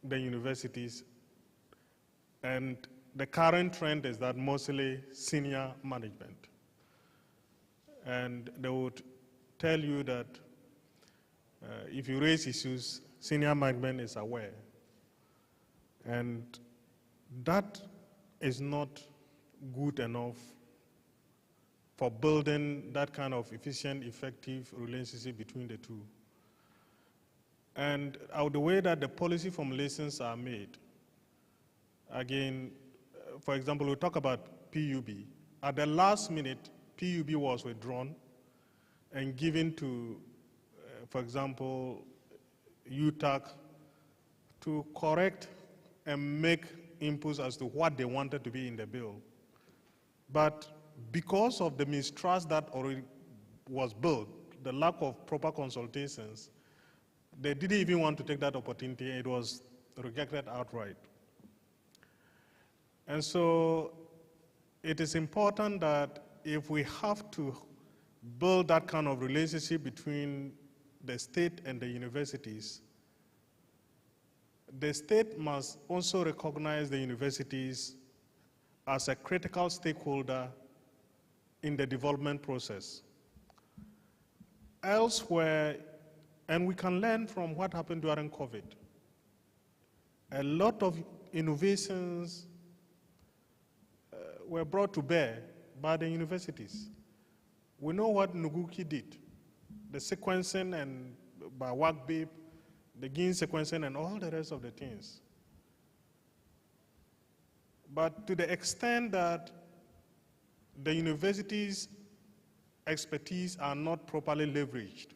the universities. And the current trend is that mostly senior management. And they would tell you that if you raise issues, senior management is aware. And that is not good enough for building that kind of efficient, effective relationship between the two. And the way that the policy formulations are made, again, for example, we talk about PUB. At the last minute, PUB was withdrawn and given to, for example, UTAC to correct and make inputs as to what they wanted to be in the bill. But because of the mistrust that already was built, the lack of proper consultations, they didn't even want to take that opportunity. It was rejected outright. And so it is important that if we have to build that kind of relationship between the state and the universities, the state must also recognize the universities as a critical stakeholder in the development process. Elsewhere, and we can learn from what happened during COVID. A lot of innovations were brought to bear by the universities. We know what Nuguki did, the sequencing and by WACBIP, the gene sequencing and all the rest of the things. But to the extent that the university's expertise are not properly leveraged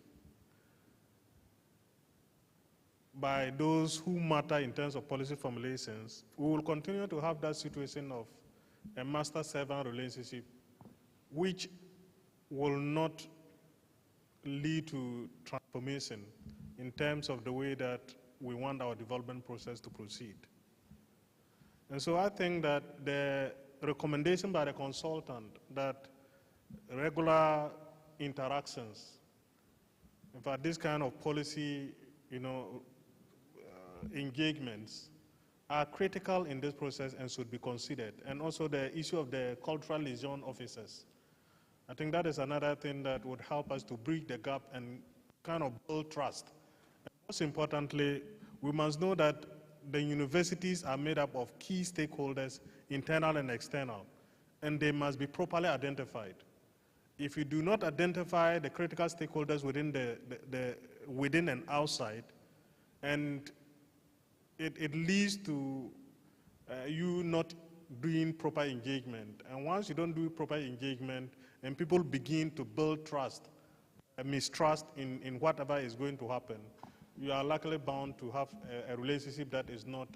by those who matter in terms of policy formulations, we will continue to have that situation of a master-servant relationship, which will not lead to transformation in terms of the way that we want our development process to proceed. And so I think that the recommendation by the consultant that regular interactions, in fact, this kind of policy, engagements are critical in this process and should be considered. And also the issue of the cultural liaison officers. I think that is another thing that would help us to bridge the gap and kind of build trust. And most importantly, we must know that the universities are made up of key stakeholders, internal and external, and they must be properly identified. If you do not identify the critical stakeholders within and outside, and it leads to you not doing proper engagement. And once you don't do proper engagement, and people begin to build trust, mistrust in whatever is going to happen, you are likely bound to have a relationship that is not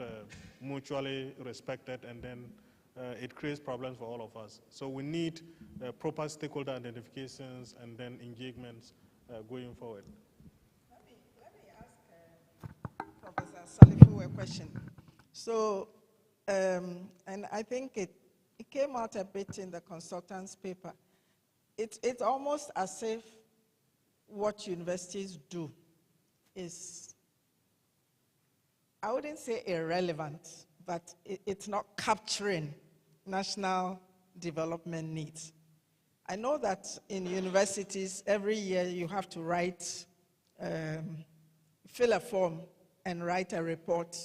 mutually respected, and then it creates problems for all of us. So we need proper stakeholder identifications and then engagements going forward. Let me ask Professor Salifu a question. So, and I think it came out a bit in the consultant's paper. It's almost as if what universities do is, I wouldn't say irrelevant, but it's not capturing national development needs. I know that in universities, every year you have to write, fill a form and write a report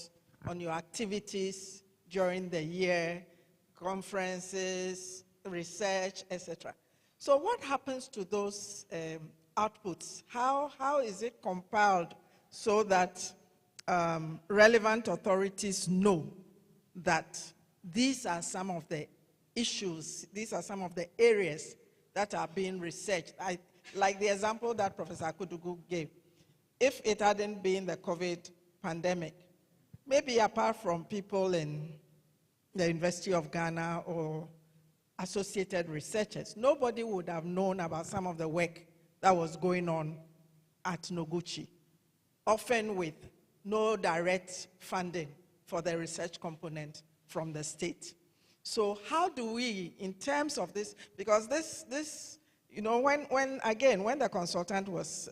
on your activities during the year, conferences, research, etc. So what happens to those outputs? How is it compiled so that relevant authorities know that these are some of the issues, these are some of the areas that are being researched? Like the example that Professor Akudugu gave. If it hadn't been the COVID pandemic, maybe apart from people in the University of Ghana or associated researchers, nobody would have known about some of the work that was going on at Noguchi, often with no direct funding for the research component from the state. So how do we, in terms of this, because this you know, when the consultant was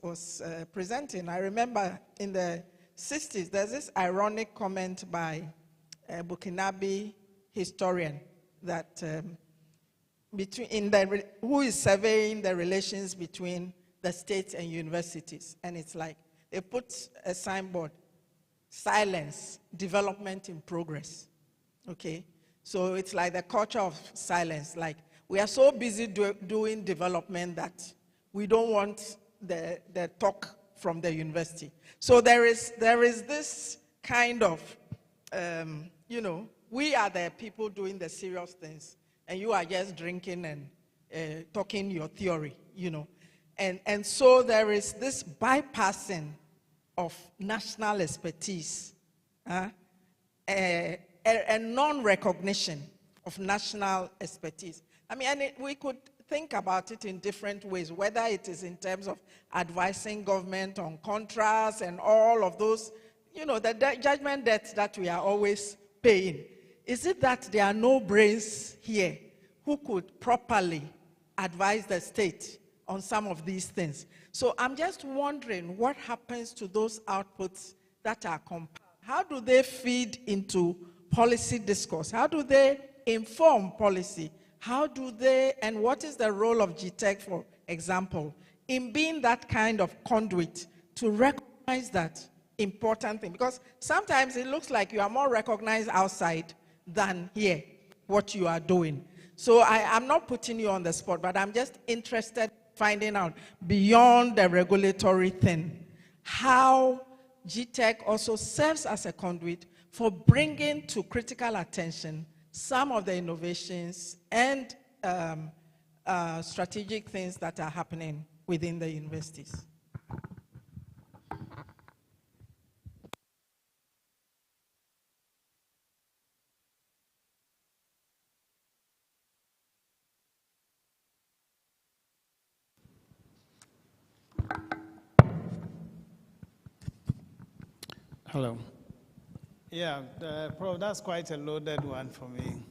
presenting, I remember in the 60s, there's this ironic comment by a Burkinabe historian that who is surveying the relations between the states and universities. And it's like, they put a signboard, silence, development in progress, okay? So it's like the culture of silence, like we are so busy doing development that we don't want the talk from the university. So there is this kind of, you know, we are the people doing the serious things, and you are just drinking and talking your theory, you know. And so there is this bypassing of national expertise, a non-recognition of national expertise. I mean, and we could think about it in different ways, whether it is in terms of advising government on contracts and all of those, you know, the judgment debts that we are always paying. Is it that there are no brains here who could properly advise the state on some of these things? So I'm just wondering what happens to those outputs that are compiled. How do they feed into policy discourse? How do they inform policy? How do they, and what is the role of GTEC, for example, in being that kind of conduit to recognize that important thing? Because sometimes it looks like you are more recognized outside than here, what you are doing. So I'm not putting you on the spot, but I'm just interested in finding out, beyond the regulatory thing, how GTEC also serves as a conduit for bringing to critical attention some of the innovations and strategic things that are happening within the universities. Hello. Yeah, Prof, that's quite a loaded one for me.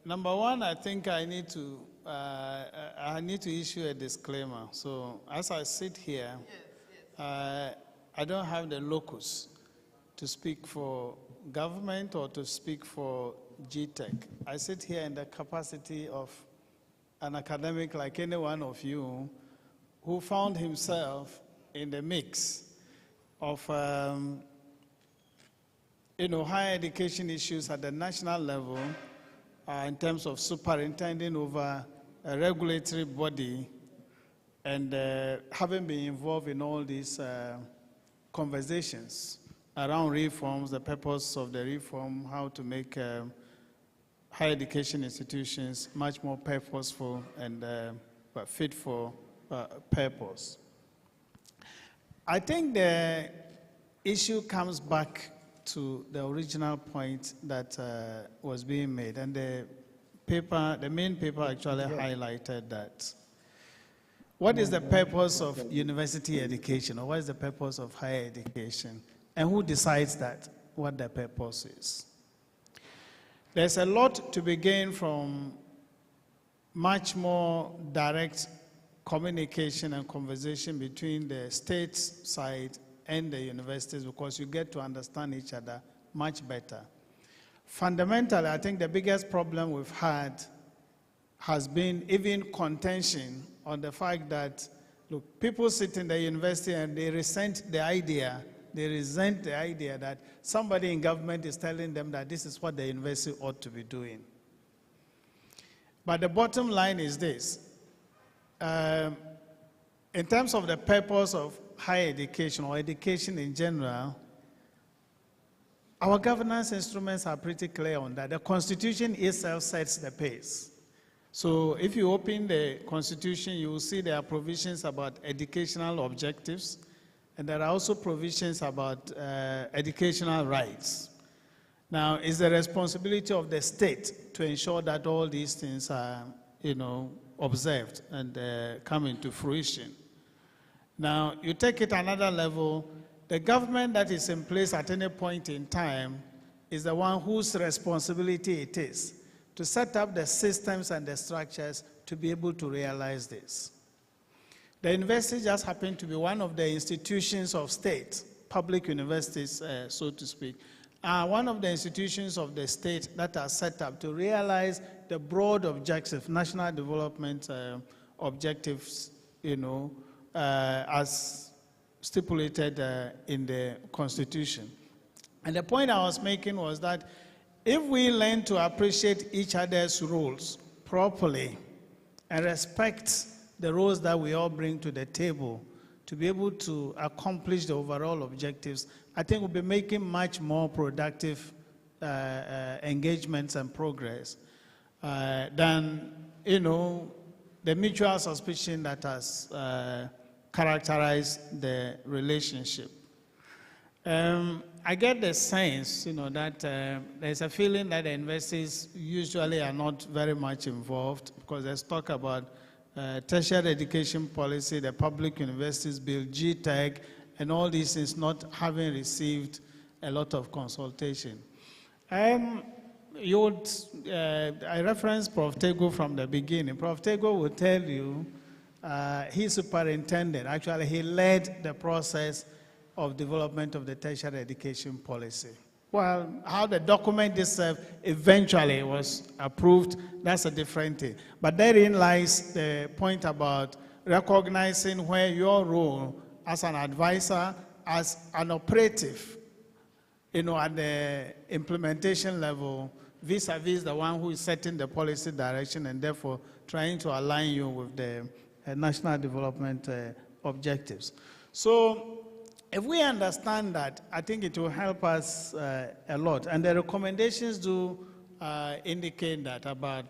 Number one, I think I need to issue a disclaimer. So as I sit here, I don't have the locus to speak for government or to speak for GTEC. I sit here in the capacity of an academic like any one of you who found himself in the mix of higher education issues at the national level in terms of superintending over a regulatory body and having been involved in all these conversations around reforms, the purpose of the reform, how to make higher education institutions much more purposeful and fit for purpose. I think the issue comes back to the original point that was being made, and the main paper actually highlighted that. What is the purpose of university education, or what is the purpose of higher education, and who decides that, what the purpose is? There's a lot to be gained from much more direct communication and conversation between the state side and the universities, because you get to understand each other much better. Fundamentally, I think the biggest problem we've had has been even contention on the fact that, look, people sit in the university and they resent the idea they resent the idea that somebody in government is telling them that this is what the university ought to be doing. But the bottom line is this. In terms of the purpose of higher education or education in general, our governance instruments are pretty clear on that. The Constitution itself sets the pace. So if you open the Constitution, you will see there are provisions about educational objectives, and there are also provisions about educational rights. Now, it's the responsibility of the state to ensure that all these things are, observed and come into fruition. Now, you take it another level, the government that is in place at any point in time is the one whose responsibility it is to set up the systems and the structures to be able to realize this. The university just happened to be one of the institutions of state, public universities, so to speak, one of the institutions of the state that are set up to realize the broad objective, national development objectives, as stipulated in the Constitution. And the point I was making was that if we learn to appreciate each other's roles properly and respect the roles that we all bring to the table to be able to accomplish the overall objectives, I think we'll be making much more productive engagements and progress than, the mutual suspicion that has characterized the relationship. I get the sense, that there's a feeling that the investors usually are not very much involved because there's talk about tertiary education policy, the public universities bill, GTEC, and all these things not having received a lot of consultation. I referenced Prof. Tego from the beginning. Prof. Tego will tell you he superintended, actually he led the process of development of the tertiary education policy. Well, how the document itself eventually was approved, that's a different thing. But therein lies the point about recognizing where your role as an advisor, as an operative, at the implementation level, vis-a-vis the one who is setting the policy direction and therefore trying to align you with the national development objectives. So, if we understand that, I think it will help us a lot. And the recommendations do indicate that about,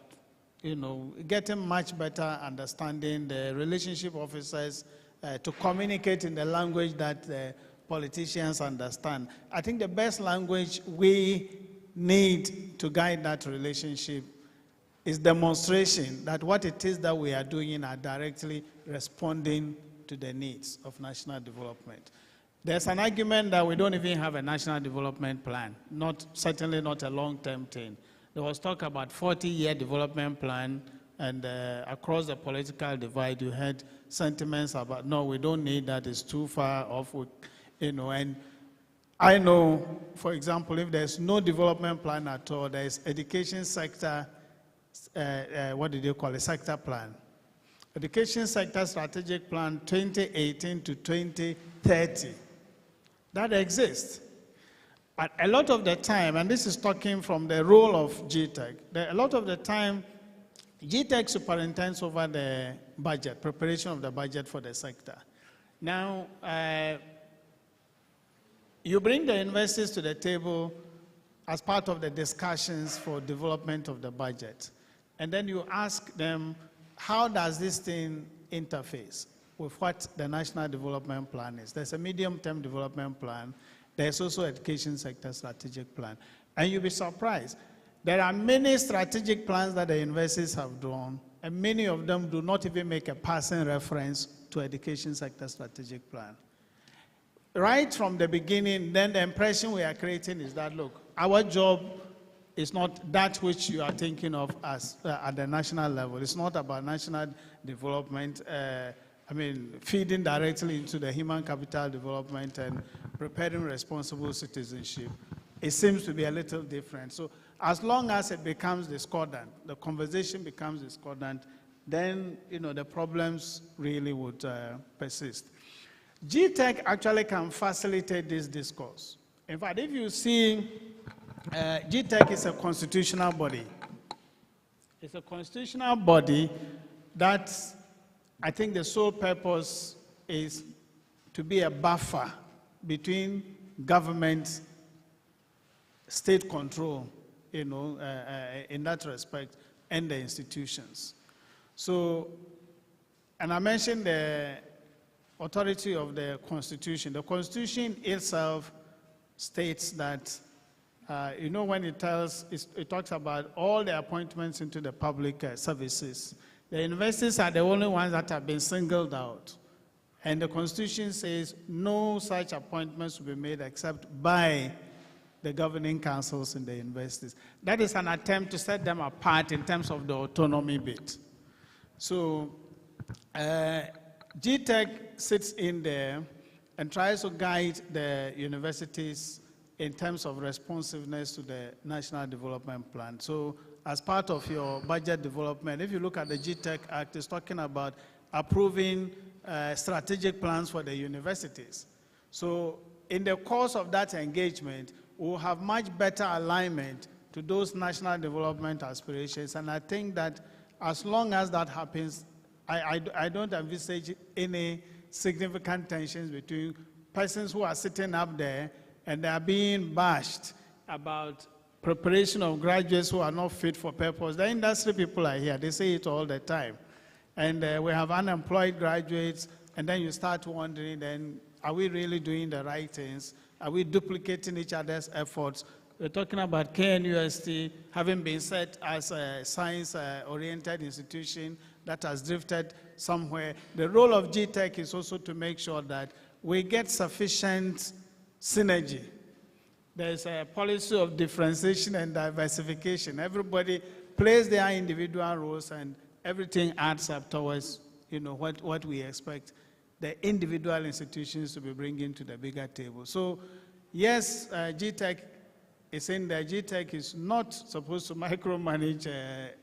getting much better understanding the relationship officers to communicate in the language that the politicians understand. I think the best language we need to guide that relationship is demonstration that what it is that we are doing are directly responding to the needs of national development. There's an argument that we don't even have a national development plan, certainly not a long-term thing. There was talk about 40-year development plan, and across the political divide, you had sentiments about, no, we don't need that, it's too far off, and I know, for example, if there's no development plan at all, there's education sector, what do they call it, sector plan. Education sector strategic plan 2018 to 2030. That exists. But a lot of the time, and this is talking from the role of GTEC, a lot of the time, GTEC superintends over the budget, preparation of the budget for the sector. Now, you bring the investors to the table as part of the discussions for development of the budget. And then you ask them, how does this thing interface with what the National Development Plan is? There's a medium-term development plan. There's also education sector strategic plan. And you'll be surprised. There are many strategic plans that the investors have drawn, and many of them do not even make a passing reference to education sector strategic plan. Right from the beginning, then the impression we are creating is that, look, our job is not that which you are thinking of as at the national level. It's not about national development, feeding directly into the human capital development and preparing responsible citizenship. It seems to be a little different. So as long as it becomes discordant, the conversation becomes discordant, then the problems really would persist. GTEC actually can facilitate this discourse. In fact, if you see, GTEC is a constitutional body. It's a constitutional body that I think the sole purpose is to be a buffer between government, state control, in that respect, and the institutions. So, and I mentioned the authority of the Constitution. The Constitution itself states that, when it talks about all the appointments into the public services, the universities are the only ones that have been singled out. And the Constitution says no such appointments will be made except by the governing councils in the universities. That is an attempt to set them apart in terms of the autonomy bit. So GTEC sits in there and tries to guide the universities in terms of responsiveness to the National Development Plan. So as part of your budget development, if you look at the GTEC Act, it's talking about approving strategic plans for the universities. So in the course of that engagement, we'll have much better alignment to those national development aspirations. And I think that as long as that happens, I don't envisage any significant tensions between persons who are sitting up there and they are being bashed about preparation of graduates who are not fit for purpose. The industry people are here, they say it all the time. And we have unemployed graduates, and then you start wondering, then, are we really doing the right things? Are we duplicating each other's efforts? We're talking about KNUST having been set as a science-oriented institution that has drifted somewhere. The role of GTEC is also to make sure that we get sufficient synergy. There's a policy of differentiation and diversification. Everybody plays their individual roles and everything adds up towards what we expect the individual institutions to be bringing to the bigger table. So yes, GTEC is in there. GTEC is not supposed to micromanage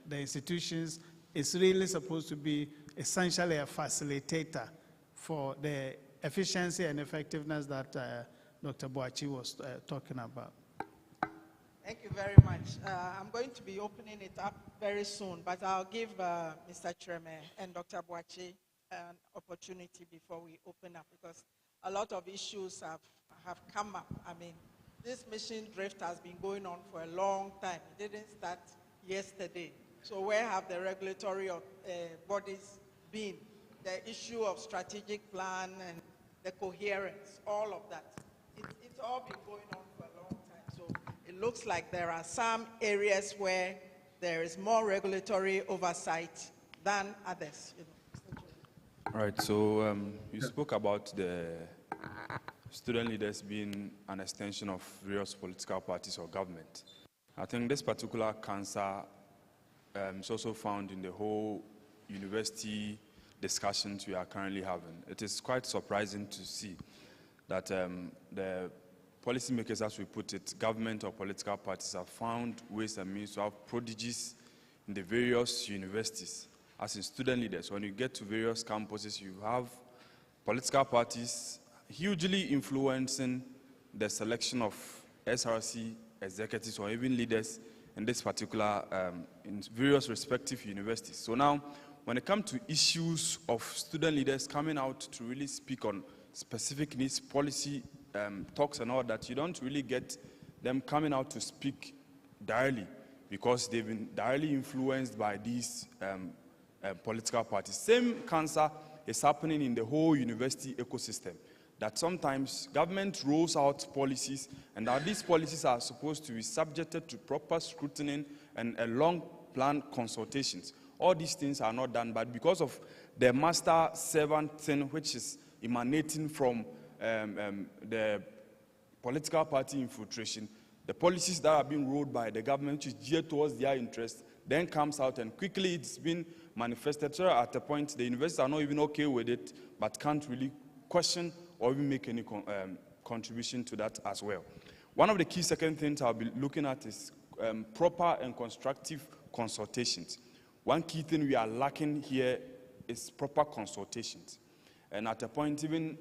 the institutions. It's really supposed to be essentially a facilitator for the efficiency and effectiveness that Dr. Boachi was talking about. Thank you very much. I'm going to be opening it up very soon, but I'll give Mr. Treme and Dr. Boachi an opportunity before we open up, because a lot of issues have come up. I mean, this mission drift has been going on for a long time. It didn't start yesterday. So where have the regulatory bodies been? The issue of strategic plan and the coherence, all of that. It's all been going on for a long time. So it looks like there are some areas where there is more regulatory oversight than others. Right, so you spoke about the student leaders being an extension of various political parties or government. I think this particular cancer is also found in the whole university discussions we are currently having. It is quite surprising to see that the policymakers, as we put it, government or political parties, have found ways and means to have prodigies in the various universities. As in student leaders, when you get to various campuses, you have political parties hugely influencing the selection of SRC executives or even leaders in this particular, in various respective universities. So now, when it comes to issues of student leaders coming out to really speak on specific needs, policy talks and all that, you don't really get them coming out to speak directly because they've been directly influenced by these political parties. Same cancer is happening in the whole university ecosystem, that sometimes government rolls out policies and that these policies are supposed to be subjected to proper scrutiny and a long plan consultations. All these things are not done, but because of the master-servant thing which is emanating from the political party infiltration, the policies that are being rolled by the government, which is geared towards their interest, then comes out and quickly it's been manifested. So at a point, the universities are not even okay with it, but can't really question or even make any contribution to that as well. One of the key second things I'll be looking at is proper and constructive consultations. One key thing we are lacking here is proper consultations. And at a point, even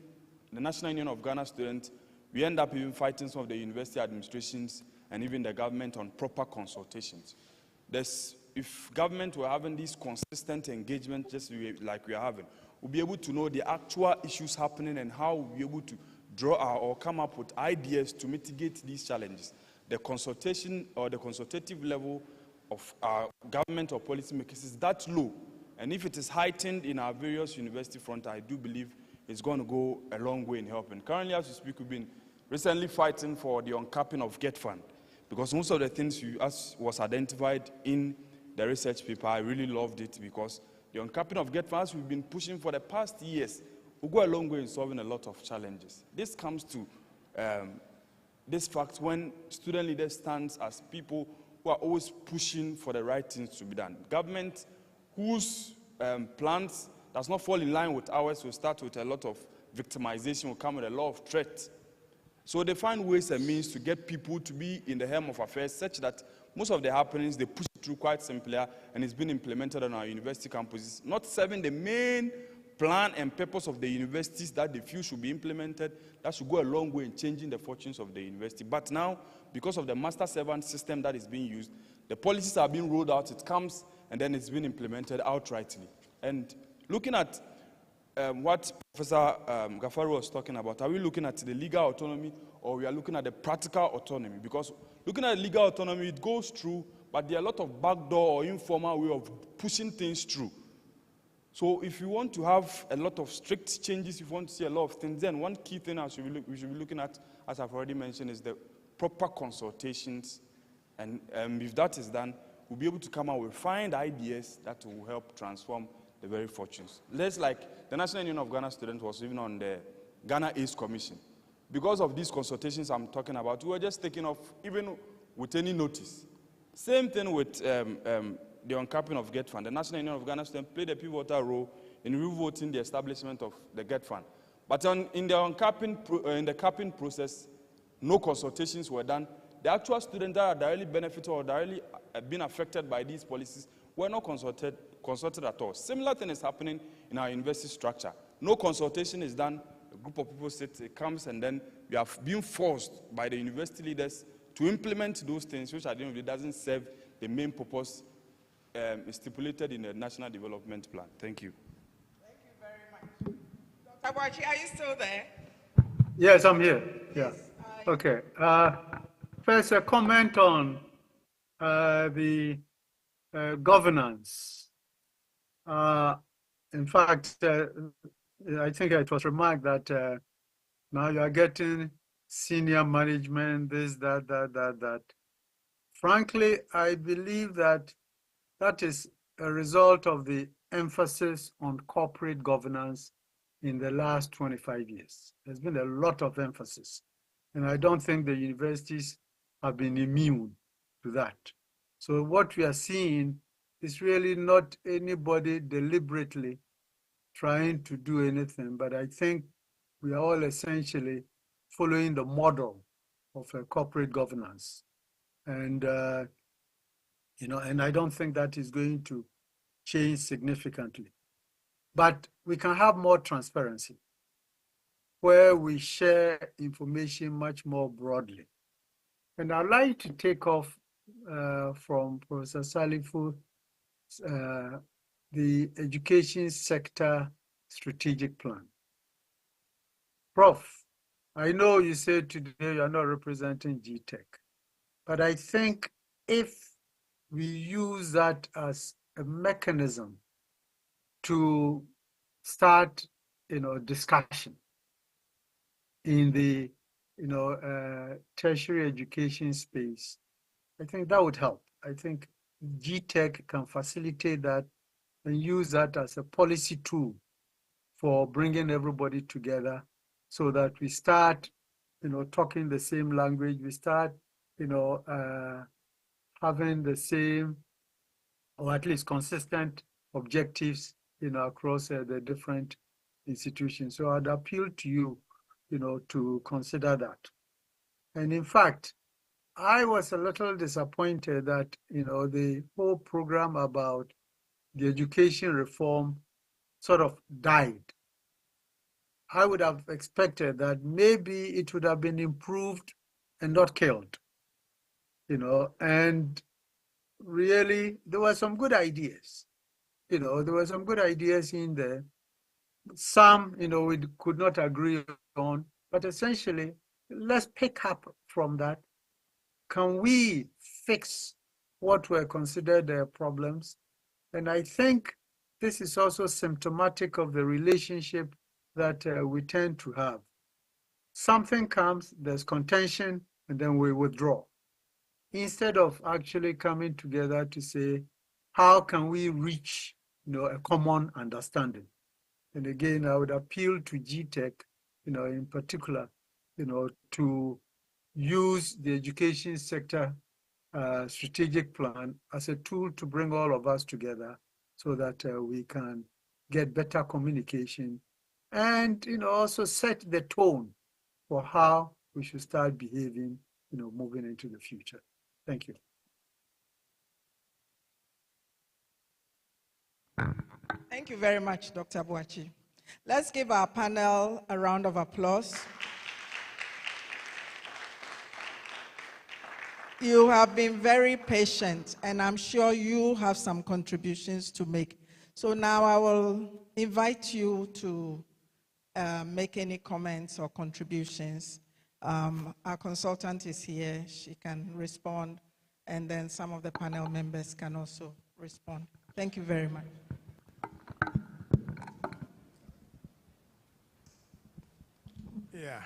the National Union of Ghana Students, we end up even fighting some of the university administrations and even the government on proper consultations. If government were having these consistent engagement just like we are having, we'll be able to know the actual issues happening and how we'll be able to draw or come up with ideas to mitigate these challenges. The consultation or the consultative level of our government or policymakers is that low. And if it is heightened in our various university front, I do believe it's going to go a long way in helping. Currently, as we speak, we've been recently fighting for the uncapping of GET fund, because most of the things as was identified in the research paper, I really loved it, because the uncapping of GET funds we've been pushing for the past years will go a long way in solving a lot of challenges. This comes to this fact when student leaders stand as people who are always pushing for the right things to be done. Government whose plans does not fall in line with ours will start with a lot of victimization, will come with a lot of threats. So they find ways and means to get people to be in the helm of affairs such that most of the happenings, they push it through quite simply, and it's been implemented on our university campuses, not serving the main plan and purpose of the universities that they feel should be implemented. That should go a long way in changing the fortunes of the university. But now, because of the master servant system that is being used, the policies are being rolled out, it comes, and then it's been implemented outrightly. And looking at what Professor Gafaru was talking about, are we looking at the legal autonomy or we are looking at the practical autonomy? Because looking at legal autonomy, it goes through, but there are a lot of backdoor or informal way of pushing things through. So if you want to have a lot of strict changes, if you want to see a lot of things, then one key thing we should be looking at, as I've already mentioned, is the proper consultations. And if that is done, we'll be able to come out with find ideas that will help transform the very fortunes. Less like the National Union of Ghana Students was even on the Ghana ACE Commission. Because of these consultations I'm talking about, we were just taking off even with any notice. Same thing with the uncapping of GET fund. The National Union of Ghana Students played a pivotal role in revoting the establishment of the GET fund. But in the capping process, no consultations were done. The actual students that are directly benefited or directly been affected by these policies were not consulted at all. Similar thing is happening in our university structure. No consultation is done. A group of people sit, it comes, and then we are being forced by the university leaders to implement those things, which at the end of the day doesn't serve the main purpose stipulated in the National Development Plan. Thank you. Thank you very much. Dr. Boachi, are you still there? Yes, I'm here. Yeah. Okay. First, a comment on the governance. In fact, I think it was remarked that now you are getting senior management, this, that. Frankly, I believe that that is a result of the emphasis on corporate governance in the last 25 years. There's been a lot of emphasis, and I don't think the universities have been immune to that. So what we are seeing is really not anybody deliberately trying to do anything, but I think we are all essentially following the model of a corporate governance. And, and I don't think that is going to change significantly. But we can have more transparency, where we share information much more broadly. And I'd like to take off from Professor Salifu, the education sector strategic plan. Prof, I know you said today you're not representing GTech, but I think if we use that as a mechanism to start, discussion in the, tertiary education space, I think that would help. I think GTech can facilitate that and use that as a policy tool for bringing everybody together so that we start, talking the same language, we start, having the same or at least consistent objectives, across the different institutions. So I'd appeal to you, to consider that. And in fact, I was a little disappointed that, the whole program about the education reform sort of died I would have expected that maybe it would have been improved and not killed, and really there were some good ideas. There were some good ideas in there. Some, we could not agree on, but essentially, let's pick up from that. Can we fix what were considered problems? And I think this is also symptomatic of the relationship that we tend to have. Something comes, there's contention, and then we withdraw. Instead of actually coming together to say, how can we reach a common understanding? And again, I would appeal to GTech, in particular, to use the education sector strategic plan as a tool to bring all of us together so that we can get better communication and also set the tone for how we should start behaving, moving into the future. Thank you. Thank you very much, Dr. Boachi. Let's give our panel a round of applause. You have been very patient, and I'm sure you have some contributions to make. So now I will invite you to make any comments or contributions. Our consultant is here. She can respond, and then some of the panel members can also respond. Thank you very much. Yeah,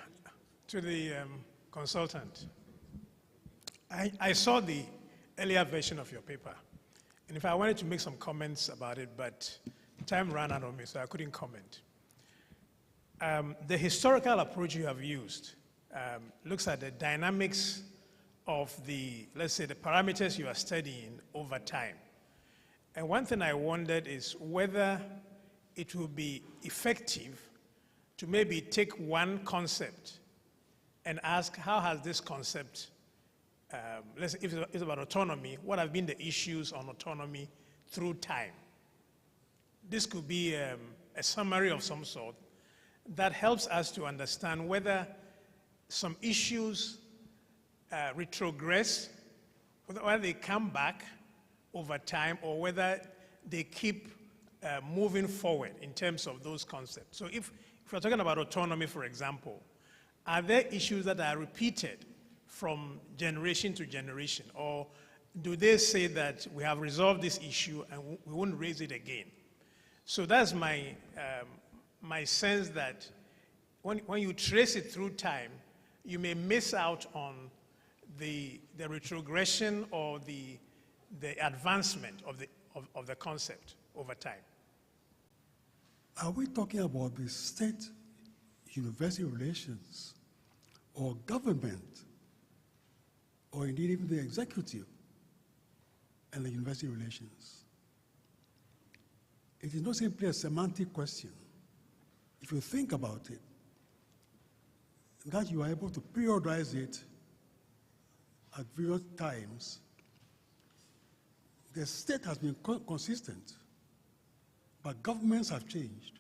to the consultant. I saw the earlier version of your paper, and if I wanted to make some comments about it, but time ran out on me, so I couldn't comment. The historical approach you have used looks at the dynamics of let's say, the parameters you are studying over time. And one thing I wondered is whether it will be effective to maybe take one concept and ask, how has this concept, let's say if it's about autonomy, what have been the issues on autonomy through time? This could be a summary of some sort that helps us to understand whether some issues retrogress, whether they come back over time, or whether they keep moving forward in terms of those concepts. So if we're talking about autonomy, for example, are there issues that are repeated from generation to generation, or do they say that we have resolved this issue and we won't raise it again? So that's my sense that when you trace it through time, you may miss out on the retrogression or the advancement of the concept over time. Are we talking about the state-university relations, or government, or indeed even the executive and the university relations? It is not simply a semantic question. If you think about it, that you are able to periodize it at various times, the state has been consistent, but governments have changed.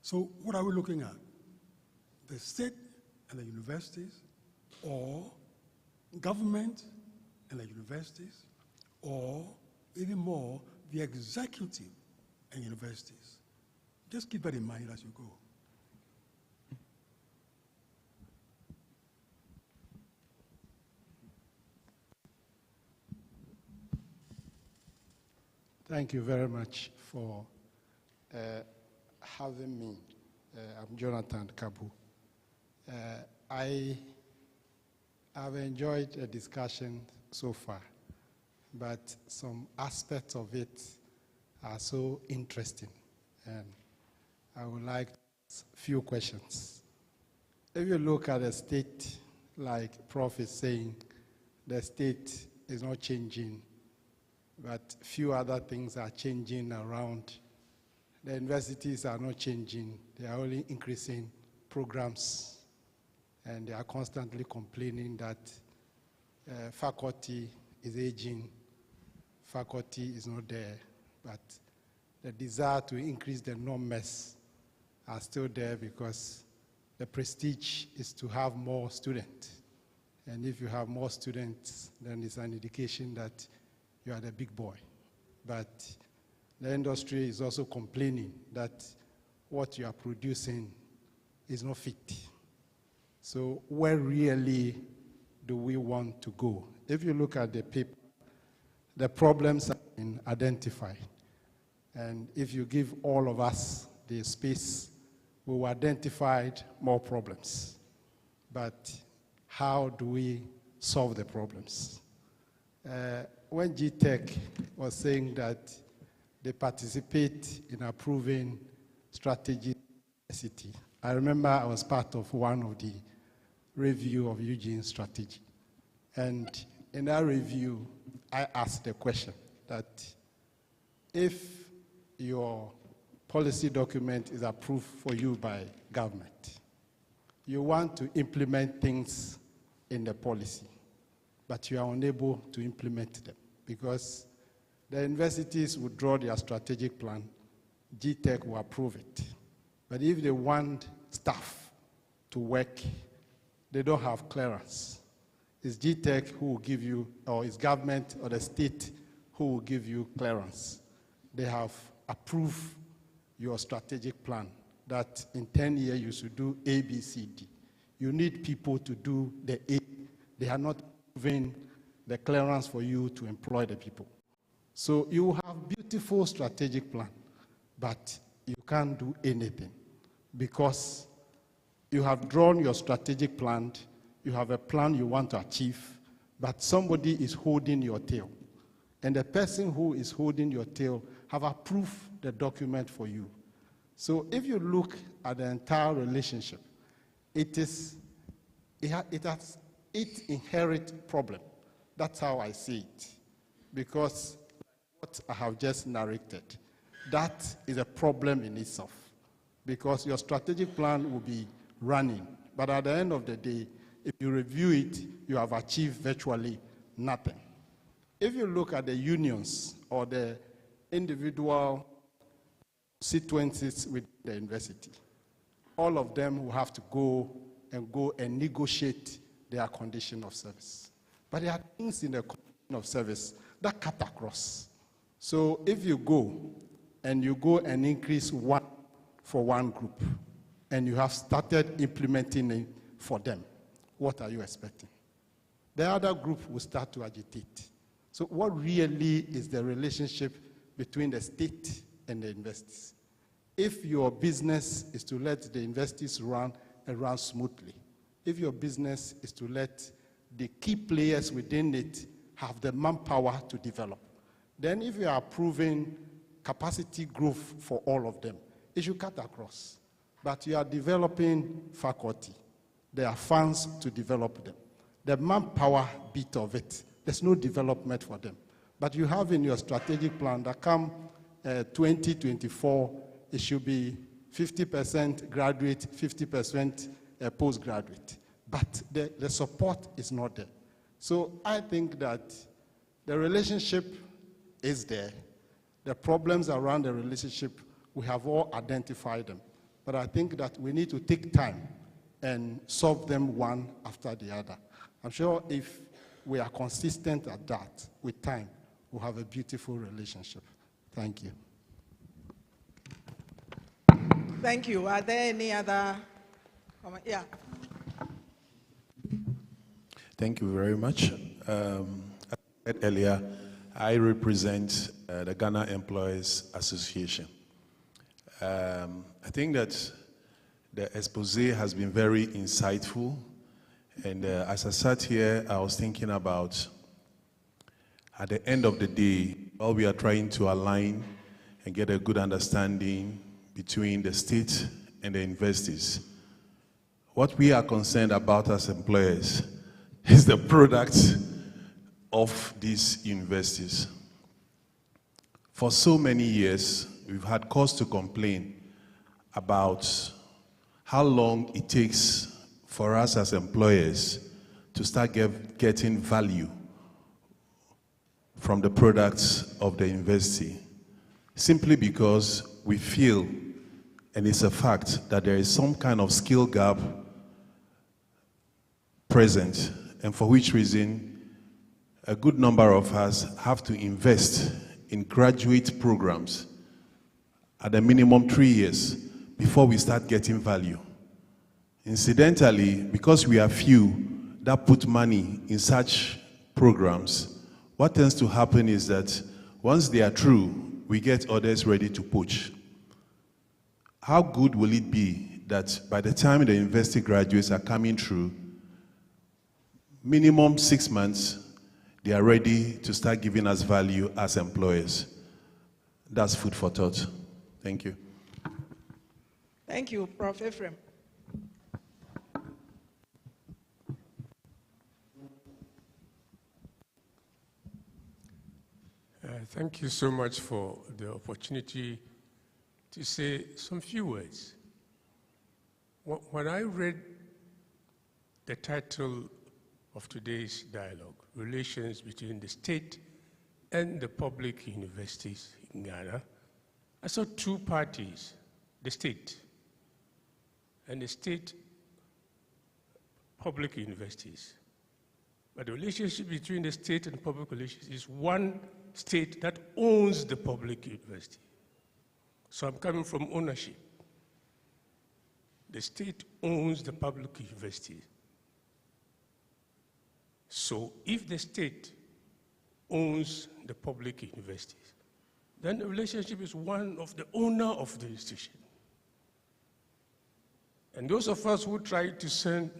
So what are we looking at? The state and the universities, or government and the universities, or even more, the executive and universities? Just keep that in mind as you go. Thank you very much for having me. I'm Jonathan Kabu. I have enjoyed the discussion so far, but some aspects of it are so interesting, and I would like a few questions. If you look at the state, like Prof is saying, the state is not changing, but few other things are changing around. The universities are not changing. They are only increasing programs, and they are constantly complaining that faculty is aging, faculty is not there, but the desire to increase the numbers are still there because the prestige is to have more students. And if you have more students, then it's an indication that you are the big boy. But the industry is also complaining that what you are producing is not fit. So where really do we want to go? If you look at the paper, the problems have been identified. And if you give all of us the space, we will identify more problems. But how do we solve the problems? When GTech was saying that they participate in approving strategy, I remember I was part of one of the review of Eugene's strategy. And in that review, I asked the question that if your policy document is approved for you by government, you want to implement things in the policy, but you are unable to implement them because the universities will draw their strategic plan, GTech will approve it. But if they want staff to work, they don't have clearance. It's GTech who will give you, or it's government or the state who will give you clearance. They have approved your strategic plan that in 10 years you should do A, B, C, D. You need people to do the A. They are not giving the clearance for you to employ the people. So you have beautiful strategic plan, but you can't do anything because you have drawn your strategic plan, you have a plan you want to achieve, but somebody is holding your tail. And the person who is holding your tail have approved the document for you. So if you look at the entire relationship, it has its inherent problem. That's how I see it. Because what I have just narrated, that is a problem in itself. Because your strategic plan will be running, but at the end of the day, if you review it, you have achieved virtually nothing. If you look at the unions or the individual sequences with the university, all of them will have to go and negotiate their condition of service. But there are things in the condition of service that cut across. So if you go and increase one for one group, and you have started implementing it for them, what are you expecting? The other group will start to agitate. So what really is the relationship between the state and the universities? If your business is to let the universities run and run smoothly, if your business is to let the key players within it have the manpower to develop, then if you are approving capacity growth for all of them, it should cut across. But you are developing faculty. There are funds to develop them. The manpower bit of it, there's no development for them. But you have in your strategic plan that come 2024, it should be 50% graduate, 50% postgraduate. But the support is not there. So I think that the relationship is there. The problems around the relationship, we have all identified them. But I think that we need to take time and solve them one after the other. I'm sure if we are consistent at that, with time, we'll have a beautiful relationship. Thank you. Thank you. Are there any other comments? Yeah. Thank you very much. As I said earlier, I represent the Ghana Employees Association. I think that the expose has been very insightful. And as I sat here, I was thinking about, at the end of the day, all we are trying to align and get a good understanding between the state and the investors. What we are concerned about as employers is the product of these universities. For so many years, we've had cause to complain about how long it takes for us as employers to start getting value from the products of the university, simply because we feel and it's a fact that there is some kind of skill gap present, and for which reason a good number of us have to invest in graduate programs at a minimum 3 years before we start getting value. Incidentally, because we are few that put money in such programs, what tends to happen is that once they are through, we get others ready to poach. How good will it be that by the time the university graduates are coming through, minimum 6 months, they are ready to start giving us value as employers? That's food for thought. Thank you. Thank you, Prof. Ephraim. Thank you so much for the opportunity to say some few words. When I read the title of today's dialogue, Relations between the State and the Public Universities in Ghana, I saw two parties, the state and the state public universities. But the relationship between the state and public relations is one state that owns the public university. So I'm coming from ownership. The state owns the public university. So if the state owns the public universities, then the relationship is one of the owner of the institution. And those of us who try to send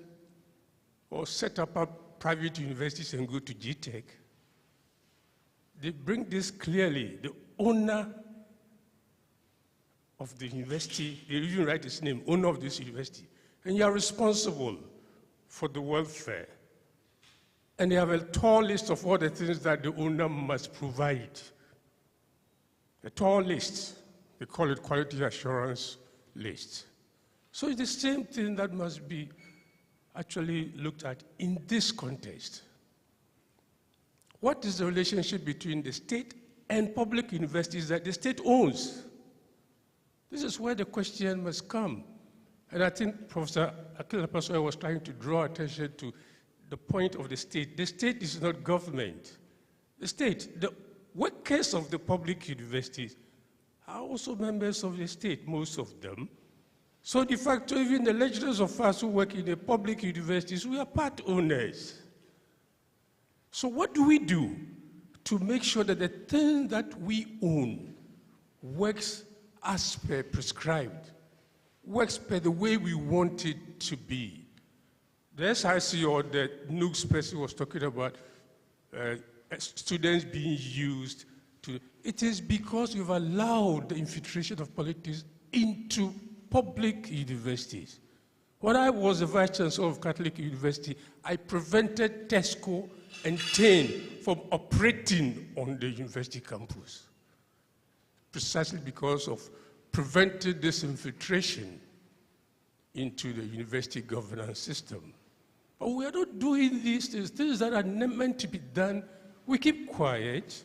or set up private universities and go to GTech, they bring this clearly. The owner of the university, they even write his name, owner of this university, and you are responsible for the welfare. And they have a tall list of all the things that the owner must provide. A tall list, they call it quality assurance list. So it's the same thing that must be actually looked at in this context. What is the relationship between the state and public universities that the state owns? This is where the question must come. And I think Professor Akila was trying to draw attention to the point of the state. The state is not government. The state, the workers of the public universities are also members of the state, most of them. So de facto, even the lecturers of us who work in the public universities, we are part owners. So what do we do to make sure that the thing that we own works as per prescribed, works per the way we want it to be? The SIC or the NUGS person was talking about students being used to, it is because we've allowed the infiltration of politics into public universities. When I was the Vice Chancellor of Catholic University, I prevented Tesco and TAIN from operating on the university campus, precisely because of preventing this infiltration into the university governance system. But we are not doing these things that are meant to be done. We keep quiet.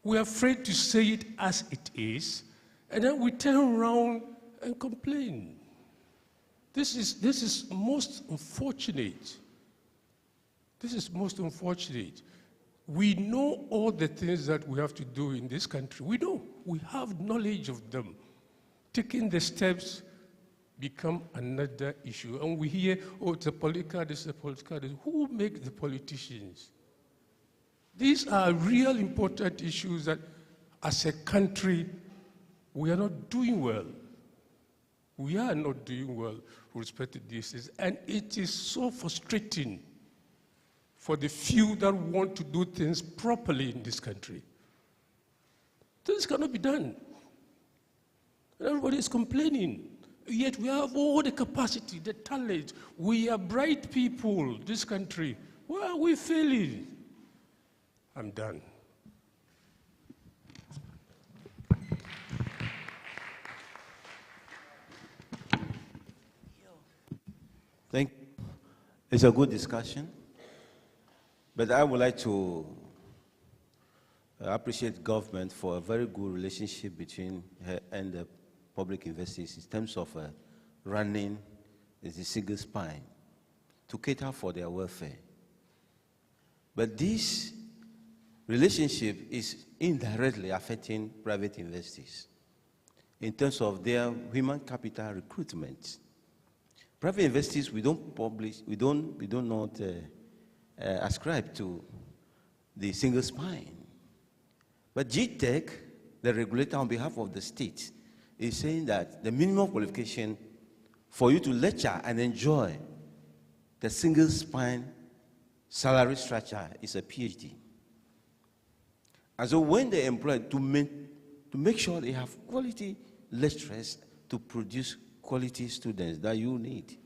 We're afraid to say it as it is, and then we turn around and complain. This is most unfortunate. This is most unfortunate. We know all the things that we have to do in this country. We know. We have knowledge of them. Taking the steps become another issue. And we hear, oh, it's a political, this is a political. Who make the politicians? These are real important issues that, as a country, we are not doing well. We are not doing well with respect to this. And it is so frustrating for the few that want to do things properly in this country. Things cannot be done. Everybody is complaining. Yet we have all the capacity, the talent. We are bright people, this country. Where are we failing? I'm done. It's a good discussion, but I would like to appreciate government for a very good relationship between her and the public universities in terms of running the single spine to cater for their welfare. But this relationship is indirectly affecting private investors in terms of their human capital recruitment. Private investors, we do not ascribe to the single spine. But GTech, the regulator on behalf of the state, is saying that the minimum qualification for you to lecture and enjoy the single spine salary structure is a PhD. And so when they employ to make sure they have quality lecturers to produce quality students that you need.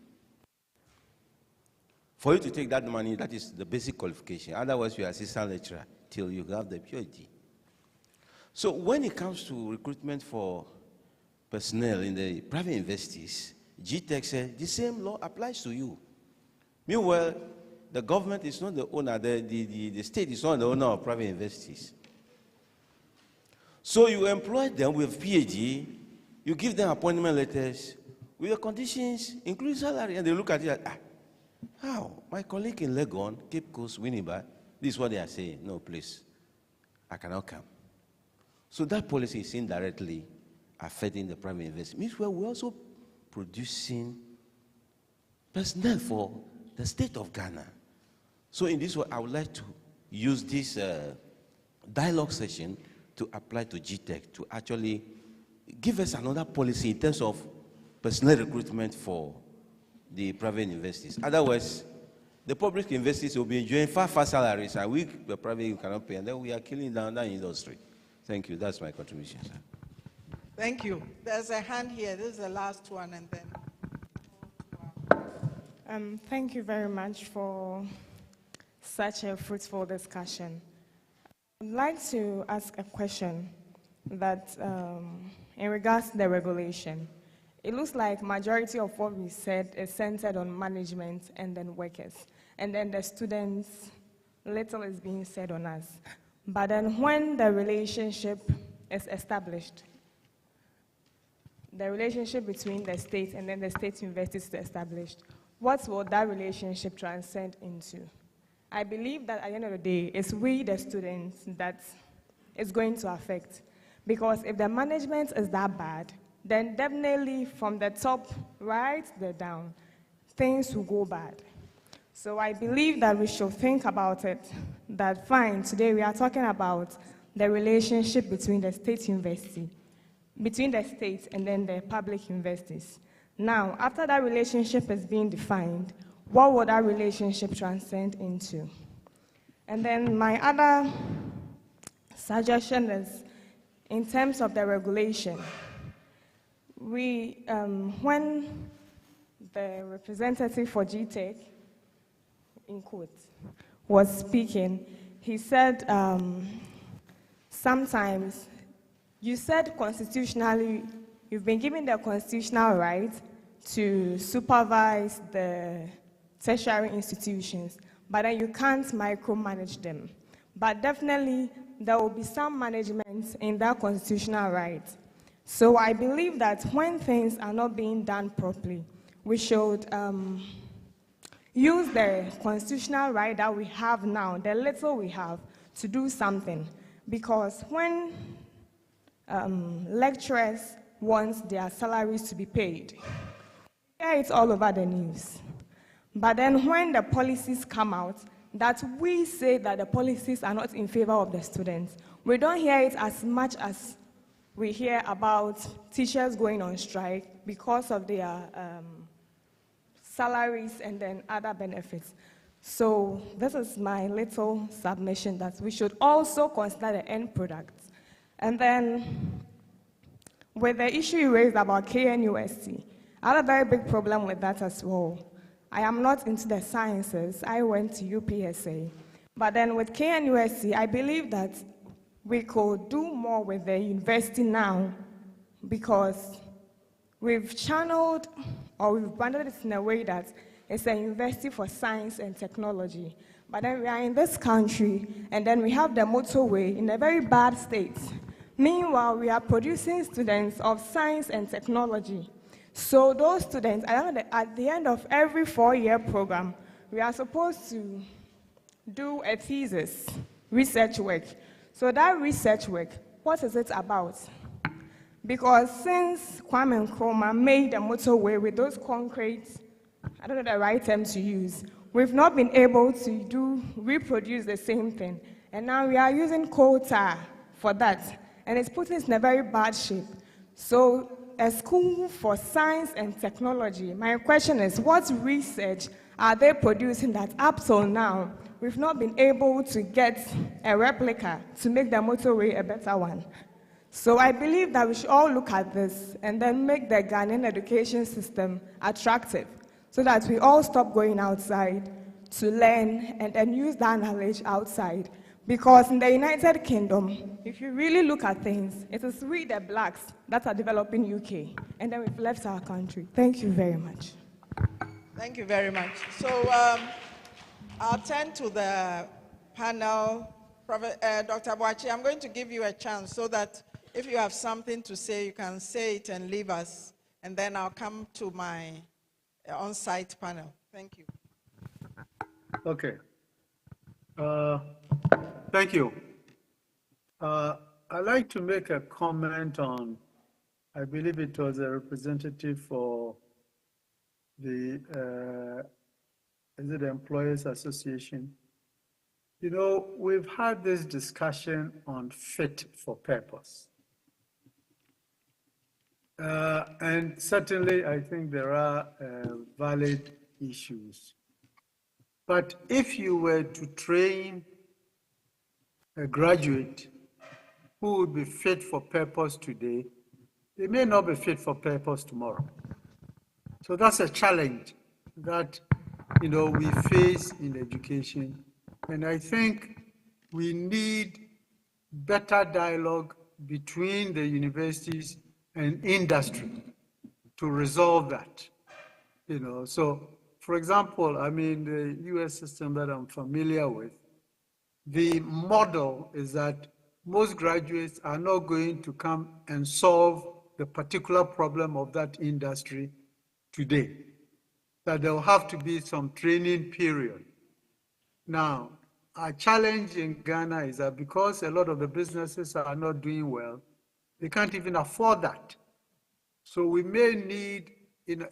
For you to take that money, that is the basic qualification. Otherwise, you are assistant lecturer till you have the PhD. So when it comes to recruitment for personnel in the private universities, GTech said the same law applies to you. Meanwhile, the government is not the owner, the state is not the owner of private universities. So you employ them with PhD, you give them appointment letters with the conditions, including salary, and they look at it like, how? My colleague in Legon, Cape Coast, Winneba, this is what they are saying. No, please, I cannot come. So that policy is indirectly affecting the private investment. Means we're also producing personnel for the state of Ghana. So in this way, I would like to use this dialogue session to apply to GTech to actually give us another policy in terms of personnel recruitment for the private universities. Otherwise, the public universities will be enjoying far salaries, and we, the private, cannot pay, and then we are killing down that industry. Thank you. That's my contribution, sir. Thank you. There's a hand here. This is the last one, and then. Thank you very much for such a fruitful discussion. I'd like to ask a question that, in regards to the regulation, it looks like majority of what we said is centered on management and then workers. And then the students, little is being said on us. But then when the relationship is established, the relationship between the state and then the state universities is established, what will that relationship transcend into? I believe that at the end of the day, it's we, the students, that it's going to affect. Because if the management is that bad, then definitely from the top right to down, things will go bad. So I believe that we should think about it, that fine, today we are talking about the relationship between the state university, between the state and then the public universities. Now, after that relationship is being defined, what would that relationship transcend into? And then my other suggestion is, in terms of the regulation, when the representative for GTech, in quotes, was speaking, he said sometimes, you said constitutionally, you've been given the constitutional right to supervise the tertiary institutions, but then you can't micromanage them. But definitely, there will be some management in that constitutional right. So I believe that when things are not being done properly, we should use the constitutional right that we have now, the little we have, to do something. Because when lecturers want their salaries to be paid, yeah, it's all over the news. But then when the policies come out, that we say that the policies are not in favor of the students, we don't hear it as much as we hear about teachers going on strike because of their salaries and then other benefits. So this is my little submission, that we should also consider the end product. And then with the issue you raised about KNUST, I have a very big problem with that as well. I am not into the sciences. I went to UPSA. But then with KNUST, I believe that we could do more with the university now, because we've channeled, or we've branded it in a way that it's a university for science and technology. But then we are in this country, and then we have the motorway in a very bad state. Meanwhile, we are producing students of science and technology. So those students, at the end of every 4-year program, we are supposed to do a thesis, research work. So that research work, what is it about? Because since Kwame Nkrumah made the motorway with those concrete, I don't know the right term to use, we've not been able to reproduce the same thing. And now we are using coal tar for that. And it's putting us in a very bad shape. So a school for science and technology, my question is, what research are they producing that up till now, we've not been able to get a replica to make the motorway a better one? So I believe that we should all look at this and then make the Ghanaian education system attractive so that we all stop going outside to learn and then use that knowledge outside. Because in the United Kingdom, if you really look at things, it is we the blacks that are developing UK, and then we've left our country. Thank you very much. Thank you very much. So I'll turn to the panel. Dr. Boachi, I'm going to give you a chance so that if you have something to say, you can say it and leave us, and then I'll come to my on-site panel. Thank you. Okay. Thank you. I'd like to make a comment on, I believe it was a representative for the, is it the Employers Association? You know, we've had this discussion on fit for purpose. And certainly, I think there are valid issues. But if you were to train a graduate who would be fit for purpose today, they may not be fit for purpose tomorrow. So that's a challenge that, you know, we face in education. And I think we need better dialogue between the universities and industry to resolve that. You know, so for example, I mean, the US system that I'm familiar with, the model is that most graduates are not going to come and solve the particular problem of that industry today, that there will have to be some training period. Now, our challenge in Ghana is that because a lot of the businesses are not doing well, they can't even afford that. So we may need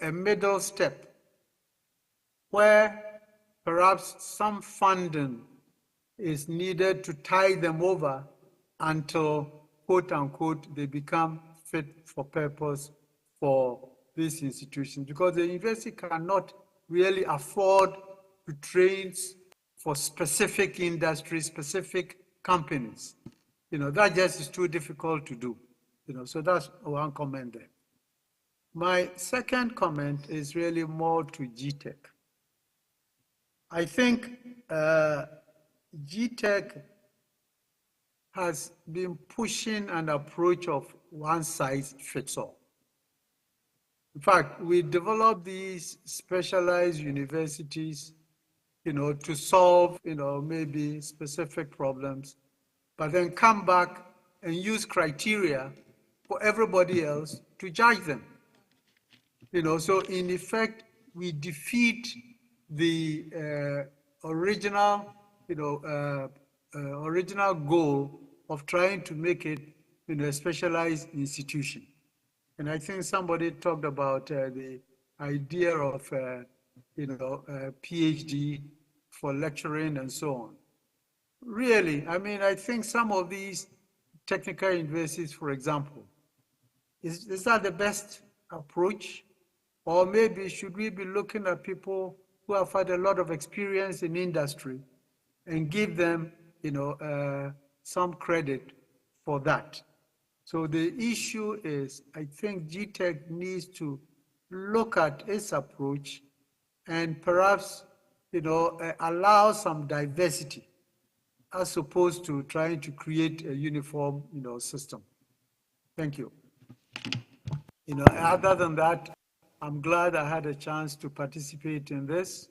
a middle step where perhaps some funding is needed to tie them over until, quote unquote, they become fit for purpose for these institutions. Because the university cannot really afford to train for specific industries, specific companies. You know, that just is too difficult to do. You know, so that's one comment there. My second comment is really more to GTech. I think GTech has been pushing an approach of one size fits all. In fact, we developed these specialized universities, you know, to solve, you know, maybe specific problems, but then come back and use criteria for everybody else to judge them. You know, so in effect, we defeat the original, you know, original goal of trying to make it, you know, a specialized institution. And I think somebody talked about the idea of, you know, PhD for lecturing and so on. Really, I mean, I think some of these technical universities, for example, is that the best approach? Or maybe should we be looking at people who have had a lot of experience in industry and give them, you know, some credit for that? So the issue is, I think GTech needs to look at its approach and perhaps, you know, allow some diversity as opposed to trying to create a uniform, you know, system. Thank you. You know, other than that, I'm glad I had a chance to participate in this,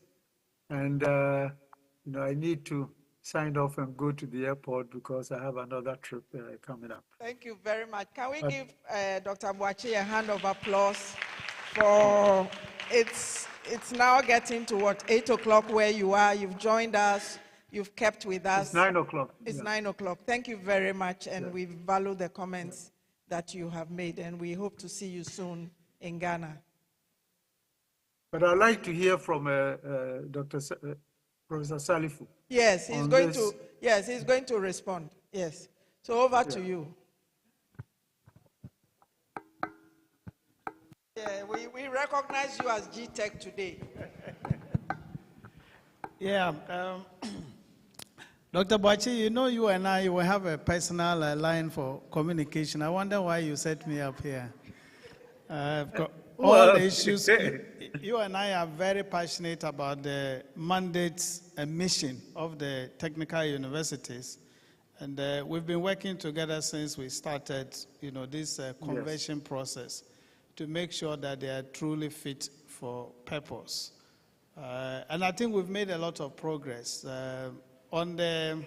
and you know, I need to sign off and go to the airport because I have another trip coming up. Thank you very much. Can we give Dr. Boakye a hand of applause for it's now getting to what, 8 o'clock where you are. You've joined us. You've kept with us. It's 9 o'clock. It's yeah. 9 o'clock. Thank you very much, and we value the comments that you have made, and we hope to see you soon in Ghana. But I'd like to hear from Professor Salifu. Yes, he's going to. Yes, he's going to respond. Yes. So over to you. Yeah, we recognize you as G-Tech today. Yeah. Dr. Boakye, you know you and I will have a personal line for communication. I wonder why you set me up here. All the issues, you and I are very passionate about the mandates and mission of the technical universities. And we've been working together since we started, this conversion process to make sure that they are truly fit for purpose. And I think we've made a lot of progress. On the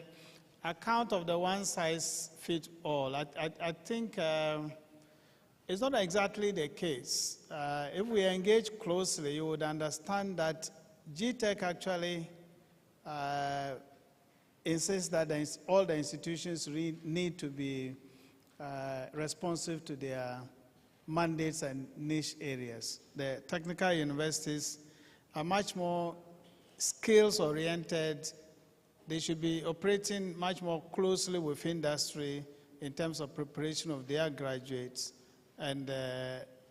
account of the one size fits all, I think it's not exactly the case. If we engage closely, you would understand that G-Tech actually insists that all the institutions need to be responsive to their mandates and niche areas. The technical universities are much more skills-oriented. They should be operating much more closely with industry in terms of preparation of their graduates. And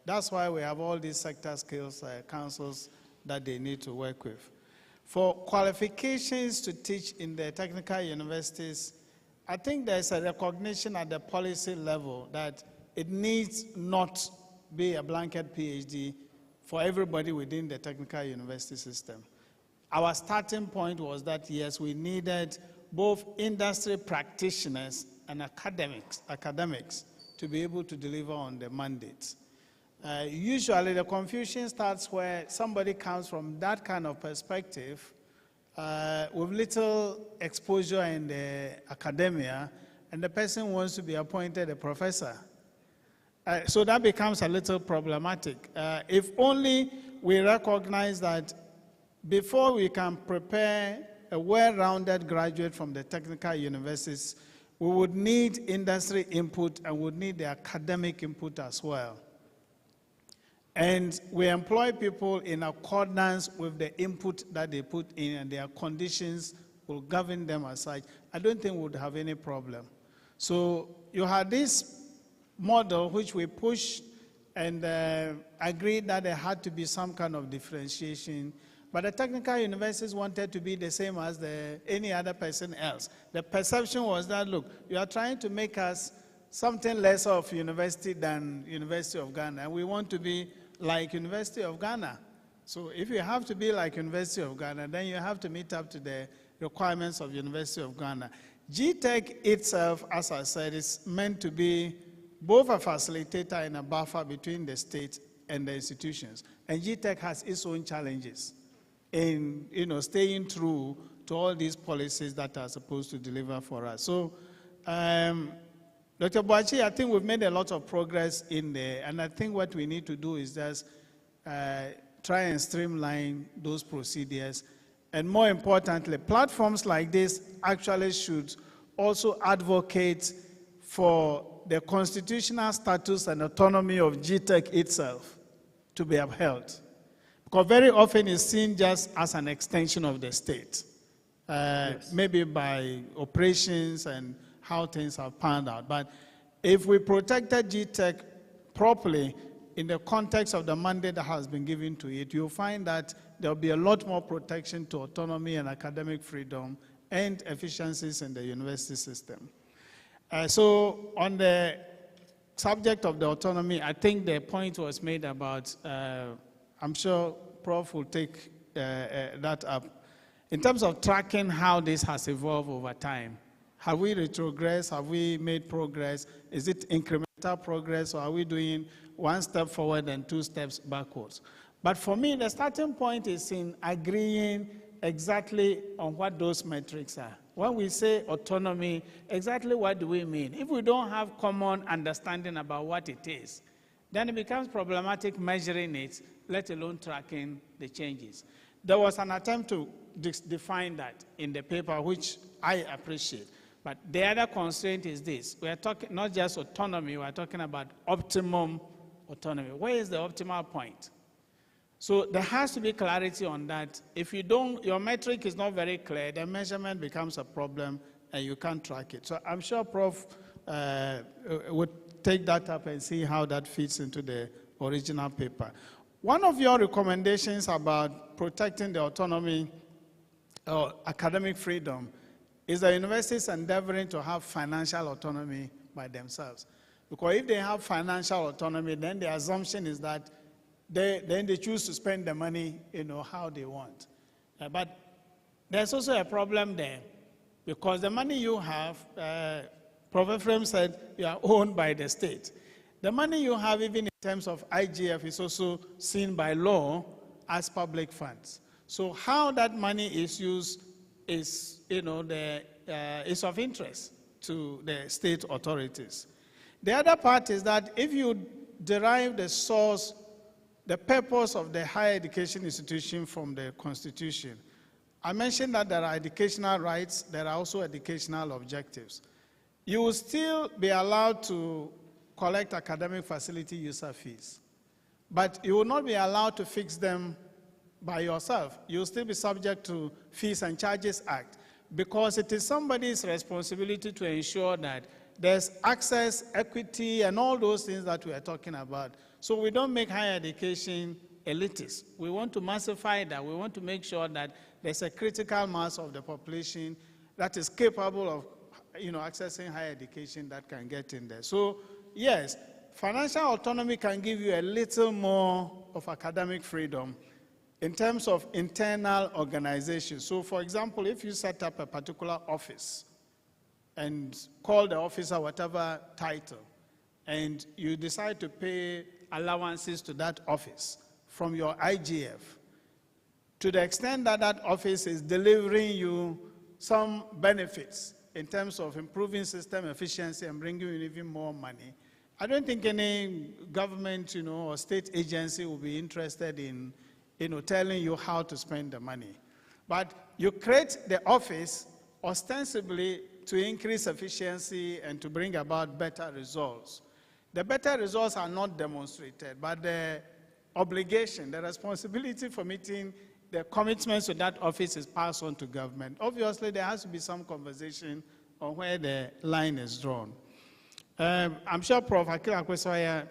that's why we have all these sector skills councils that they need to work with. For qualifications to teach in the technical universities, I think there's a recognition at the policy level that it needs not be a blanket PhD for everybody within the technical university system. Our starting point was that, yes, we needed both industry practitioners and academics to be able to deliver on the mandates. Usually the confusion starts where somebody comes from that kind of perspective with little exposure in the academia, and the person wants to be appointed a professor. So that becomes a little problematic. If only we recognize that before we can prepare a well-rounded graduate from the technical universities, we would need industry input and would need the academic input as well. And we employ people in accordance with the input that they put in, and their conditions will govern them as such. I don't think we would have any problem. So you had this model which we pushed and agreed that there had to be some kind of differentiation. But the technical universities wanted to be the same as any other person else. The perception was that, look, you are trying to make us something less of university than University of Ghana, and we want to be like University of Ghana. So if you have to be like University of Ghana, then you have to meet up to the requirements of University of Ghana. G-Tech itself, as I said, is meant to be both a facilitator and a buffer between the state and the institutions. And G-Tech has its own challenges in staying true to all these policies that are supposed to deliver for us. So, Dr. Boakye, I think we've made a lot of progress in there, and I think what we need to do is just try and streamline those procedures. And more importantly, platforms like this actually should also advocate for the constitutional status and autonomy of G-Tech itself to be upheld. Because very often it's seen just as an extension of the state, yes. Maybe by operations and how things have panned out. But if we protected G-Tech properly in the context of the mandate that has been given to it, you'll find that there'll be a lot more protection to autonomy and academic freedom and efficiencies in the university system. So on the subject of the autonomy, I think the point was made about, I'm sure Prof will take that up. In terms of tracking how this has evolved over time, have we retrogressed? Have we made progress? Is it incremental progress, or are we doing one step forward and 2 steps backwards? But for me, the starting point is in agreeing exactly on what those metrics are. When we say autonomy, exactly what do we mean? If we don't have common understanding about what it is, then it becomes problematic measuring it, let alone tracking the changes. There was an attempt to define that in the paper, which I appreciate. But the other constraint is this. We are talking not just autonomy, we are talking about optimum autonomy. Where is the optimal point? So there has to be clarity on that. If you don't, your metric is not very clear, the measurement becomes a problem and you can't track it. So I'm sure Prof would take that up and see how that fits into the original paper. One of your recommendations about protecting the autonomy or academic freedom is the universities endeavoring to have financial autonomy by themselves. Because if they have financial autonomy, then the assumption is that then they choose to spend the money, how they want. But there's also a problem there, because the money you have, Prof. Ephraim said, you are owned by the state. The money you have, even in terms of IGF, is also seen by law as public funds. So how that money is used is, is of interest to the state authorities. The other part is that if you derive the source, the purpose of the higher education institution from the Constitution, I mentioned that there are educational rights, there are also educational objectives. You will still be allowed to collect academic facility user fees, but you will not be allowed to fix them by yourself. You will still be subject to Fees and Charges Act, because it is somebody's responsibility to ensure that there's access, equity, and all those things that we are talking about. So we don't make higher education elitist. We want to massify that. We want to make sure that there's a critical mass of the population that is capable of accessing higher education that can get in there. So yes, financial autonomy can give you a little more of academic freedom in terms of internal organization. So for example, if you set up a particular office and call the officer whatever title, and you decide to pay allowances to that office from your IGF, to the extent that that office is delivering you some benefits in terms of improving system efficiency and bringing you even more money, I don't think any government, or state agency will be interested in, telling you how to spend the money. But you create the office ostensibly to increase efficiency and to bring about better results. The better results are not demonstrated, but the obligation, the responsibility for meeting the commitments to that office is passed on to government. Obviously, there has to be some conversation on where the line is drawn. I'm sure Prof. Akila Kweswaya,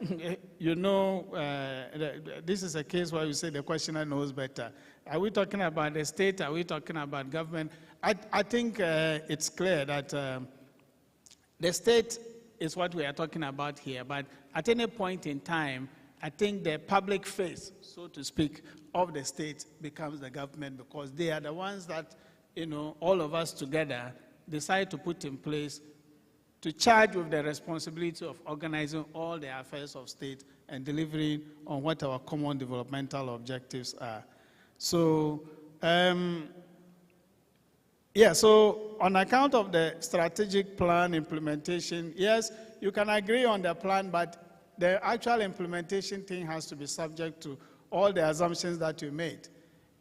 this is a case where you say the questioner knows better. Are we talking about the state? Are we talking about government? I think it's clear that the state is what we are talking about here, but at any point in time, I think the public face, so to speak, of the state becomes the government, because they are the ones that, all of us together decide to put in place to charge with the responsibility of organizing all the affairs of state and delivering on what our common developmental objectives are. So, so on account of the strategic plan implementation, yes, you can agree on the plan, but the actual implementation thing has to be subject to all the assumptions that you made.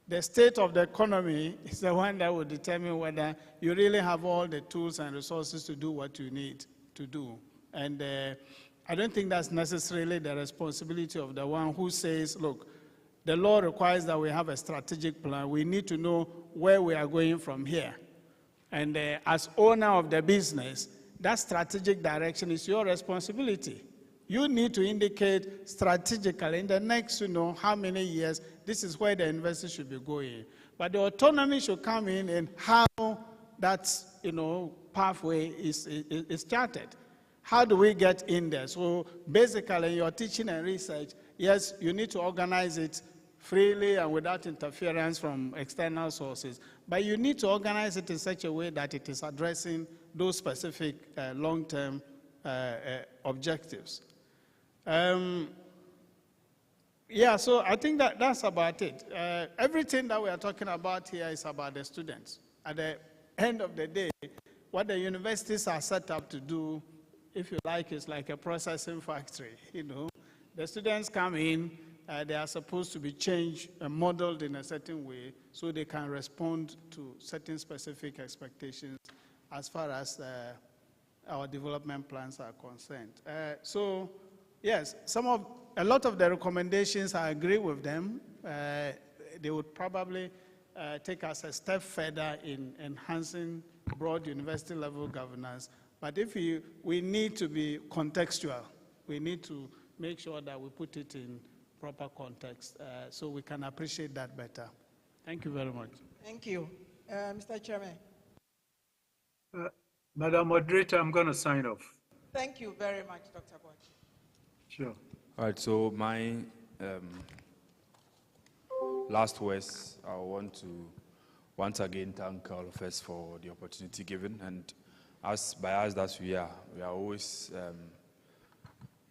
The state of the economy is the one that will determine whether you really have all the tools and resources to do what you need to do. And I don't think that's necessarily the responsibility of the one who says, look, the law requires that we have a strategic plan. We need to know where we are going from here. And as owner of the business, that strategic direction is your responsibility. You need to indicate strategically in the next, how many years, this is where the investment should be going. But the autonomy should come in how that, pathway is charted. How do we get in there? So basically, in your teaching and research, yes, you need to organize it freely and without interference from external sources. But you need to organize it in such a way that it is addressing those specific long-term objectives. So I think that's about it. Everything that we are talking about here is about the students. At the end of the day, what the universities are set up to do, if you like, is like a processing factory. The students come in, they are supposed to be changed and modeled in a certain way so they can respond to certain specific expectations as far as our development plans are concerned. So, yes, a lot of the recommendations, I agree with them. They would probably take us a step further in enhancing broad university level governance. But if we need to be contextual, we need to make sure that we put it in proper context so we can appreciate that better. Thank you very much. Thank you. Mr. Chairman. Madam Moderator, I'm going to sign off. Thank you very much, Dr. Boachi. Sure. All right, so my last words, I want to once again thank all of us for the opportunity given. And as biased as we are always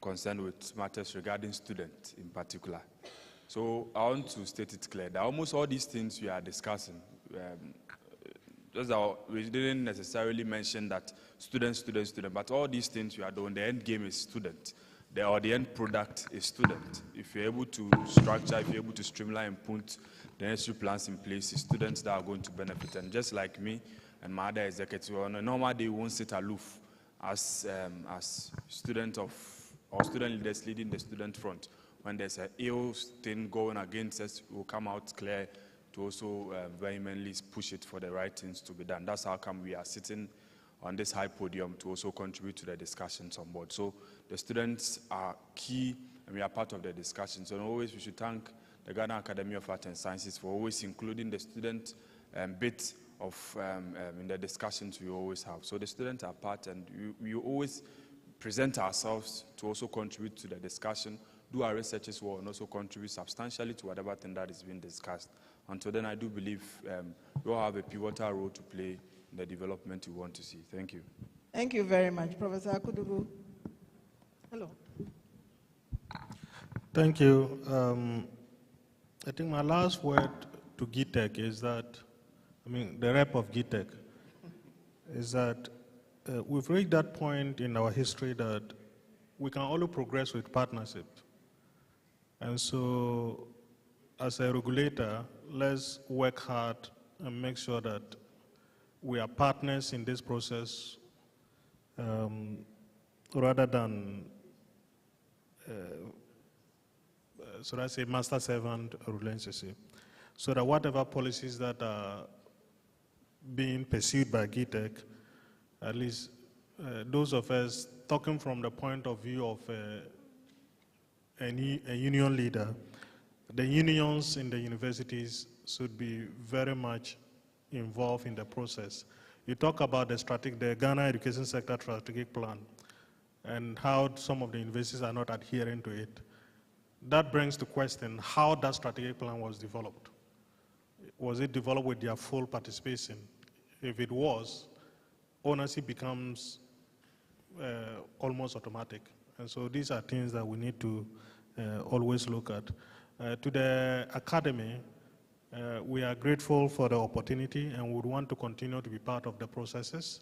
concerned with matters regarding students in particular. So I want to state it clear that almost all these things we are discussing, we didn't necessarily mention that student, but all these things we are doing, the end game is student. The end product is student. If you're able to structure, if you're able to streamline and put the necessary plans in place, it's students that are going to benefit. And just like me and my other executive, on a normal day, we won't sit aloof as student leaders leading the student front. When there's an ill thing going against us, we'll come out clear to also vehemently push it for the right things to be done. That's how come we are sitting on this high podium to also contribute to the discussions on board. So the students are key, and we are part of the discussions. And always we should thank the Ghana Academy of Arts and Sciences for always including the student bit of in the discussions we always have. So the students are part, and we always present ourselves to also contribute to the discussion, do our research as well, and also contribute substantially to whatever thing that is being discussed. Until then, I do believe we all have a pivotal role to play in the development we want to see. Thank you. Thank you very much. Professor Akudugu. Hello. Thank you. I think my last word to GTEC is that, the rep of GTEC, is that we've reached that point in our history that we can only progress with partnership. And so, as a regulator, let's work hard and make sure that we are partners in this process rather than, so that's a master-servant relationship. So that whatever policies that are being pursued by GTEC, at least those of us talking from the point of view of a union leader, the unions in the universities should be very much involved in the process. You talk about the Ghana Education Sector Strategic Plan and how some of the universities are not adhering to it. That brings to question how that strategic plan was developed. Was it developed with their full participation? If it was, ownership becomes almost automatic. And so these are things that we need to always look at. To the academy, we are grateful for the opportunity and would want to continue to be part of the processes,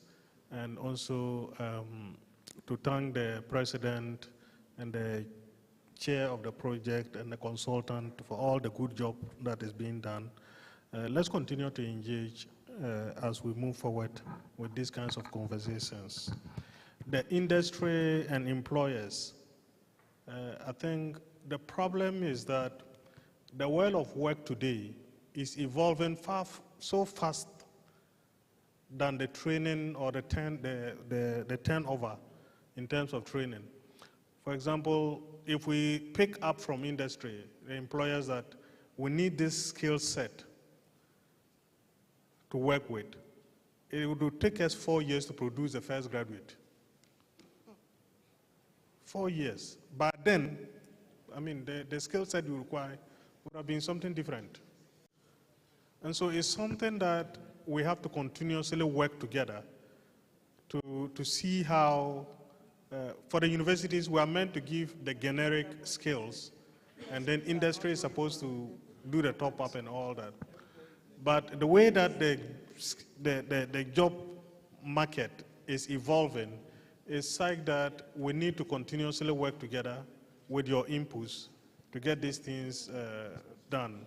and also to thank the president and the chair of the project and the consultant for all the good job that is being done. Let's continue to engage as we move forward with these kinds of conversations. The industry and employers, I think the problem is that the world of work today is evolving so fast than the training or the turnover in terms of training. For example, if we pick up from industry, the employers that we need this skill set to work with, it would take us 4 years to produce the first graduate. 4 years. But then, the skill set you require would have been something different. And so it's something that we have to continuously work together to see how, for the universities, we are meant to give the generic skills, and then industry is supposed to do the top up and all that. But the way that the the job market is evolving, it's such that we need to continuously work together with your inputs to get these things done.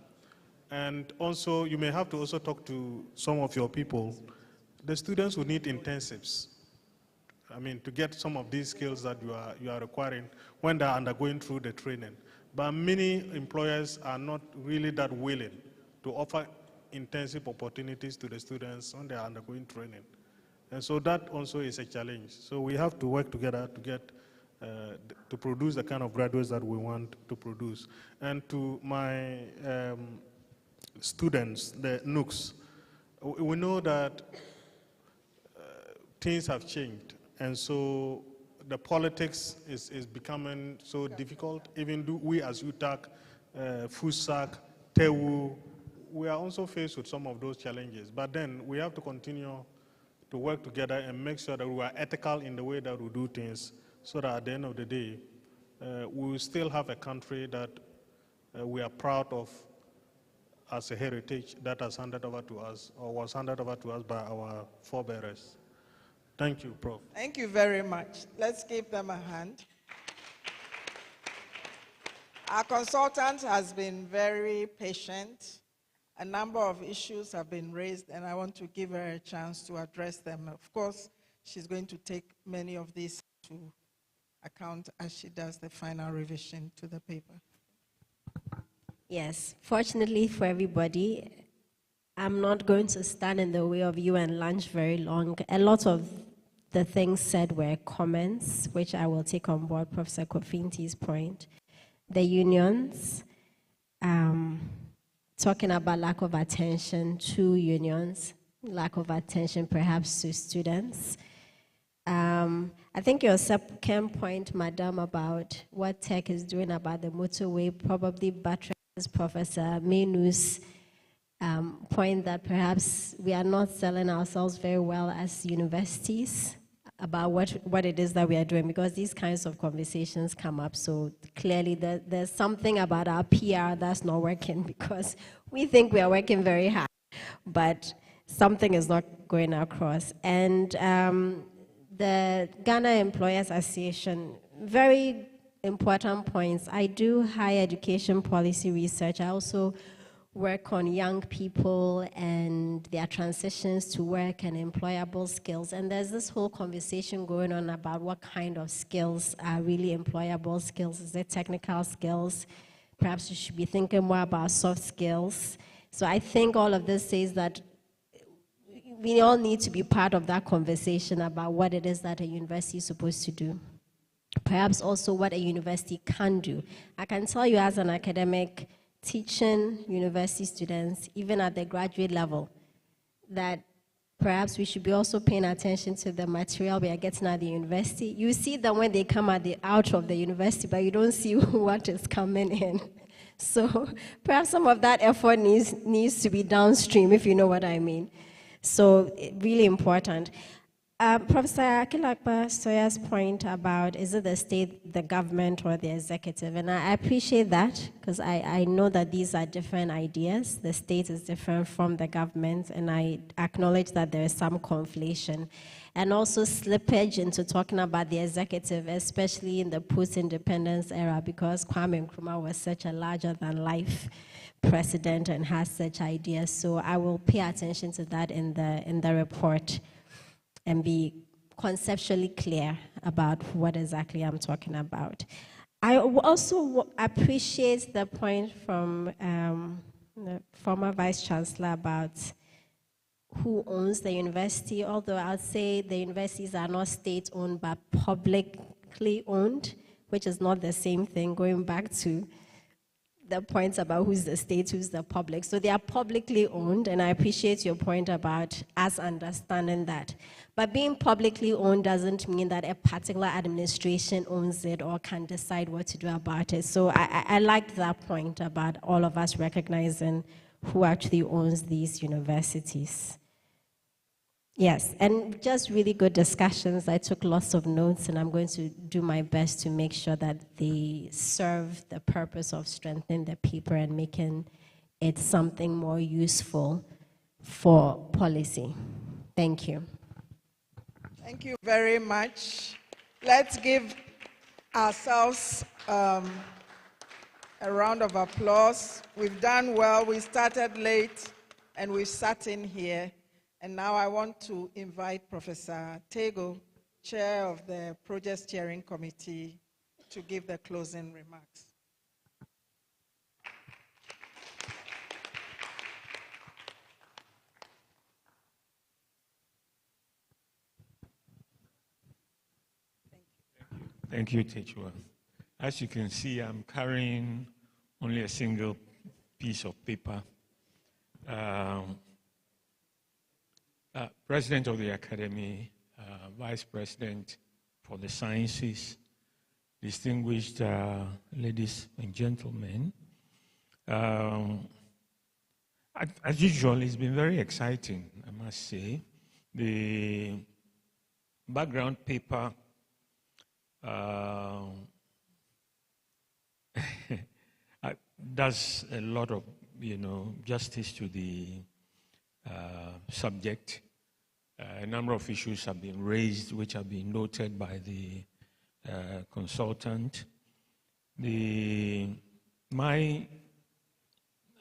And also, you may have to also talk to some of your people. The students will need intensives. I mean, to get some of these skills that you are requiring when they're undergoing through the training. But many employers are not really that willing to offer intensive opportunities to the students when they are undergoing training. And so that also is a challenge. So we have to work together to get, to produce the kind of graduates that we want to produce. And to my students, the NUCs, we know that things have changed. And so the politics is becoming so difficult. Even we as UTAC, FUSAC, TEWU, we are also faced with some of those challenges. But then we have to continue to work together and make sure that we are ethical in the way that we do things, so that at the end of the day, we will still have a country that we are proud of as a heritage that has handed over to us, or was handed over to us by our forebearers. Thank you, Prof. Thank you very much. Let's give them a hand. Our consultant has been very patient. A number of issues have been raised, and I want to give her a chance to address them. Of course, she's going to take many of these to account as she does the final revision to the paper. Yes, fortunately for everybody, I'm not going to stand in the way of you and lunch very long. A lot of the things said were comments, which I will take on board Professor Kofinti's point. The unions, talking about lack of attention to unions, lack of attention perhaps to students. I think your second point, Madam, about what tech is doing about the motorway probably buttresses Professor Menu's point that perhaps we are not selling ourselves very well as universities about what it is that we are doing, because these kinds of conversations come up. So clearly there's something about our PR that's not working, because we think we are working very hard, but something is not going across. And the Ghana Employers Association, very important points. I do higher education policy research. I also work on young people and their transitions to work and employable skills. And there's this whole conversation going on about what kind of skills are really employable skills. Is it technical skills? Perhaps you should be thinking more about soft skills. So I think all of this says that we all need to be part of that conversation about what it is that a university is supposed to do. Perhaps also what a university can do. I can tell you as an academic, teaching university students, even at the graduate level, that perhaps we should be also paying attention to the material we are getting at the university. You see them when they come out of the university, but you don't see what is coming in. So perhaps some of that effort needs to be downstream, if you know what I mean. So really important. Professor Akilakpa Soya's point about, is it the state, the government, or the executive? And I appreciate that, because I know that these are different ideas. The state is different from the government, and I acknowledge that there is some conflation. And also slippage into talking about the executive, especially in the post-independence era, because Kwame Nkrumah was such a larger-than-life president and has such ideas. So I will pay attention to that in the report and be conceptually clear about what exactly I'm talking about. I also appreciate the point from the former Vice Chancellor about who owns the university, although I'll say the universities are not state-owned but publicly owned, which is not the same thing, going back to the points about who's the state, who's the public. So they are publicly owned, and I appreciate your point about us understanding that. But being publicly owned doesn't mean that a particular administration owns it or can decide what to do about it. So I liked that point about all of us recognizing who actually owns these universities. Yes, and just really good discussions. I took lots of notes, and I'm going to do my best to make sure that they serve the purpose of strengthening the paper and making it something more useful for policy. Thank you. Thank you very much. Let's give ourselves a round of applause. We've done well. We started late and we sat in here. And now I want to invite Professor Tego, Chair of the Project Steering Committee, to give the closing remarks. Thank you, Techua. As you can see, I'm carrying only a single piece of paper. President of the Academy, Vice President for the Sciences, distinguished ladies and gentlemen. As usual, it's been very exciting, I must say. The background paper does a lot of, justice to the subject. A number of issues have been raised, which have been noted by the consultant. I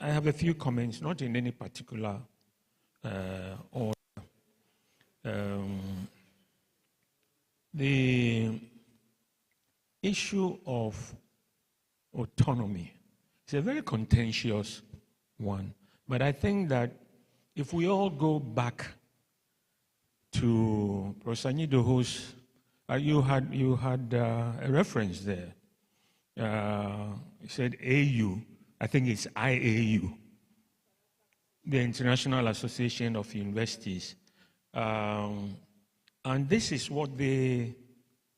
have a few comments, not in any particular order. The issue of autonomy is a very contentious one, but I think that if we all go back to Professor Nidoho's, you had a reference there. He said AU, I think it's IAU, the International Association of Universities. And this is what they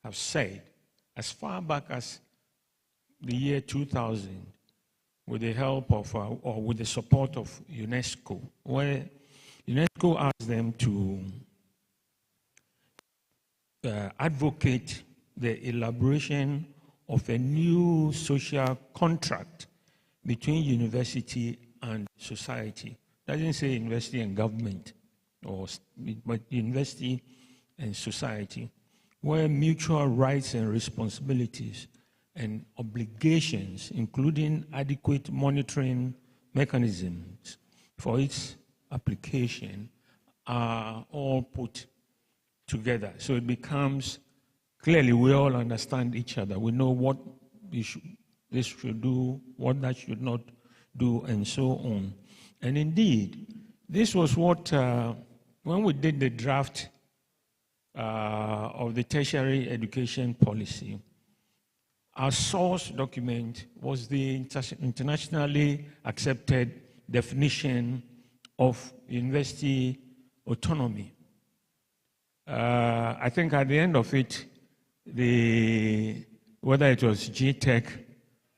have said as far back as the year 2000, with the help of, or with the support of UNESCO, where UNESCO asked them to advocate the elaboration of a new social contract between university and society. Doesn't say university and government, but university and society, where mutual rights and responsibilities and obligations, including adequate monitoring mechanisms for its application, are all put together. So it becomes clearly we all understand each other. We know what this should do, what that should not do, and so on. And indeed, this was what, when we did the draft of the tertiary education policy, our source document was the internationally accepted definition of university autonomy. I think at the end of it, whether it was GTEC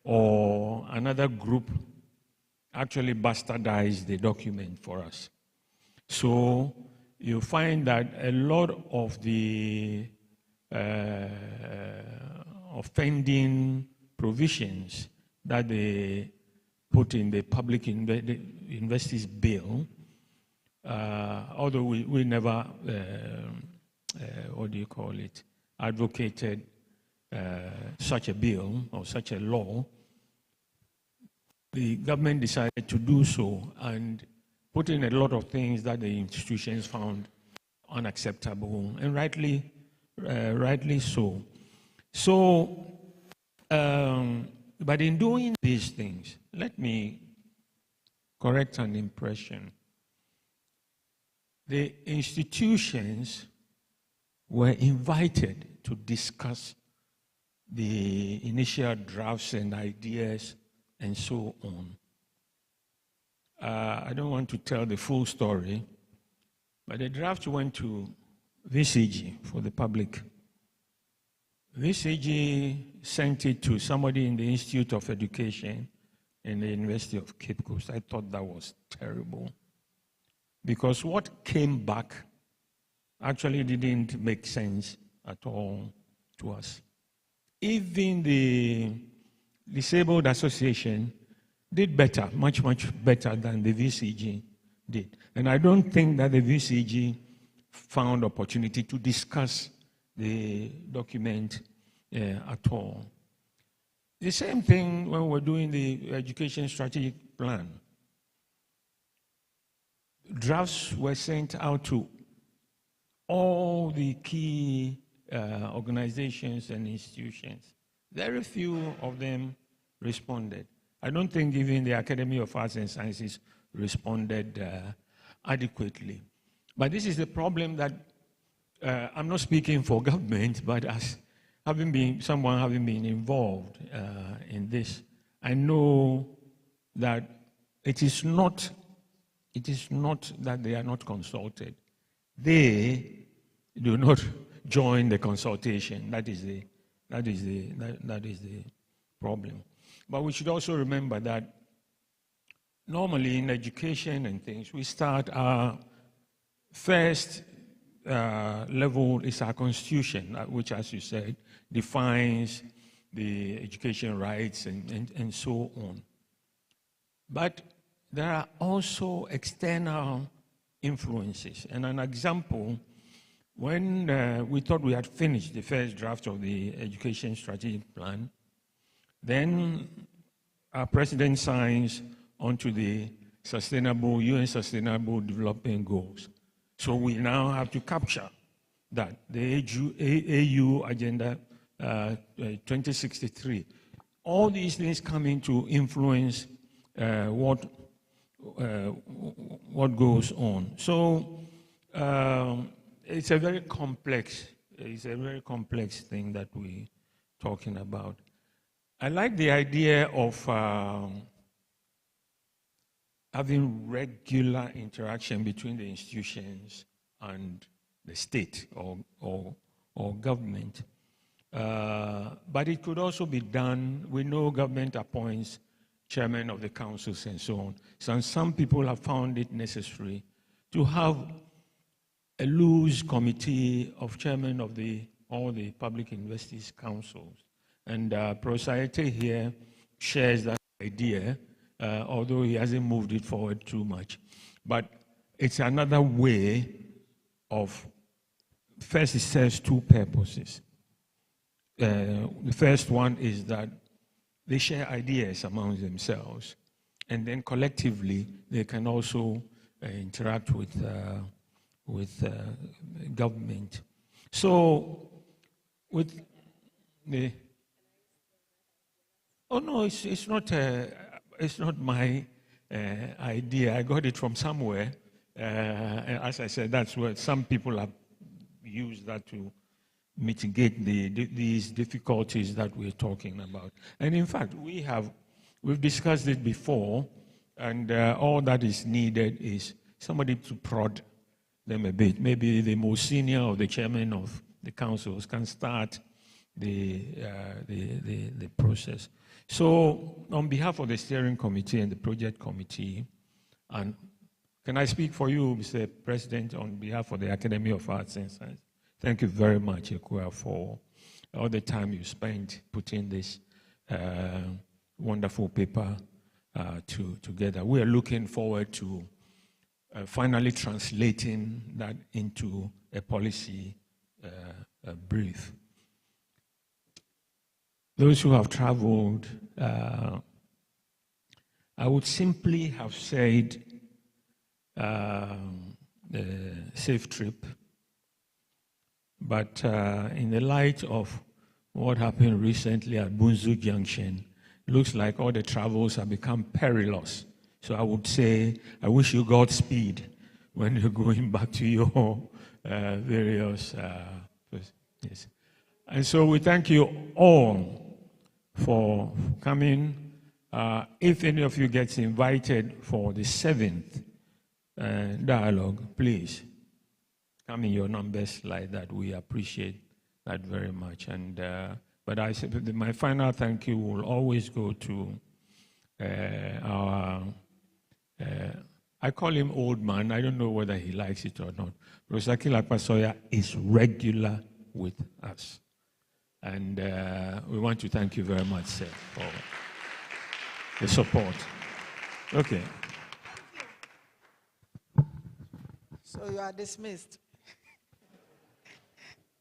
or another group actually bastardized the document for us. So you find that a lot of the offending provisions that they put in the public universities bill, although we never, advocated such a bill or such a law, the government decided to do so and put in a lot of things that the institutions found unacceptable, and rightly so. So, but in doing these things, let me correct an impression. The institutions were invited to discuss the initial drafts and ideas and so on. I don't want to tell the full story, but the draft went to VCG for the public. VCG sent it to somebody in the Institute of Education in the University of Cape Coast. I thought that was terrible, because what came back actually didn't make sense at all to us. Even the Disabled Association did better, much, much better than the VCG. did. And I don't think that the VCG found opportunity to discuss the document at all. The same thing when we're doing the education strategic plan. Drafts were sent out to all the key organizations and institutions. Very few of them responded. I don't think even the Academy of Arts and Sciences responded adequately. But this is the problem that I'm not speaking for government, but as someone having been involved in this, I know that it is not that they are not consulted. They do not join the consultation. That is the problem. But we should also remember that normally in education and things, we start our first level is our constitution, which, as you said, defines the education rights and so on. But there are also external influences. And an example, when we thought we had finished the first draft of the education strategic plan, then our president signs onto the UN Sustainable Development Goals. So we now have to capture that, the AU Agenda 2063. All these things come in to influence what goes on. So it's a very complex thing that we're talking about. I like the idea of having regular interaction between the institutions and the state or government. But it could also be done. We know government appoints chairman of the councils and so on. So some people have found it necessary to have a loose committee of chairman of all the public universities councils. And Professor here shares that idea, although he hasn't moved it forward too much. But it's another way of, first it serves two purposes. The first one is that they share ideas among themselves, and then collectively they can also interact with government. So with the no, it's not my idea. I got it from somewhere. As I said, that's where some people have used that to mitigate these difficulties that we're talking about. And in fact, we've discussed it before, and all that is needed is somebody to prod them a bit. Maybe the most senior or the chairman of the councils can start the process. So on behalf of the steering committee and the project committee, and can I speak for you, Mr. President, on behalf of the Academy of Arts and Sciences? Thank you very much, Ekua, for all the time you spent putting this wonderful paper together. We are looking forward to finally translating that into a policy brief. Those who have traveled, I would simply have said safe trip. But in the light of what happened recently at Bunzu Junction, looks like all the travels have become perilous. So I would say, I wish you Godspeed when you're going back to your various yes. And so we thank you all for coming. If any of you gets invited for the 7th dialogue, please come in your numbers like that. We appreciate that very much. And but I said my final thank you will always go to our I call him old man. I don't know whether he likes it or not. Rosaki Lakpasoya is regular with us. And we want to thank you very much, sir, for the support. Okay. So you are dismissed.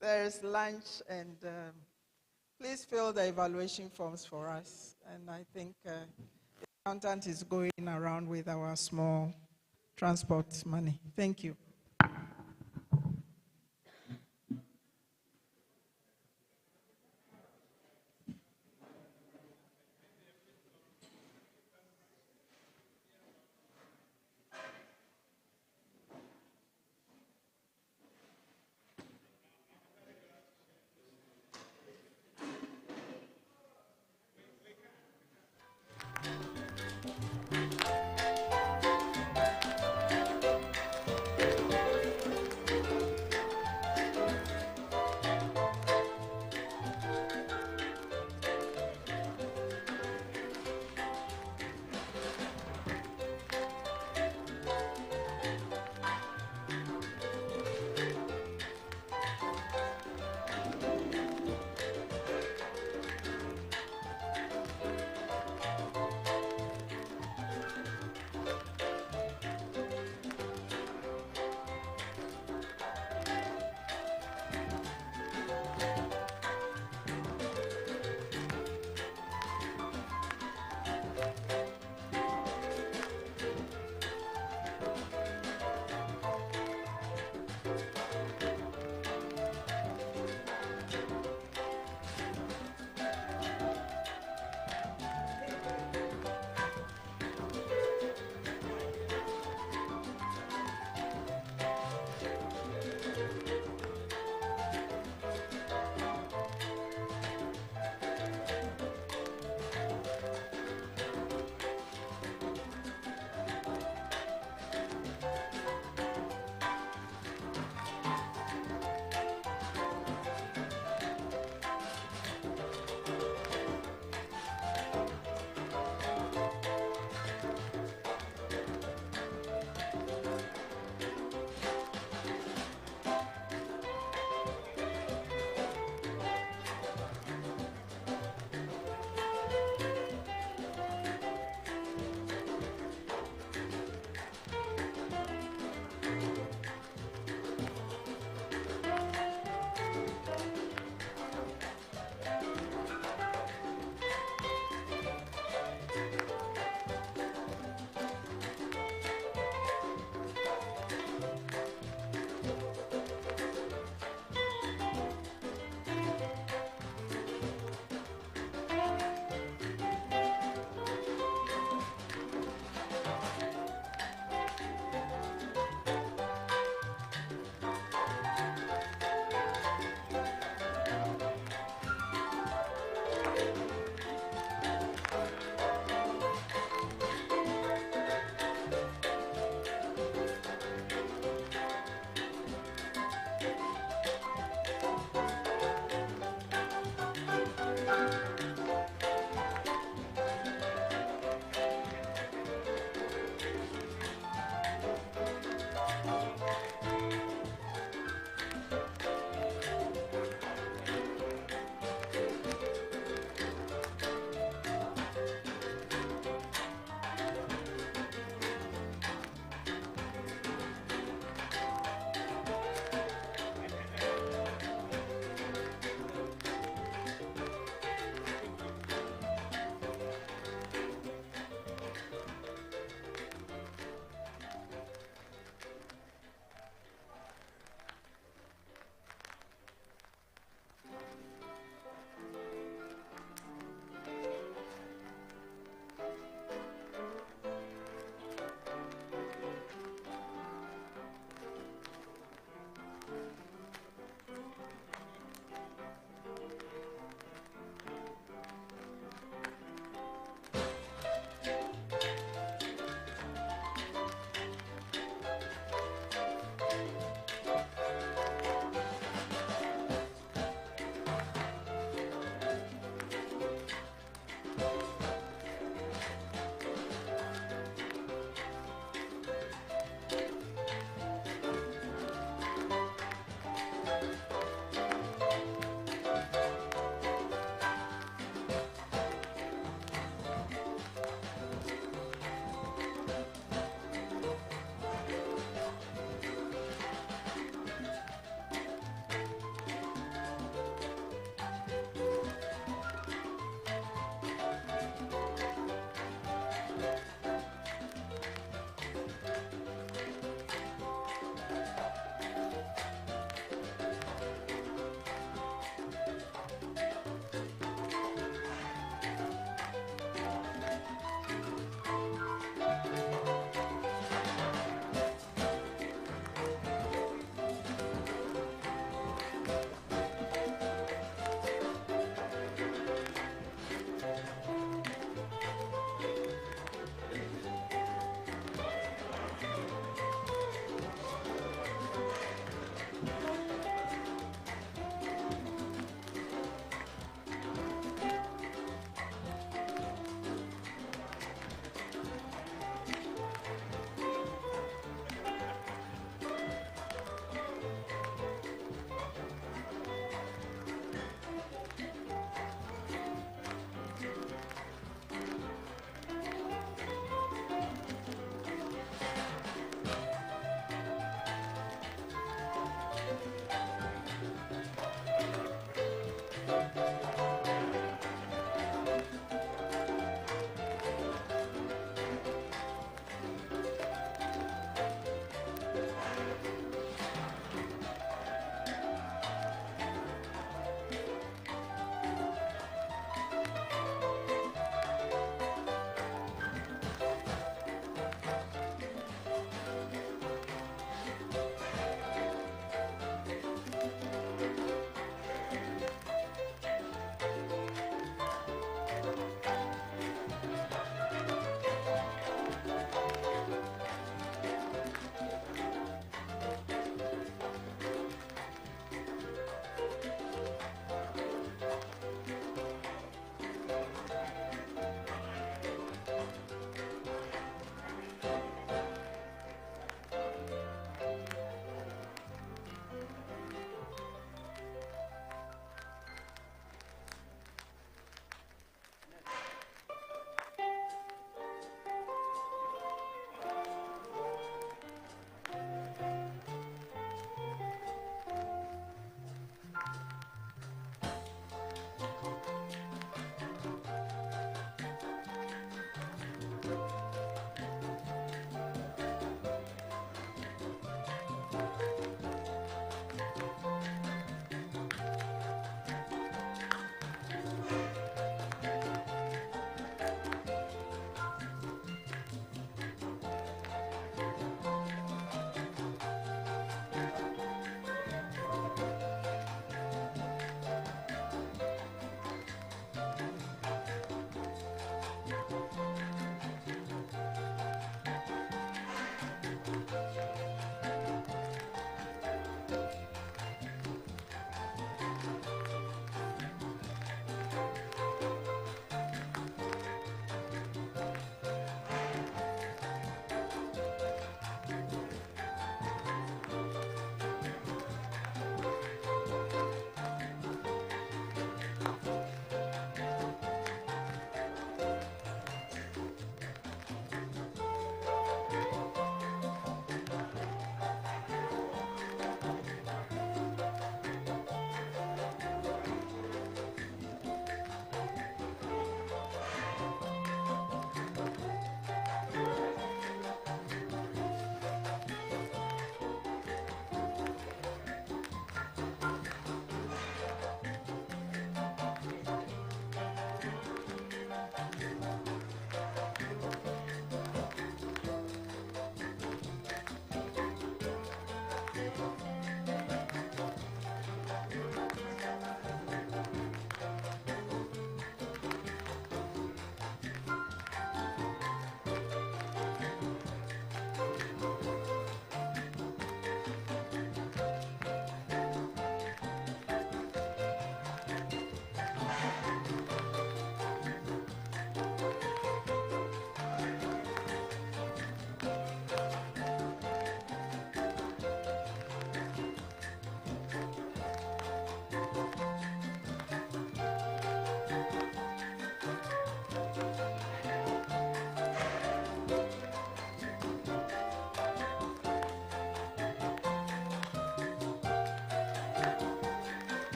There is lunch, and please fill the evaluation forms for us. And I think the accountant is going around with our small transport money. Thank you.